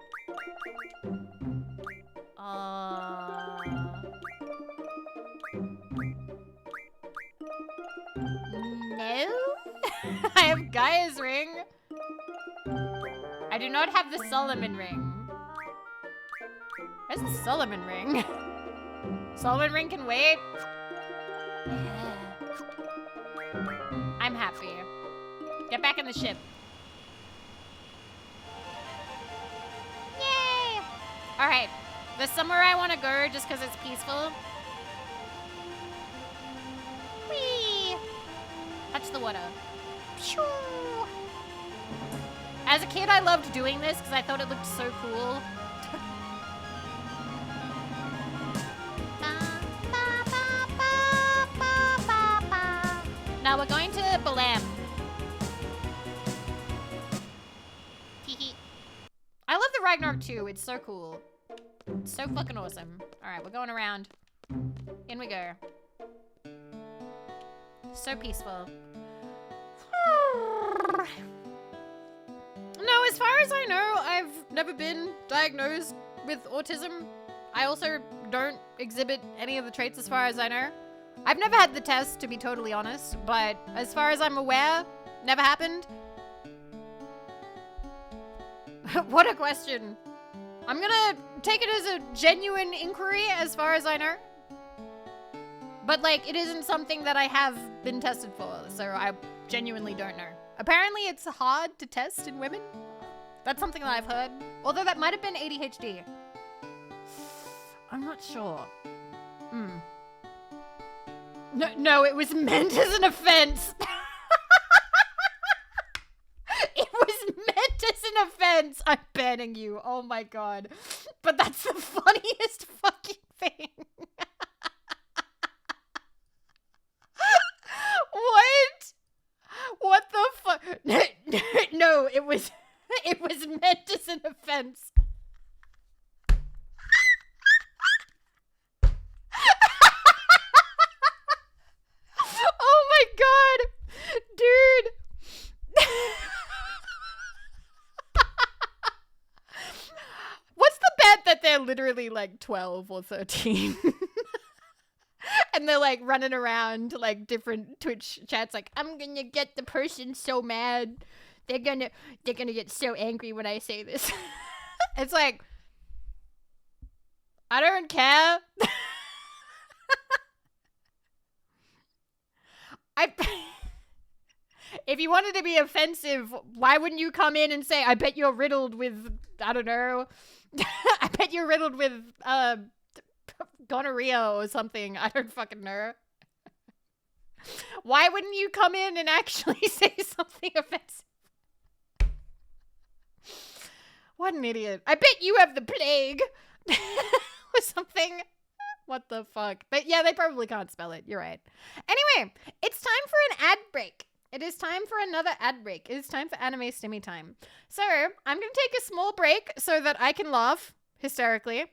No? I have Gaia's ring. I do not have the Solomon ring. Where's the Solomon ring? Solomon ring can wait. Yeah. I'm happy. Get back in the ship. Yay! Alright. There's somewhere I want to go just because it's peaceful. Whee! Touch the water. Phew. As a kid, I loved doing this because I thought it looked so cool. Now we're going to Balam. I love the Ragnarok too. It's so cool. It's so fucking awesome. Alright, we're going around. In we go. So peaceful. No, as far as I know, I've never been diagnosed with autism. I also don't exhibit any of the traits as far as I know. I've never had the test, to be totally honest, but as far as I'm aware, never happened. What a question. I'm gonna take it as a genuine inquiry as far as I know. But, like, it isn't something that I have been tested for, so I genuinely don't know. Apparently, it's hard to test in women. That's something that I've heard. Although that might have been ADHD. I'm not sure. No, it was meant as an offense. It was meant as an offense. I'm banning you. Oh my god. But that's the funniest fucking thing. What? What the fuck? No, it was meant as an offense. Oh my god. Dude. What's the bet that they're literally like 12 or 13? And they're like running around like different Twitch chats like, I'm gonna get the person so mad. They're gonna get so angry when I say this. It's like, I don't care. If you wanted to be offensive, why wouldn't you come in and say, I bet you're riddled with, I don't know, I bet you're riddled with gonorrhea or something. I don't fucking know. Why wouldn't you come in and actually say something offensive? What an idiot. I bet you have the plague. Or something. What the fuck? But yeah, they probably can't spell it. You're right. Anyway, it's time for an ad break. It is time for another ad break. It is time for anime stimmy time. So, I'm going to take a small break so that I can laugh hysterically.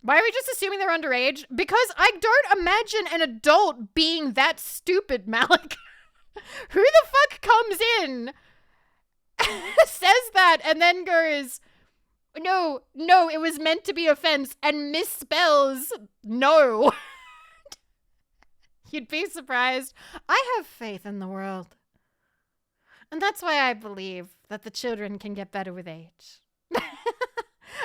Why are we just assuming they're underage? Because I don't imagine an adult being that stupid, Malik. Who the fuck comes in, says that, and then goes, no, it was meant to be offense, and misspells no. You'd be surprised. I have faith in the world. And that's why I believe that the children can get better with age.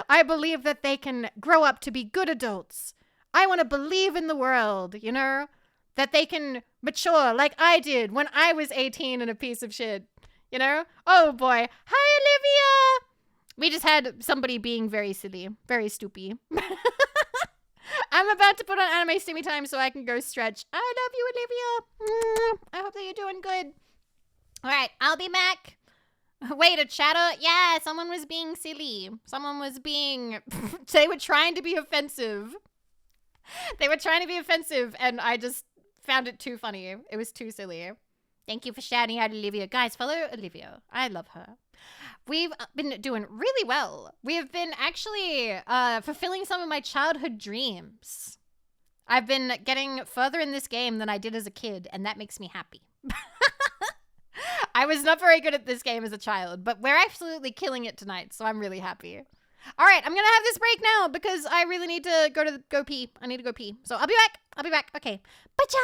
I believe that they can grow up to be good adults. I want to believe in the world, you know? That they can mature like I did when I was 18 and a piece of shit, you know? Oh boy. Hi, Olivia! We just had somebody being very silly, very stoopy. I'm about to put on anime stimmy time so I can go stretch. I love you, Olivia. I hope that you're doing good. All right, I'll be back. Wait, a chatter? Yeah, someone was being silly. Someone was being... They were trying to be offensive. They were trying to be offensive, and I just found it too funny. It was too silly. Thank you for shouting out Olivia. Guys, follow Olivia. I love her. We've been doing really well. We have been actually fulfilling some of my childhood dreams. I've been getting further in this game than I did as a kid, and that makes me happy. I was not very good at this game as a child, but we're absolutely killing it tonight, so I'm really happy. All right, I'm going to have this break now because I really need to go pee. I need to go pee. So I'll be back. Okay. Bye-cha!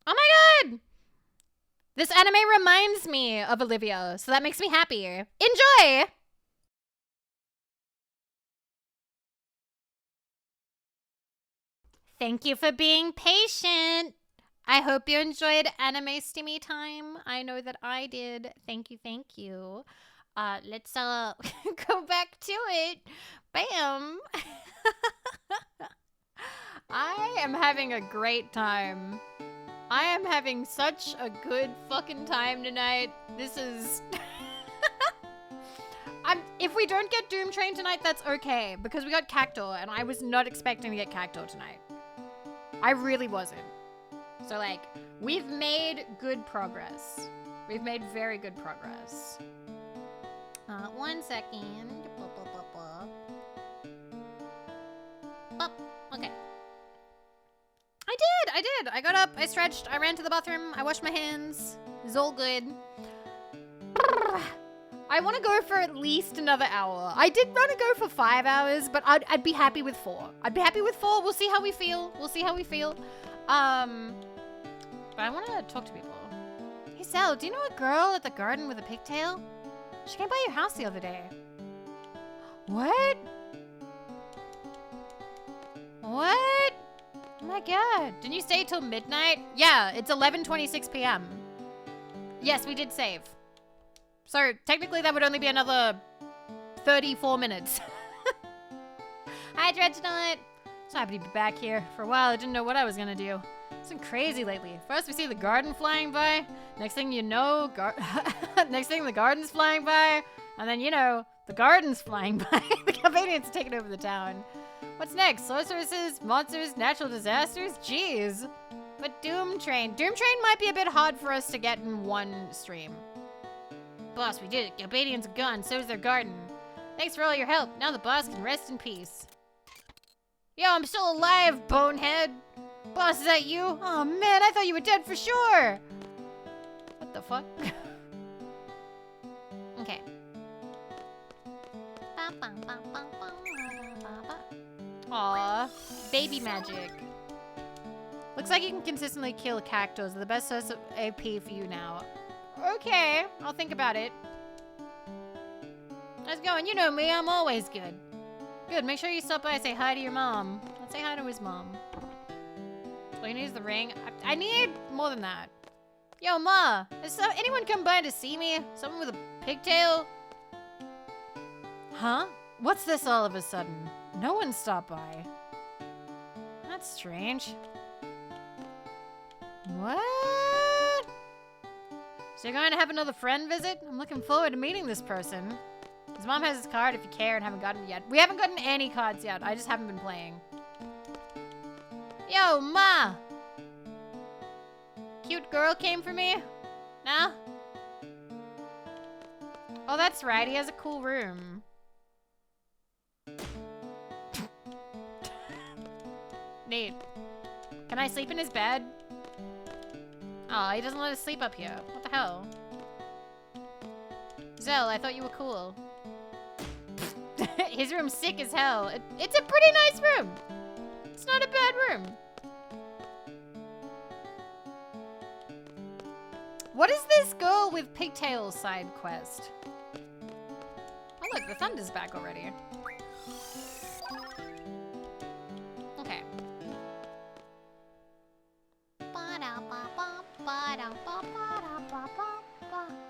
Oh my god! This anime reminds me of Olivia, so that makes me happy. Enjoy! Thank you for being patient. I hope you enjoyed anime stimmy time. I know that I did. Thank you. Let's go back to it. Bam. I am having a great time. I am having such a good fucking time tonight. This is... If we don't get Doomtrain tonight, that's okay. Because we got Cactor, and I was not expecting to get Cactor tonight. I really wasn't. So, like, we've made good progress. We've made very good progress. 1 second. Oh, okay. I did. I got up, I stretched, I ran to the bathroom, I washed my hands. It's all good. I want to go for at least another hour. I did want to go for 5 hours, but I'd be happy with 4. I'd be happy with 4. We'll see how we feel. But I want to talk to people. Hey, Sal, do you know a girl at the garden with a pigtail? She came by your house the other day. What? What? Oh my god. Didn't you stay till midnight? Yeah, it's 11:26 p.m. Yes, we did save. So technically that would only be another 34 minutes. Hi, Dreadnought. So happy to be back here. For a while, I didn't know what I was gonna do. It's been crazy lately. First, we see the garden flying by. Next thing you know, next thing the garden's flying by. And then, you know, the garden's flying by. The Galvanians are taking over the town. What's next? Sorceresses, monsters, natural disasters? Jeez. But Doomtrain. Doomtrain might be a bit hard for us to get in one stream. Boss, we did it. Galbadians are gone, so is their garden. Thanks for all your help. Now the boss can rest in peace. Yo, I'm still alive, bonehead. Boss, is that you? Oh man, I thought you were dead for sure. What the fuck? Okay. Aw, baby magic. Looks like you can consistently kill cactos. The best source of AP for you now. Okay, I'll think about it. How's it going? You know me, I'm always good. Good, make sure you stop by and say hi to your mom. Let's say hi to his mom. All you need is the ring. I need more than that. Yo, Ma, has anyone come by to see me? Someone with a pigtail? Huh? What's this all of a sudden? No one stopped by. That's strange. What? So you're going to have another friend visit? I'm looking forward to meeting this person. His mom has his card if you care and haven't gotten it yet. We haven't gotten any cards yet. I just haven't been playing. Yo, Ma! Cute girl came for me? Nah? Oh, that's right. He has a cool room. Neat. Can I sleep in his bed? Oh, he doesn't let us sleep up here. What the hell? Zell, I thought you were cool. His room's sick as hell. It's a pretty nice room. It's not a bad room. What is this girl with pigtails side quest? Oh look, the thunder's back already. Okay.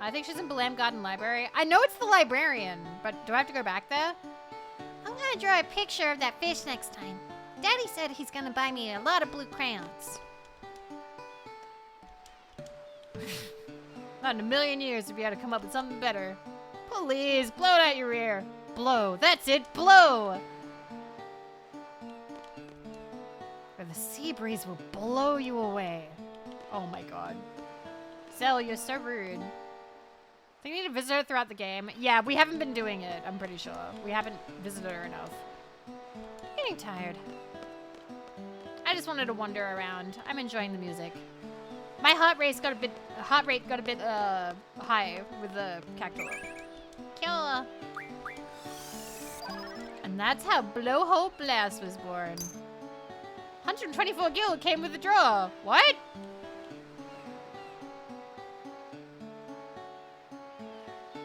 I think she's in Balam Garden Library. I know it's the librarian, but do I have to go back there? I'm gonna draw a picture of that fish next time. Daddy said he's gonna buy me a lot of blue crayons. Not in a million years if you had to come up with something better. Please, blow it out your ear. Blow. That's it, blow! Or the sea breeze will blow you away. Oh my god. Zell, you're so rude. I think we need to visit her throughout the game. Yeah, we haven't been doing it, I'm pretty sure. We haven't visited her enough. I'm getting tired. I just wanted to wander around. I'm enjoying the music. My heart rate got a bit high with the cactus. Kill. And that's how Blowhole Blast was born. 124 gil came with the draw. What?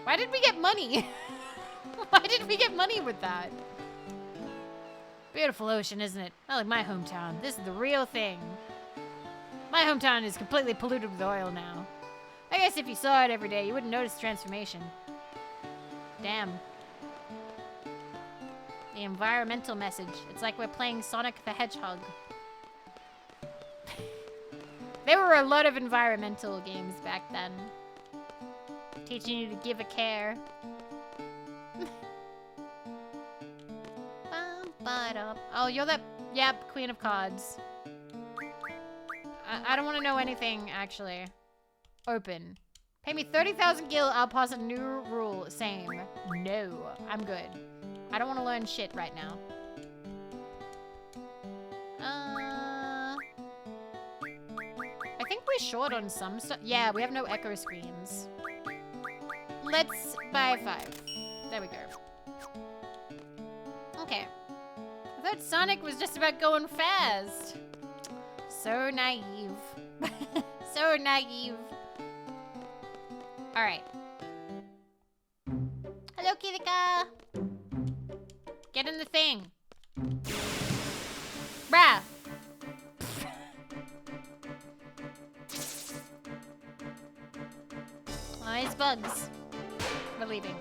Why did we get money? Why did we get money with that? Beautiful ocean, isn't it? Not like my hometown. This is the real thing. My hometown is completely polluted with oil now. I guess if you saw it every day, you wouldn't notice the transformation. Damn. The environmental message. It's like we're playing Sonic the Hedgehog. There were a lot of environmental games back then. Teaching you to give a care. Oh, you're that... Yep, Queen of Cards. I don't want to know anything, actually. Open. Pay me 30,000 gil, I'll pass a new rule. Same. No, I'm good. I don't want to learn shit right now. I think we're short on some stuff. Yeah, we have no echo screens. Let's buy 5. There we go. Okay. I thought Sonic was just about going fast. So naive. So naive. Alright. Hello, Kirika. Get in the thing. Bruh. Oh, it's bugs. We're leaving.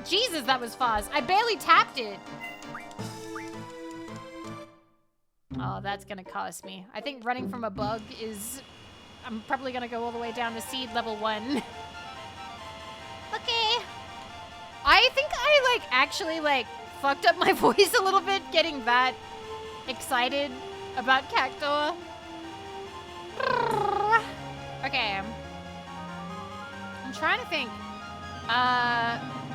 Jesus, that was fast. I barely tapped it. Oh, that's gonna cost me. I think running from a bug is... I'm probably gonna go all the way down to seed level 1. Okay. I think I, like, actually, like, fucked up my voice a little bit getting that excited about Cactuar. Okay. I'm trying to think.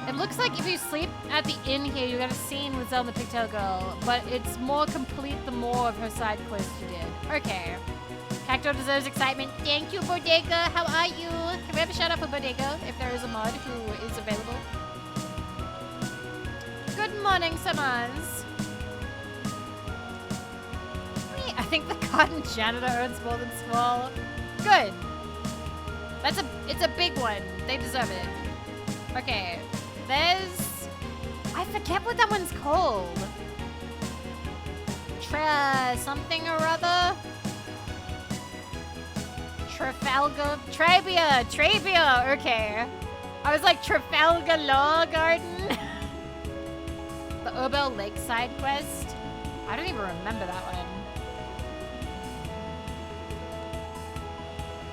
It looks like if you sleep at the inn here, you get a scene with Zelda the Pigtail Girl, but it's more complete the more of her side quest you did. Okay. Cactuar deserves excitement. Thank you, Bodega. How are you? Can we have a shout out for Bodega if there is a mod who is available? Good morning, Samans. I think the garden janitor earns more than small. Good. It's a big one. They deserve it. Okay. There's... I forget what that one's called. Something or other? Trafalgar... Trabia! Okay. I was like, Trafalgar Law Garden? The Urbel Lakeside quest? I don't even remember that one.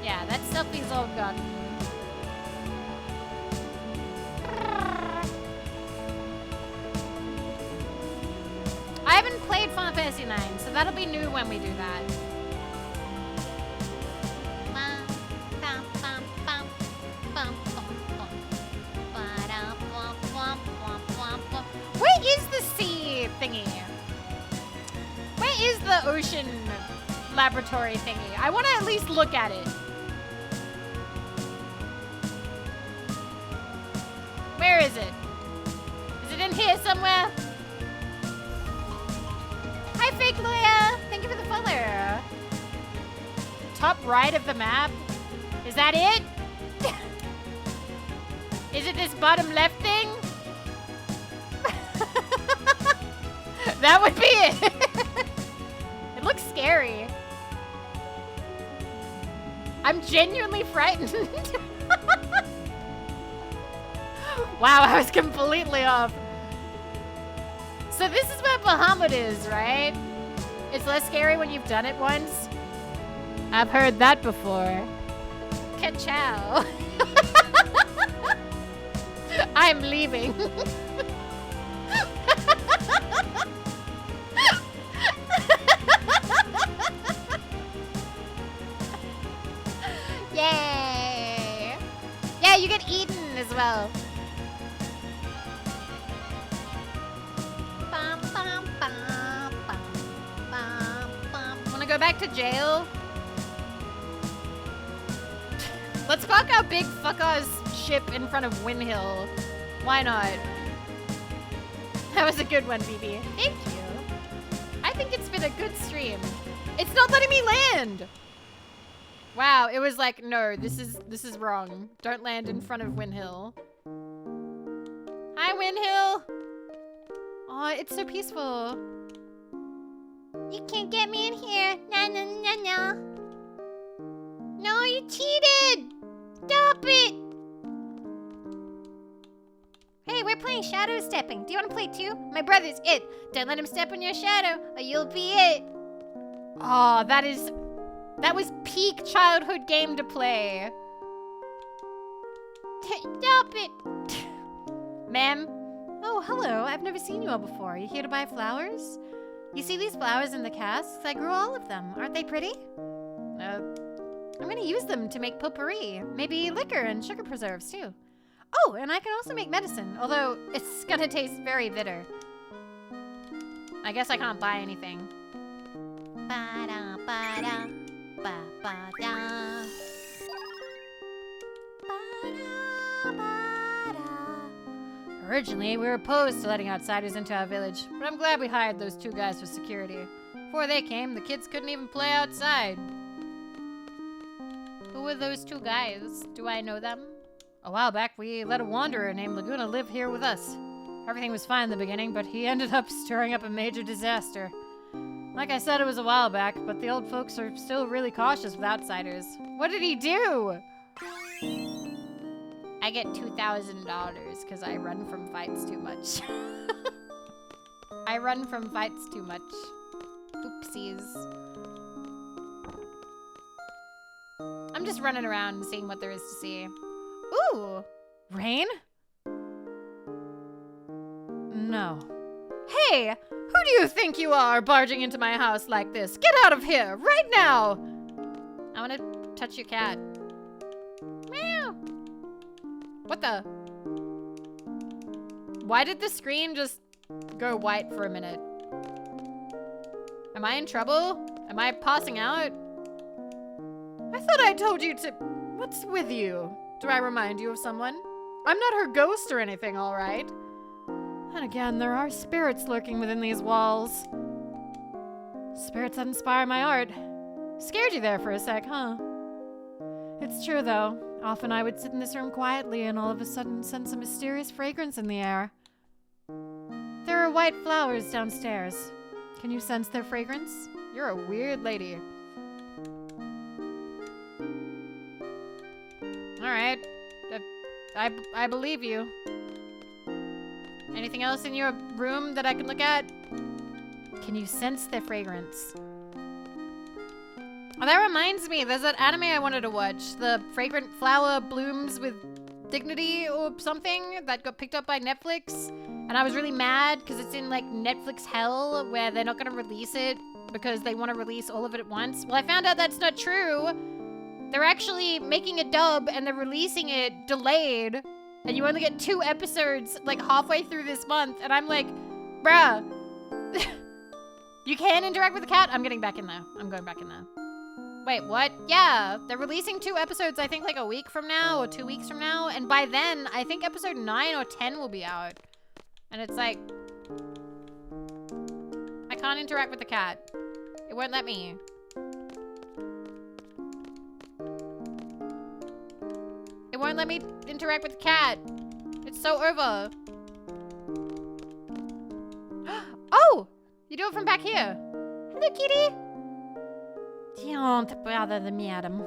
Yeah, that stuff is all gone. I haven't played Final Fantasy IX, so that'll be new when we do that. Where is the sea thingy? Where is the ocean laboratory thingy? I want to at least look at it. Where is it? Is it in here somewhere? Hi, fake lawyer. Thank you for the follow. Top right of the map. Is that it? Is it this bottom left thing? That would be it. It looks scary. I'm genuinely frightened. Wow, I was completely off. So this is where Bahamut is, right? It's less scary when you've done it once. I've heard that before. Ka-chow. I'm leaving. Yay! Yeah, you get eaten as well. Wanna go back to jail? Let's park our big fuck-ass ship in front of Windhill. Why not? That was a good one, Vivi. Thank you. I think it's been a good stream. It's not letting me land! Wow, it was like, no, this is wrong. Don't land in front of Windhill. Hi, Windhill! Oh, it's so peaceful. You can't get me in here. No, no, no, no. No, you cheated! Stop it! Hey, we're playing Shadow Stepping. Do you want to play too? My brother's it. Don't let him step on your shadow, or you'll be it. Oh, that was peak childhood game to play. Stop it! Ma'am? Oh, hello. I've never seen you all before. You here to buy flowers? You see these flowers in the casks? I grew all of them. Aren't they pretty? I'm gonna use them to make potpourri. Maybe liquor and sugar preserves, too. Oh, and I can also make medicine, although it's gonna taste very bitter. I guess I can't buy anything. Ba-da, ba-da, ba-ba-da. Ba-da, ba-da. Originally, we were opposed to letting outsiders into our village, but I'm glad we hired those two guys for security. Before they came, the kids couldn't even play outside. Who were those two guys? Do I know them? A while back, we let a wanderer named Laguna live here with us. Everything was fine in the beginning, but he ended up stirring up a major disaster. Like I said, it was a while back, but the old folks are still really cautious with outsiders. What did he do? I get $2,000 because I run from fights too much. I run from fights too much. Oopsies. I'm just running around and seeing what there is to see. Ooh! Rain? No. Hey! Who do you think you are, barging into my house like this? Get out of here, right now! I want to touch your cat. Meow! What the? Why did the screen just go white for a minute? Am I in trouble? Am I passing out? I thought I told you to... What's with you? Do I remind you of someone? I'm not her ghost or anything, all right? And again, there are spirits lurking within these walls. Spirits that inspire my art. Scared you there for a sec, huh? It's true, though. Often I would sit in this room quietly and all of a sudden sense a mysterious fragrance in the air. There are white flowers downstairs. Can you sense their fragrance? You're a weird lady. Alright. I believe you. Anything else in your room that I can look at? Can you sense their fragrance? Oh, that reminds me. There's that anime I wanted to watch. The Fragrant Flower Blooms with Dignity or something that got picked up by Netflix. And I was really mad because it's in like Netflix hell where they're not going to release it because they want to release all of it at once. Well, I found out that's not true. They're actually making a dub and they're releasing it delayed. And you only get 2 episodes like halfway through this month. And I'm like, bruh. You can interact with the cat? I'm getting back in there. I'm going back in there. Wait, what? Yeah, they're releasing 2 episodes, I think like a week from now or 2 weeks from now. And by then, I think episode 9 or 10 will be out. And it's like, I can't interact with the cat. It won't let me. It won't let me interact with the cat. It's so over. Oh! You do it from back here. Hello, kitty. Don't bother the madam.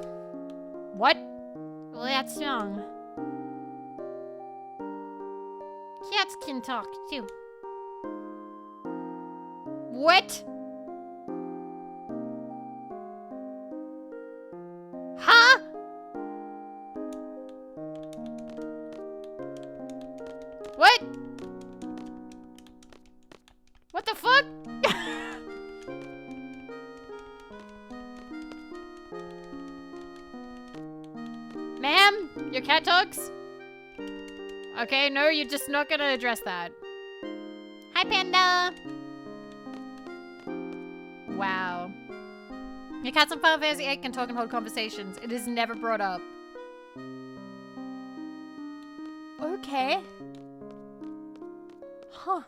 What? Well, that's wrong. Cats can talk, too. What? Huh? What? What the fuck? Ma'am, your cat talks? Okay, no, you're just not gonna address that. Hi, Panda. Wow. Your cats on Final Fantasy VIII can talk and hold conversations. It is never brought up. Okay. Huh.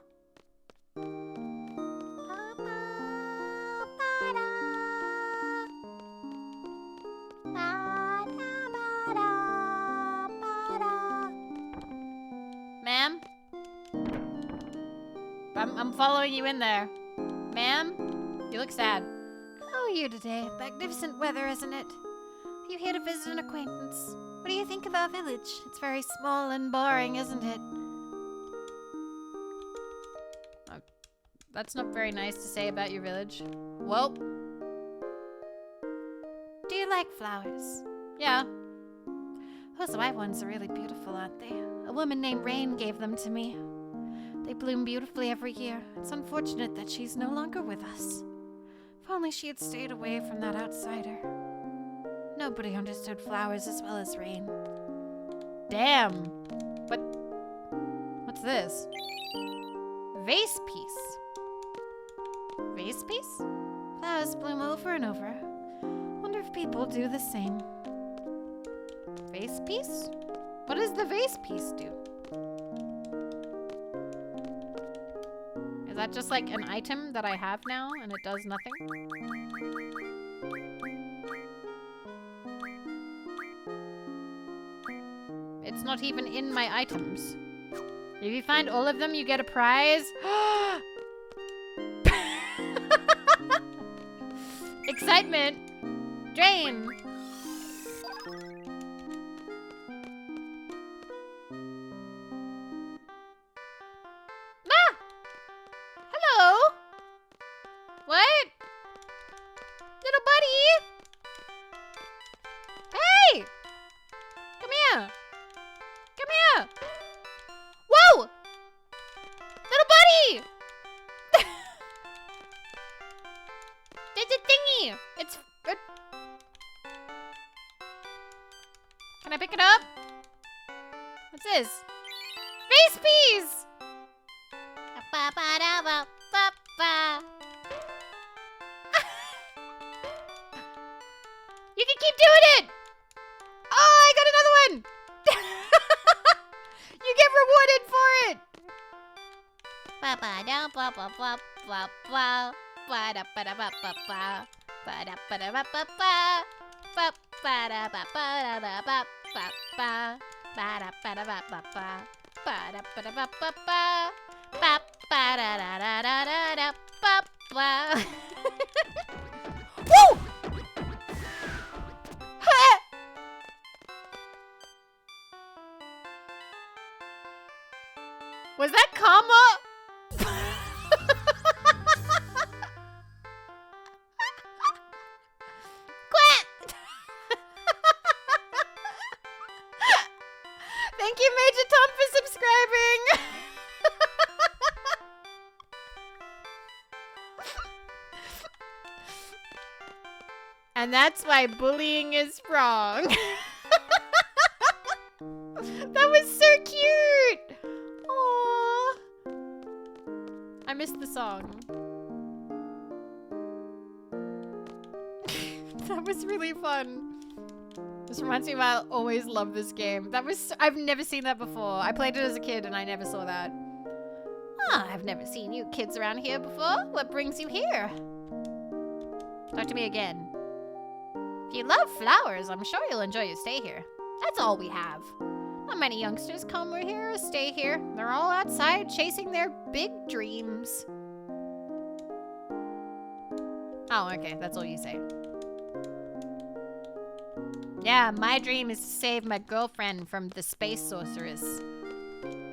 Ma'am? I'm following you in there. Ma'am? You look sad. How are you today? Magnificent weather, isn't it? Are you here to visit an acquaintance? What do you think of our village? It's very small and boring, isn't it? That's not very nice to say about your village. Well. Do you like flowers? Yeah. Those white ones are really beautiful, aren't they? A woman named Rain gave them to me. They bloom beautifully every year. It's unfortunate that she's no longer with us. If only she had stayed away from that outsider. Nobody understood flowers as well as Rain. Damn. What's this? Vase piece. Vase piece? Flowers bloom over and over. Wonder if people do the same. Vase piece? What does the vase piece do? Is that just like an item that I have now and it does nothing? It's not even in my items. If you find all of them, you get a prize. Excitement. Drain. Ah! Hello? What? Little buddy? Hey! Come here. Come here. Whoa! Little buddy! There's a thingy. It's... Can I pick it up? What's this? Face piece! You can keep doing it! Oh, I got another one! You get rewarded for it! Woo! Was that karma? Quack! Thank you, Major Tom, for subscribing. And that's why bullying is wrong. That was so cute. Aww. I missed the song. That was really fun. This reminds me of why I always love this game. That was I've never seen that before. I played it as a kid and I never saw that. Ah, I've never seen you kids around here before. What brings you here? Talk to me again. If you love flowers, I'm sure you'll enjoy your stay here. That's all we have. Not many youngsters come here or stay here. They're all outside chasing their big dreams. Oh, okay. That's all you say. Yeah, my dream is to save my girlfriend from the space sorceress.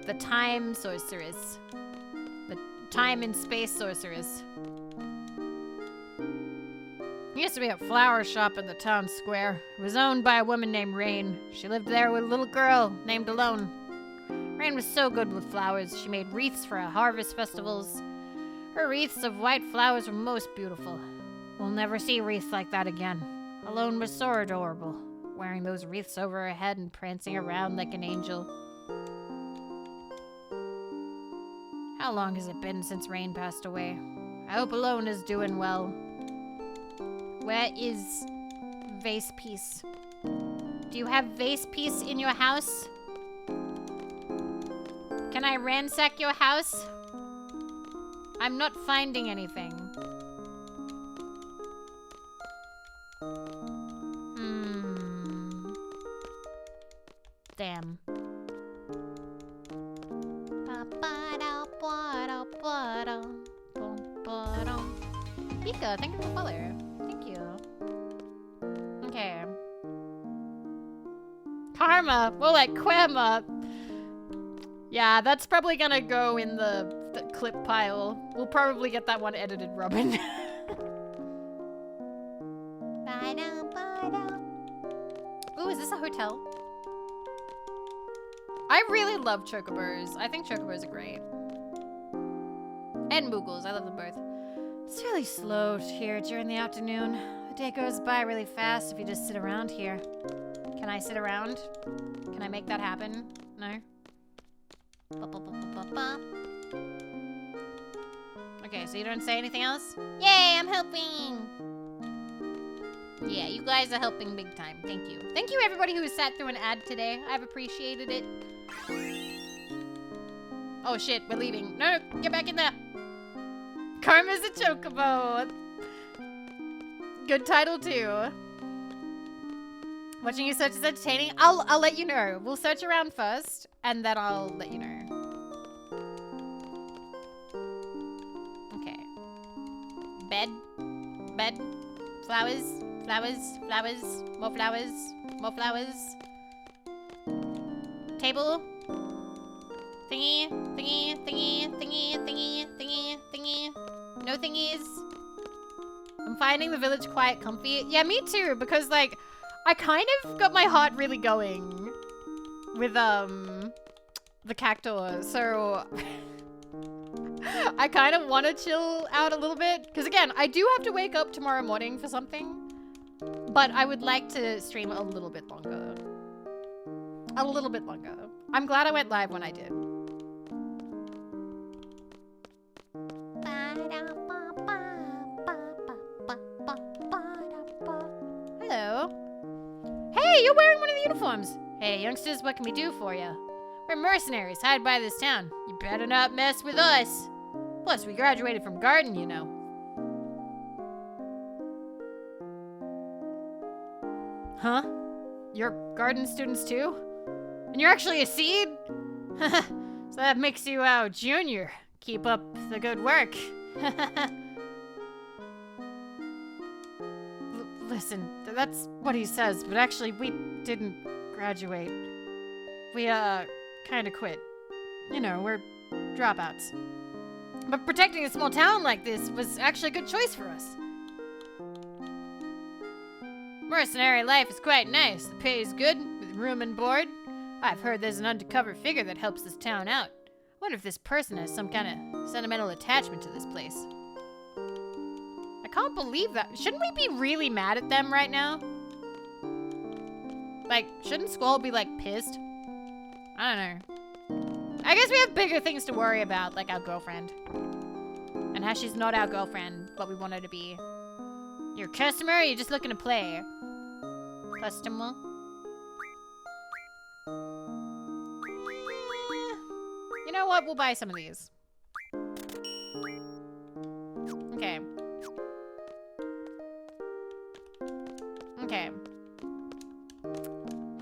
The time sorceress. The time and space sorceress. There used to be a flower shop in the town square. It was owned by a woman named Rain. She lived there with a little girl named Alone. Rain was so good with flowers. She made wreaths for our harvest festivals. Her wreaths of white flowers were most beautiful. We'll never see wreaths like that again. Alone was so adorable, wearing those wreaths over her head and prancing around like an angel. How long has it been since Rain passed away? I hope Alone is doing well. Where is vase piece? Do you have vase piece in your house? Can I ransack your house? I'm not finding anything. Damn. Pika, thank you for the follow. Thank you. Okay. Karma, more like Quema. Yeah, that's probably gonna go in the clip pile. We'll probably get that one edited, Robin. Ooh, is this a hotel? I really love chocobos. I think chocobos are great. And Moogles, I love them both. It's really slow here during the afternoon. The day goes by really fast if you just sit around here. Can I sit around? Can I make that happen? No? Okay, so you don't say anything else? Yay, I'm helping! Yeah, you guys are helping big time. Thank you. Thank you everybody who sat through an ad today. I've appreciated it. Oh shit, we're leaving. No, get back in there. Karma's a chocobo. Good title too. Watching you search is entertaining. I'll let you know. We'll search around first, and then I'll let you know. Bed. Flowers. Flowers. Flowers. More flowers. More flowers. Table. Thingy. Thingy. Thingy. Thingy. Thingy. Thingy. Thingy. No thingies. I'm finding the village quite comfy. Yeah, me too, because like I kind of got my heart really going with the cactuar, so I kind of want to chill out a little bit, because again, I do have to wake up tomorrow morning for something, but I would like to stream a little bit longer. A little bit longer. I'm glad I went live when I did. Hello. Hey, you're wearing one of the uniforms. Hey, youngsters, what can we do for you? We're mercenaries hired by this town. You better not mess with us. Plus, we graduated from garden, you know. Huh? You're garden students too? And you're actually a seed? So that makes you our junior. Keep up the good work. Listen, that's what he says, but actually we didn't graduate. We, kinda quit. You know, we're dropouts. But protecting a small town like this was actually a good choice for us. Mercenary life is quite nice. The pay is good, with room and board. I've heard there's an undercover figure that helps this town out. I wonder if this person has some kind of sentimental attachment to this place. I can't believe that. Shouldn't we be really mad at them right now? Like, shouldn't Squall be, like, pissed? I don't know. I guess we have bigger things to worry about, like our girlfriend. And how she's not our girlfriend, but we want her to be. You're a customer, or you're just looking to play? Customer? You know what? We'll buy some of these. Okay. Okay.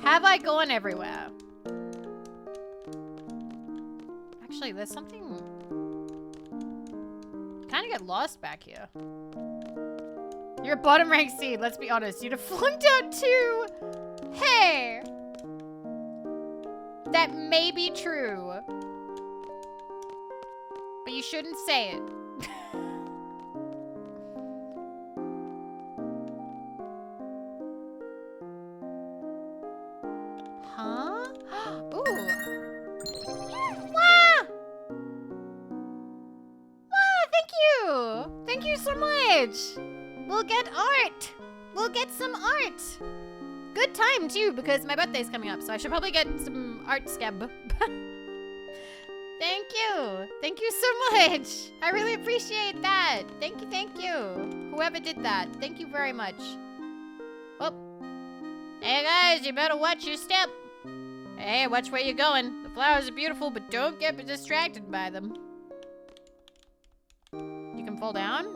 Have I gone everywhere? Actually, there's something... kind of get lost back here. You're a bottom rank seed, let's be honest. You'd have flunked out too. Hey! That may be true. But you shouldn't say it. Huh? Ooh. Wow! Wow, thank you! Thank you so much! We'll get art! We'll get some art! Good time, too, because my birthday's coming up, so I should probably get some art scab. Thank you! Thank you so much! I really appreciate that! Thank you, thank you! Whoever did that, thank you very much. Oh. Hey guys, you better watch your step! Hey, watch where you're going. The flowers are beautiful, but don't get distracted by them. You can fall down?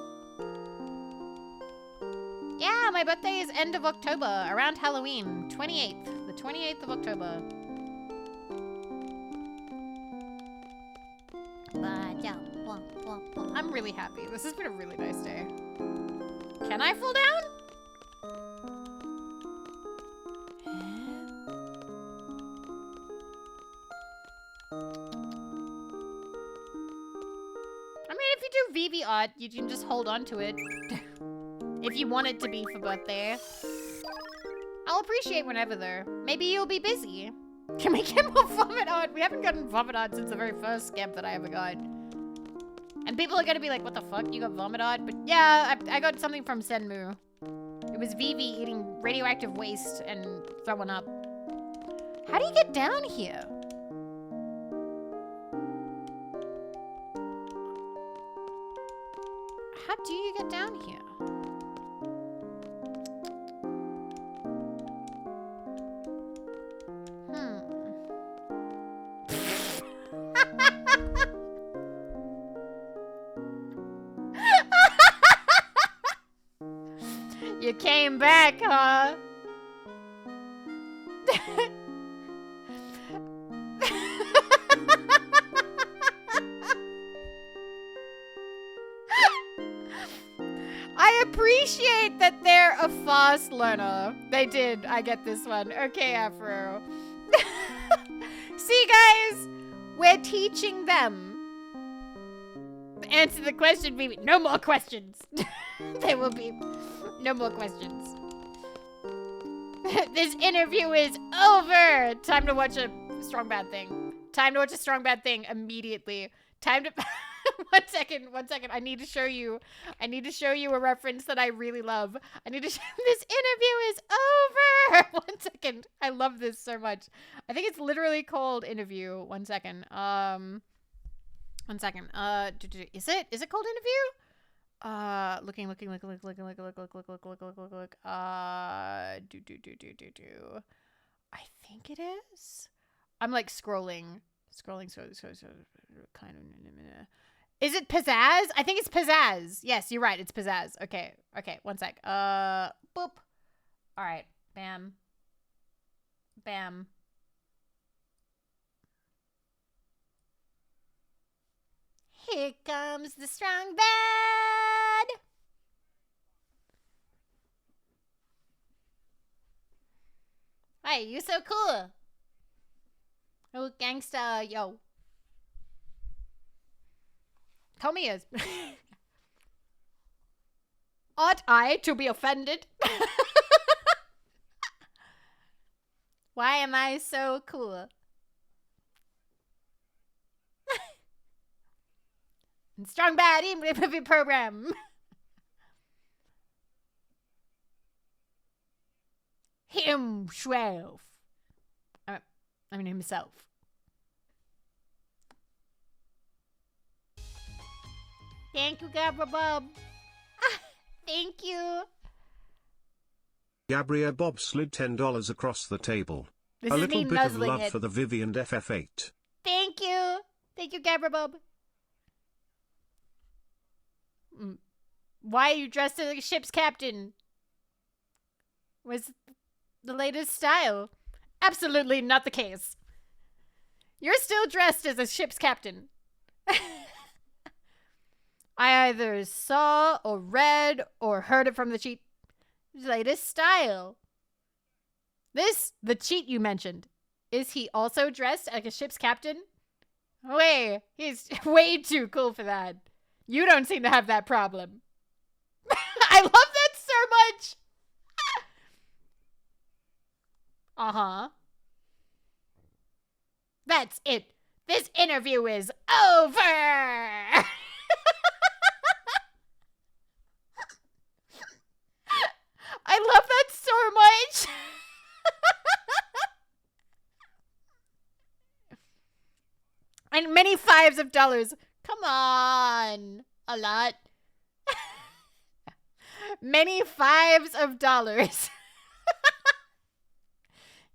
Yeah, my birthday is end of October, around Halloween. 28th. The 28th of October. I'm really happy. This has been a really nice day. Can I fall down? I mean, if you do Vivi art, you can just hold on to it. If you want it to be for birthday. I'll appreciate whenever though. Maybe you'll be busy. Can we get more vomit art? We haven't gotten vomit art since the very first scamp that I ever got. And people are gonna be like, what the fuck, you got vomit art? But yeah, I got something from Senmu. It was Vivi eating radioactive waste and throwing up. How do you get down here? How do you get down here? You came back, huh? I appreciate appreciate that they're a fast learner. They did. I get this one. Okay, Afro. See, guys? We're teaching them. Answer the question, Vivi. No more questions. There will be no more questions. This interview is over. Time to watch a Strong Bad Thing. Time to watch a Strong Bad Thing immediately. Time to... One second. I need to show you a reference that I really love. I need to show... This interview is over. 1 second. I love this so much. I think it's literally called Interview. 1 second. 1 second. Is it called Interview? Look. I think it is. I'm like scrolling, so kind of. Is it Pizzazz? I think it's Pizzazz. Yes, you're right. It's Pizzazz. Okay. 1 sec. Boop. All right. Bam. Here comes the Strong Bad. Hey, you so cool. Oh, gangsta, yo. Come here. Ought I to be offended? Why am I so cool? Strong Bad movie program. Himself. I mean himself. Thank you, Gabra Bob. Thank you. Gabria Bob slid $10 across the table. This A is little me bit of nuzzling love it. for the Vivi and FF8. Thank you. Thank you, Gabra Bob. Why are you dressed as a ship's captain? Was the latest style? Absolutely not the case. You're still dressed as a ship's captain. I either saw or read or heard it from the cheat. Latest style. The cheat you mentioned. Is he also dressed like a ship's captain? Wait, he's way too cool for that. You don't seem to have that problem. I love that so much. Uh-huh. That's it. This interview is over. I love that so much. And many fives of dollars. Come on. A lot. Many fives of dollars.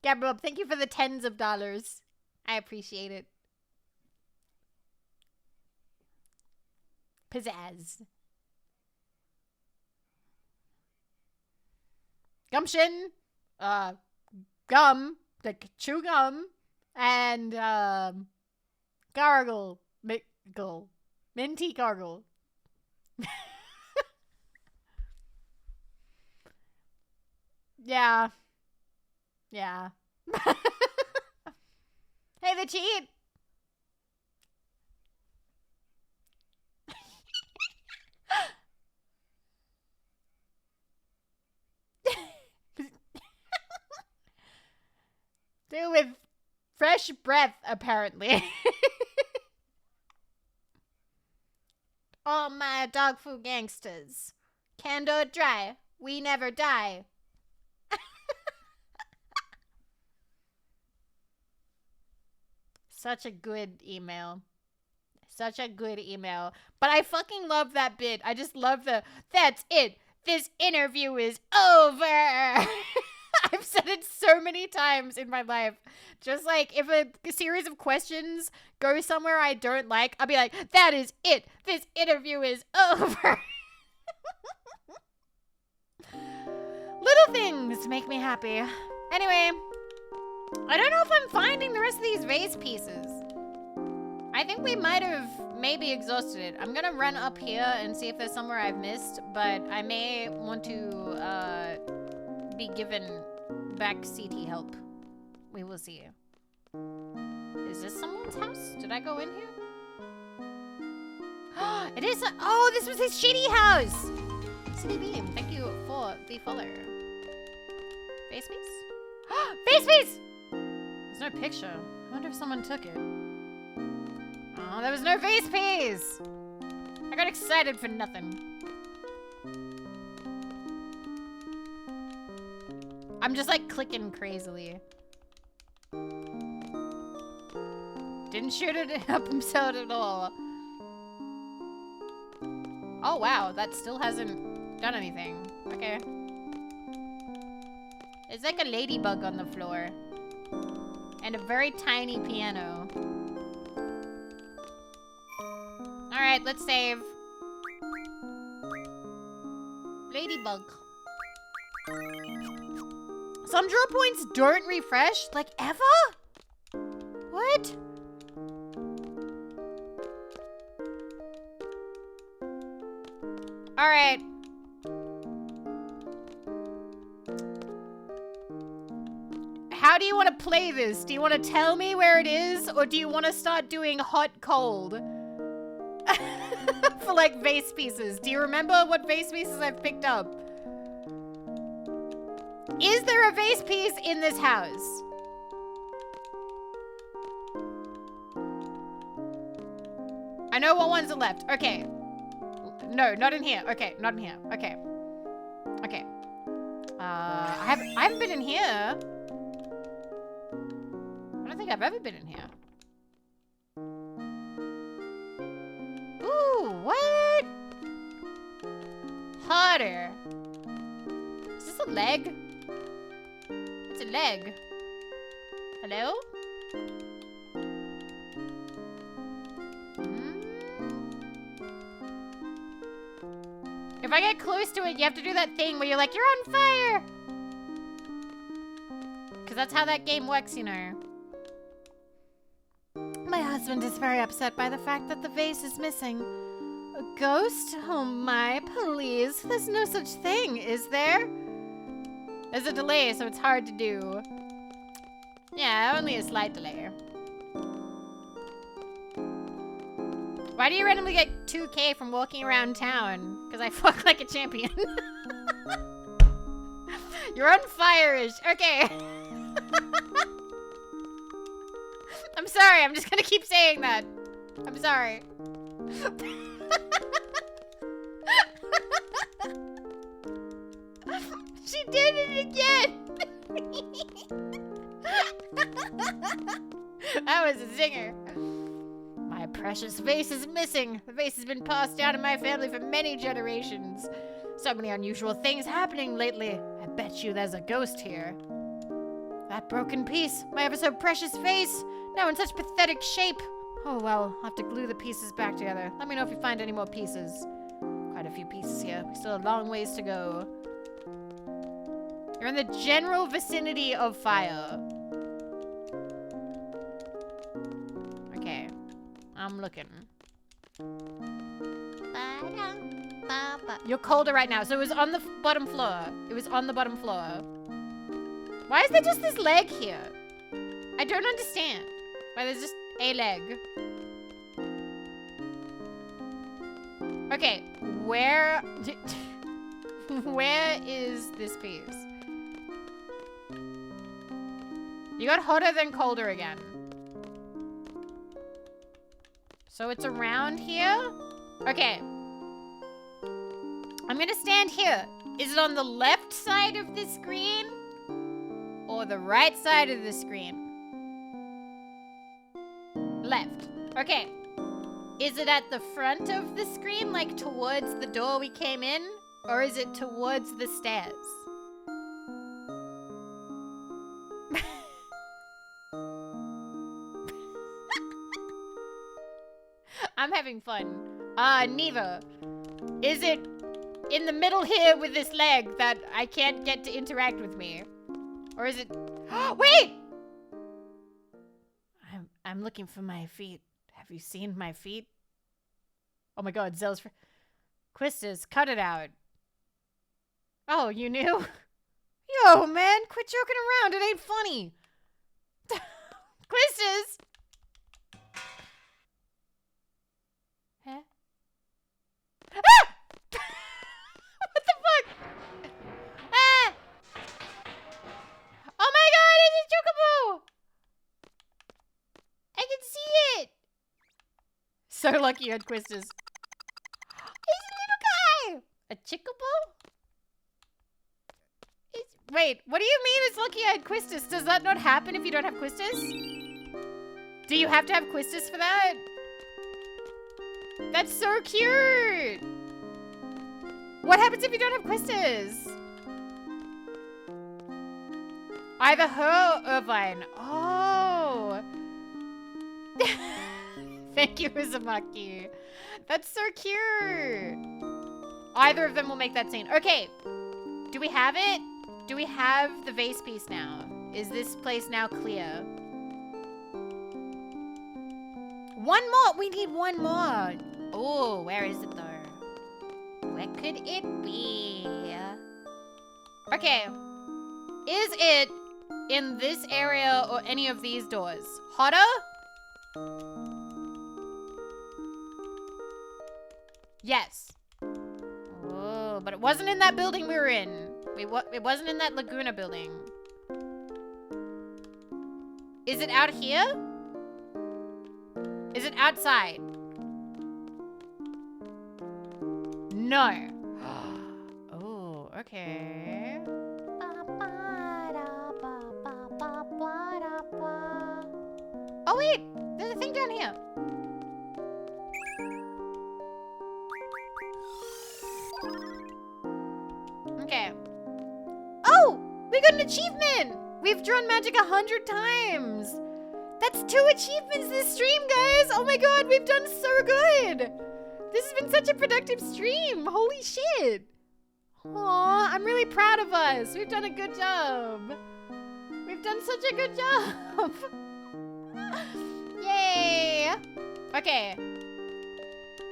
Gabriel, thank you for the tens of dollars. I appreciate it. Pizzazz. Gumption. Gum. Like chew gum. And, gargle. Minty gargle. Yeah. Hey, the cheat. Do with fresh breath, apparently. All my dog food gangsters. Candor dry. We never die. Such a good email. Such a good email. But I fucking love that bit. I just love that's it. This interview is over. I've said it so many times in my life. Just like if a series of questions go somewhere I don't like, I'll be like, that is it. This interview is over. Little things make me happy. Anyway, I don't know if I'm finding the rest of these vase pieces. I think we might have maybe exhausted it. I'm gonna run up here and see if there's somewhere I've missed, but I may want to be given back CT help. We will see. Is this someone's house? Did I go in here? It is. Oh, this was his shitty house. City Beam, thank you for the follow. Face piece? Face piece! There's no picture. I wonder if someone took it. Oh, there was no face piece! I got excited for nothing. I'm just like clicking crazily. Didn't shoot it up himself at all. Oh wow, that still hasn't done anything. Okay. There's like a ladybug on the floor. And a very tiny piano. Alright, let's save. Ladybug. Some draw points don't refresh? Like, ever? What? Alright. How do you want to play this? Do you want to tell me where it is? Or do you want to start doing hot cold? For like vase pieces. Do you remember what vase pieces I've picked up? Is there a vase piece in this house? I know what ones are left. Okay. No, not in here. Okay, not in here. Okay. Okay. I haven't been in here. I don't think I've ever been in here. Ooh, what? Harder. Is this a leg? It's a leg. Hello? If I get close to it, you have to do that thing where you're like, you're on fire! Because that's how that game works, you know. My husband is very upset by the fact that the vase is missing. A ghost? Oh my, please. There's no such thing, is there? There's a delay, so it's hard to do. Yeah, only a slight delay. Why do you randomly get 2K from walking around town? Because I fuck like a champion. You're on fire-ish. Okay. I'm sorry. I'm just going to keep saying that. I'm sorry. She did it again. That was a zinger. My precious vase is missing. The vase has been passed down in my family for many generations. So many unusual things happening lately. I bet you there's a ghost here. That broken piece, my ever so precious vase, now in such pathetic shape. Oh well, I'll have to glue the pieces back together. Let me know if you find any more pieces. Quite a few pieces here. We still have a long ways to go. You're in the general vicinity of fire. Okay. I'm looking. You're colder right now. So it was on the bottom floor. It was on the bottom floor. Why is there just this leg here? I don't understand. Why there's just a leg. Okay, where is this piece? You got hotter than colder again. So it's around here? Okay. I'm gonna stand here. Is it on the left side of the screen? Or the right side of the screen? Left. Okay. Is it at the front of the screen, like towards the door we came in? Or is it towards the stairs? I'm having fun. Neva. Is it in the middle here with this leg that I can't get to interact with me? Or is it... Wait! I'm looking for my feet. Have you seen my feet? Oh my god, Zell's for Quistis, cut it out. Oh, you knew? Yo, man, quit joking around. It ain't funny. Quistis! Huh? Ah! What the fuck? Ah! Oh my god, it's a chocobo! I can see it! So lucky you had Quistis. He's a little guy! A chocobo? Wait, what do you mean it's lucky I had Quistis? Does that not happen if you don't have Quistis? Do you have to have Quistis for that? That's so cute! What happens if you don't have Quistis? Either her or Irvine. Oh! Thank you, Uzumaki. That's so cute. Either of them will make that scene. Okay, do we have it? Do we have the vase piece now? Is this place now clear? One more! We need one more! Oh, where is it though? Where could it be? Okay. Is it in this area or any of these doors? Hotter? Yes. Oh, but it wasn't in that building we were in. It wasn't in that Laguna building. Is it out here? Is it outside? No. Oh, okay. Oh wait, there's a thing down here. Okay. Oh, we got an achievement. We've drawn magic 100 times. That's 2 achievements this stream, guys. Oh my god, we've done so good. This has been such a productive stream. Holy shit. Aw, I'm really proud of us. We've done a good job. We've done such a good job. Yay. Okay.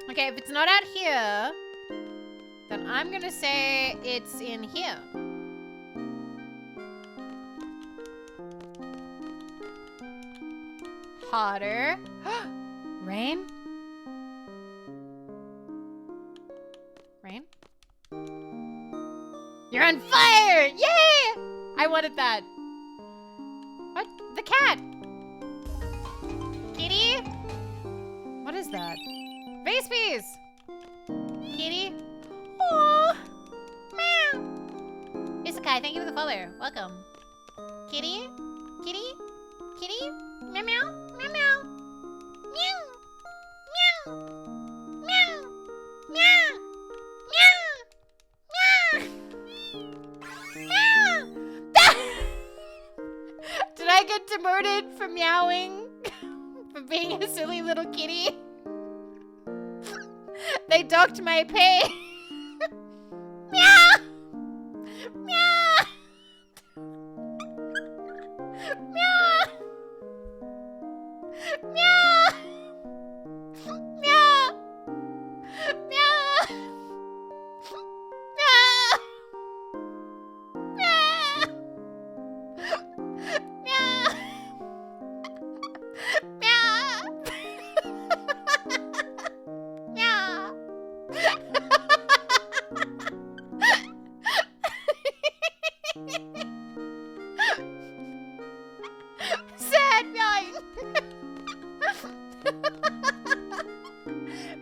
Okay, if it's not out here, then I'm gonna say it's in here. Hotter. Rain? Rain? You're on fire! Yay! I wanted that. What? The cat! Kitty? What is that? Vase piece! Kitty? Aww! Meow! Isekai, thank you for the follow. Welcome. Kitty? Kitty? Kitty? Meow meow? Meow meow? Meow! Meow! Meow! Meow! Meow! Meow! Meow! Did I get demoted for meowing? For being a silly little kitty? They docked my pay. Meow! Meow! Meow! Meow! Meow! Meow! Meow! Meow! Meow! Meow! Sad meowing.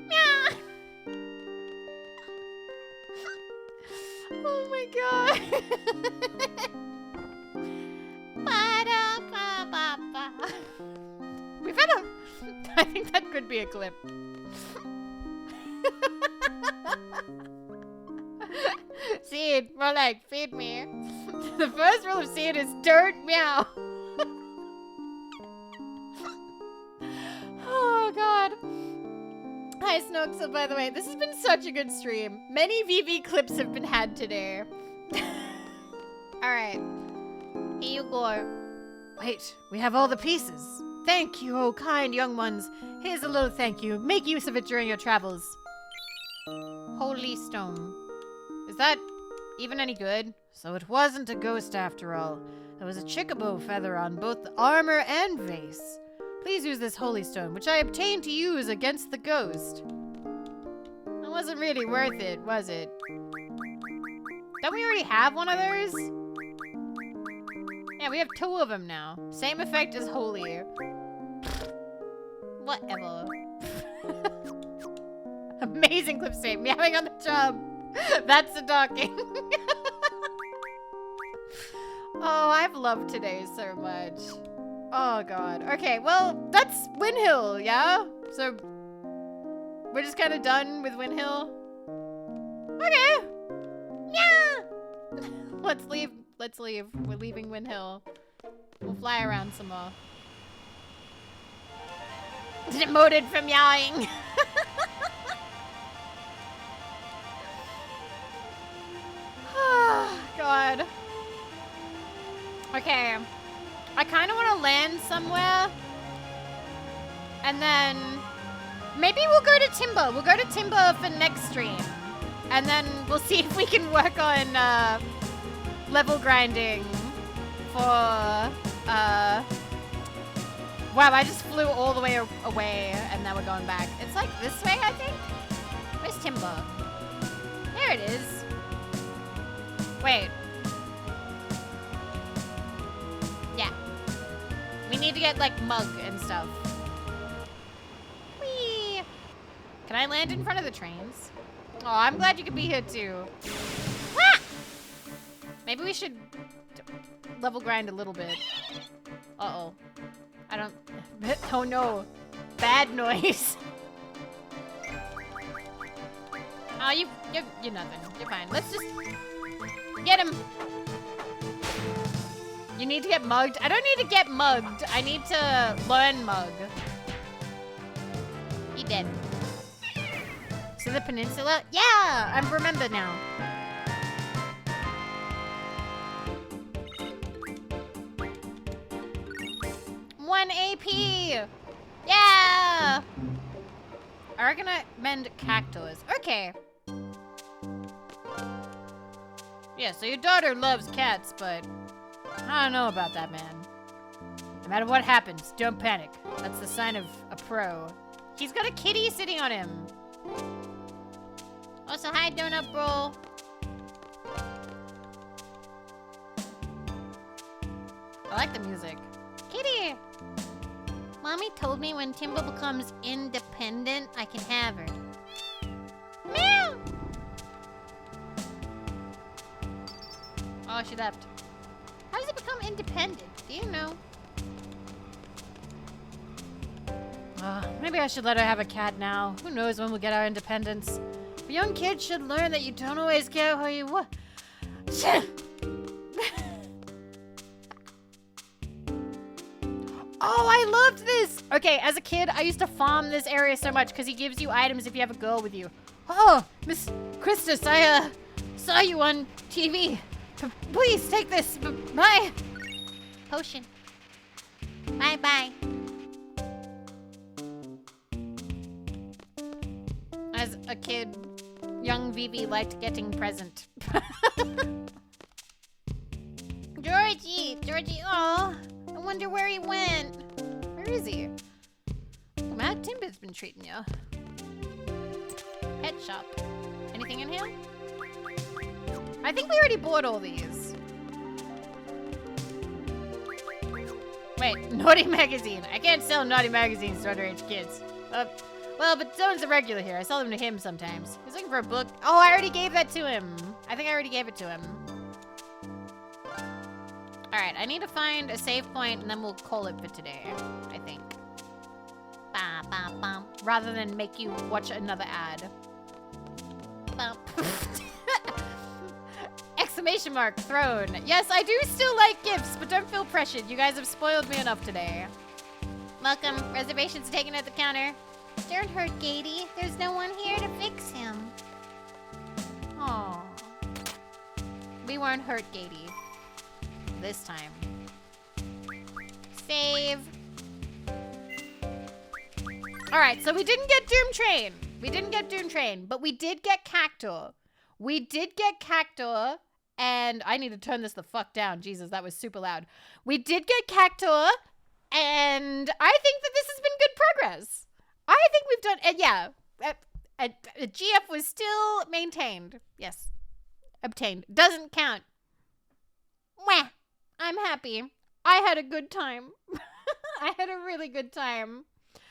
Meow. Oh my god. Ba-da-ba-ba-ba. We've had a... I think that could be a clip. Seed, more like, feed me. The first rule of Seed is don't meow. Oh god. Hi Snoxel, by the way. This has been such a good stream. Many VV clips have been had today. Alright. Here you go. Wait, we have all the pieces. Thank you, oh kind young ones. Here's a little thank you. Make use of it during your travels. Holy stone. Is that even any good? So it wasn't a ghost after all. There was a chickabow feather on both the armor and vase. Please use this holy stone, which I obtained to use against the ghost. That wasn't really worth it, was it? Don't we already have one of those? Yeah, we have 2 of them now. Same effect as holy. Whatever. Amazing clip state. Meowing on the job. That's the talking. Oh, I've loved today so much. Oh, God. Okay, well, that's Windhill, yeah? So, we're just kind of done with Windhill? Okay. Yeah. Let's leave. Let's leave. We're leaving Windhill. We'll fly around some more. Demoted from meowing. Oh, God. Okay. I kind of want to land somewhere. And then maybe we'll go to Timber. We'll go to Timber for next stream. And then we'll see if we can work on level grinding for wow, I just flew all the way away and now we're going back. It's like this way, I think. Where's Timber? There it is. Wait. Yeah. We need to get like mug and stuff. Whee! Can I land in front of the trains? Oh, I'm glad you could be here too. Ah! Maybe we should level grind a little bit. Uh-oh. I don't... Oh no. Bad noise. Oh, you're nothing. You're fine. Let's just... Get him. You need to get mugged? I don't need to get mugged. I need to learn mug. He dead. So the peninsula? Yeah! I remember now. One AP! Yeah! I reckon I mend cactus. Okay. Yeah, so your daughter loves cats, but I don't know about that, man. No matter what happens, don't panic. That's the sign of a pro. He's got a kitty sitting on him. Oh, so hi, Donut Bro. I like the music. Kitty! Mommy told me when Timbo becomes independent, I can have her. Meow! Oh, she left. How does it become independent? Do you know? Maybe I should let her have a cat now. Who knows when we'll get our independence. A young kid should learn that you don't always care who you want. Oh, I loved this! Okay, as a kid, I used to farm this area so much because he gives you items if you have a girl with you. Oh, Miss Christus, I saw you on TV. Please take this. Bye. Potion. Bye-bye. As a kid, young Vivi liked getting present. Georgie, oh, I wonder where he went. Where is he? Matt Timber's been treating you. Pet shop. Anything in here? I think we already bought all these. Wait, Naughty Magazine. I can't sell Naughty Magazines to underage kids. Well, but Zone's a regular here. I sell them to him sometimes. He's looking for a book. Oh, I already gave that to him. I think I already gave it to him. Alright, I need to find a save point and then we'll call it for today, I think. Ba, ba, ba. Rather than make you watch another ad. Exclamation mark, throne. Yes, I do still like gifts, but don't feel pressured. You guys have spoiled me enough today. Welcome. Reservations taken at the counter. Don't hurt Gatey. There's no one here to fix him. Aww. We weren't hurt, Gatey. This time. Save. Alright, so we didn't get Doomtrain. We didn't get Doomtrain, but we did get Cactor. We did get Cactor, and I need to turn this the fuck down. Jesus, that was super loud. We did get Cactor, and I think that this has been good progress. I think we've done, and yeah, a GF was still maintained. Yes. Obtained. Doesn't count. Mwah. I'm happy. I had a good time. I had a really good time. But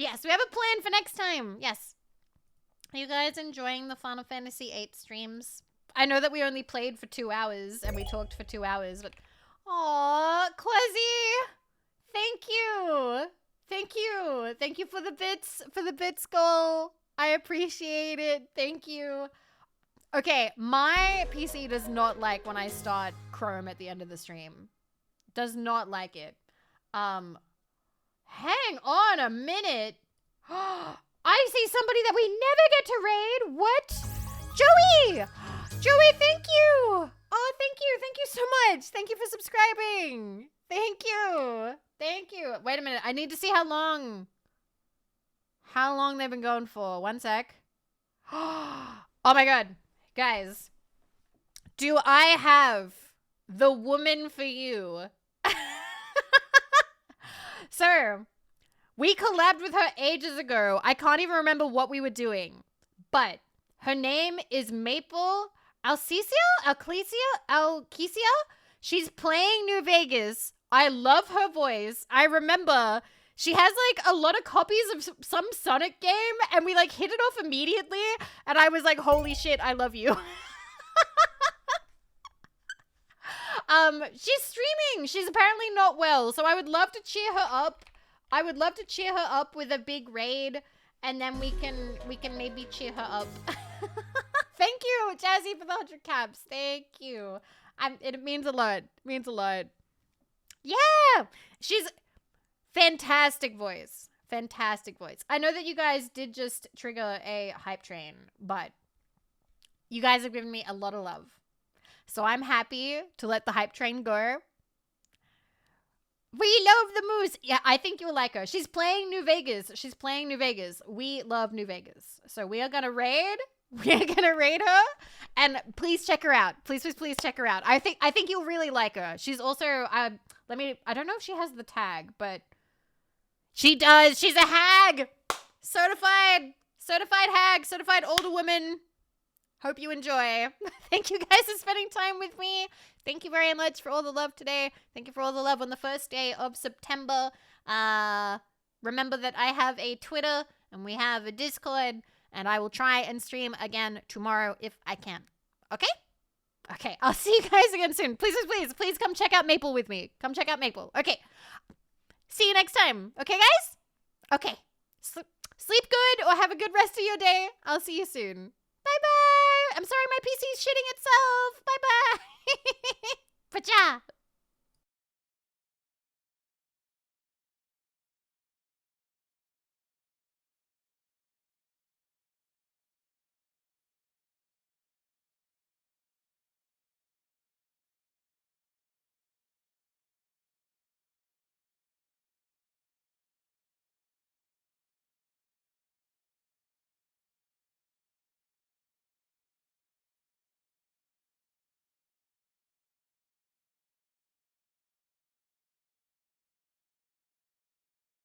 yes, we have a plan for next time. Yes. Are you guys enjoying the Final Fantasy VIII streams? I know that we only played for 2 hours and we talked for 2 hours, but aw, Quizzy, thank you. Thank you. Thank you for the bits goal. I appreciate it. Thank you. Okay, my PC does not like when I start Chrome at the end of the stream. Does not like it. Hang on a minute. I see somebody that we never get to raid. What? Joey! Joey, thank you. Oh, thank you. Thank you so much. Thank you for subscribing. Thank you. Thank you. Wait a minute. I need to see how long they've been going for. One sec. Oh my God. Guys, do I have the woman for you? Sir, we collabed with her ages ago. I can't even remember what we were doing, but her name is Maple Alkesia. She's playing New Vegas. I love her voice. I remember she has like a lot of copies of some Sonic game and we like hit it off immediately. And I was like, holy shit, I love you. She's streaming. She's apparently not well. So I would love to cheer her up. I would love to cheer her up with a big raid. And then we can maybe cheer her up. Thank you, Jazzy, for the 100 caps. Thank you. It means a lot. It means a lot. Yeah. She's fantastic voice. Fantastic voice. I know that you guys did just trigger a hype train, but you guys have given me a lot of love. So I'm happy to let the hype train go. We love the moose. Yeah, I think you'll like her. She's playing New Vegas. She's playing New Vegas. We love New Vegas. So we are going to raid. We're going to raid her. And please check her out. Please, please, please check her out. I think you'll really like her. She's also, I don't know if she has the tag, but she does. She's a hag. Certified hag. Certified older woman. Hope you enjoy. Thank you guys for spending time with me. Thank you very much for all the love today. Thank you for all the love on the first day of September. Remember that I have a Twitter and we have a Discord, and I will try and stream again tomorrow if I can. Okay? Okay, I'll see you guys again soon. Please, please, please come check out Maple with me. Come check out Maple. Okay. See you next time. Okay, guys? Okay. Sleep good or have a good rest of your day. I'll see you soon. Bye-bye. I'm sorry my PC's shitting itself. Bye-bye. Pacha.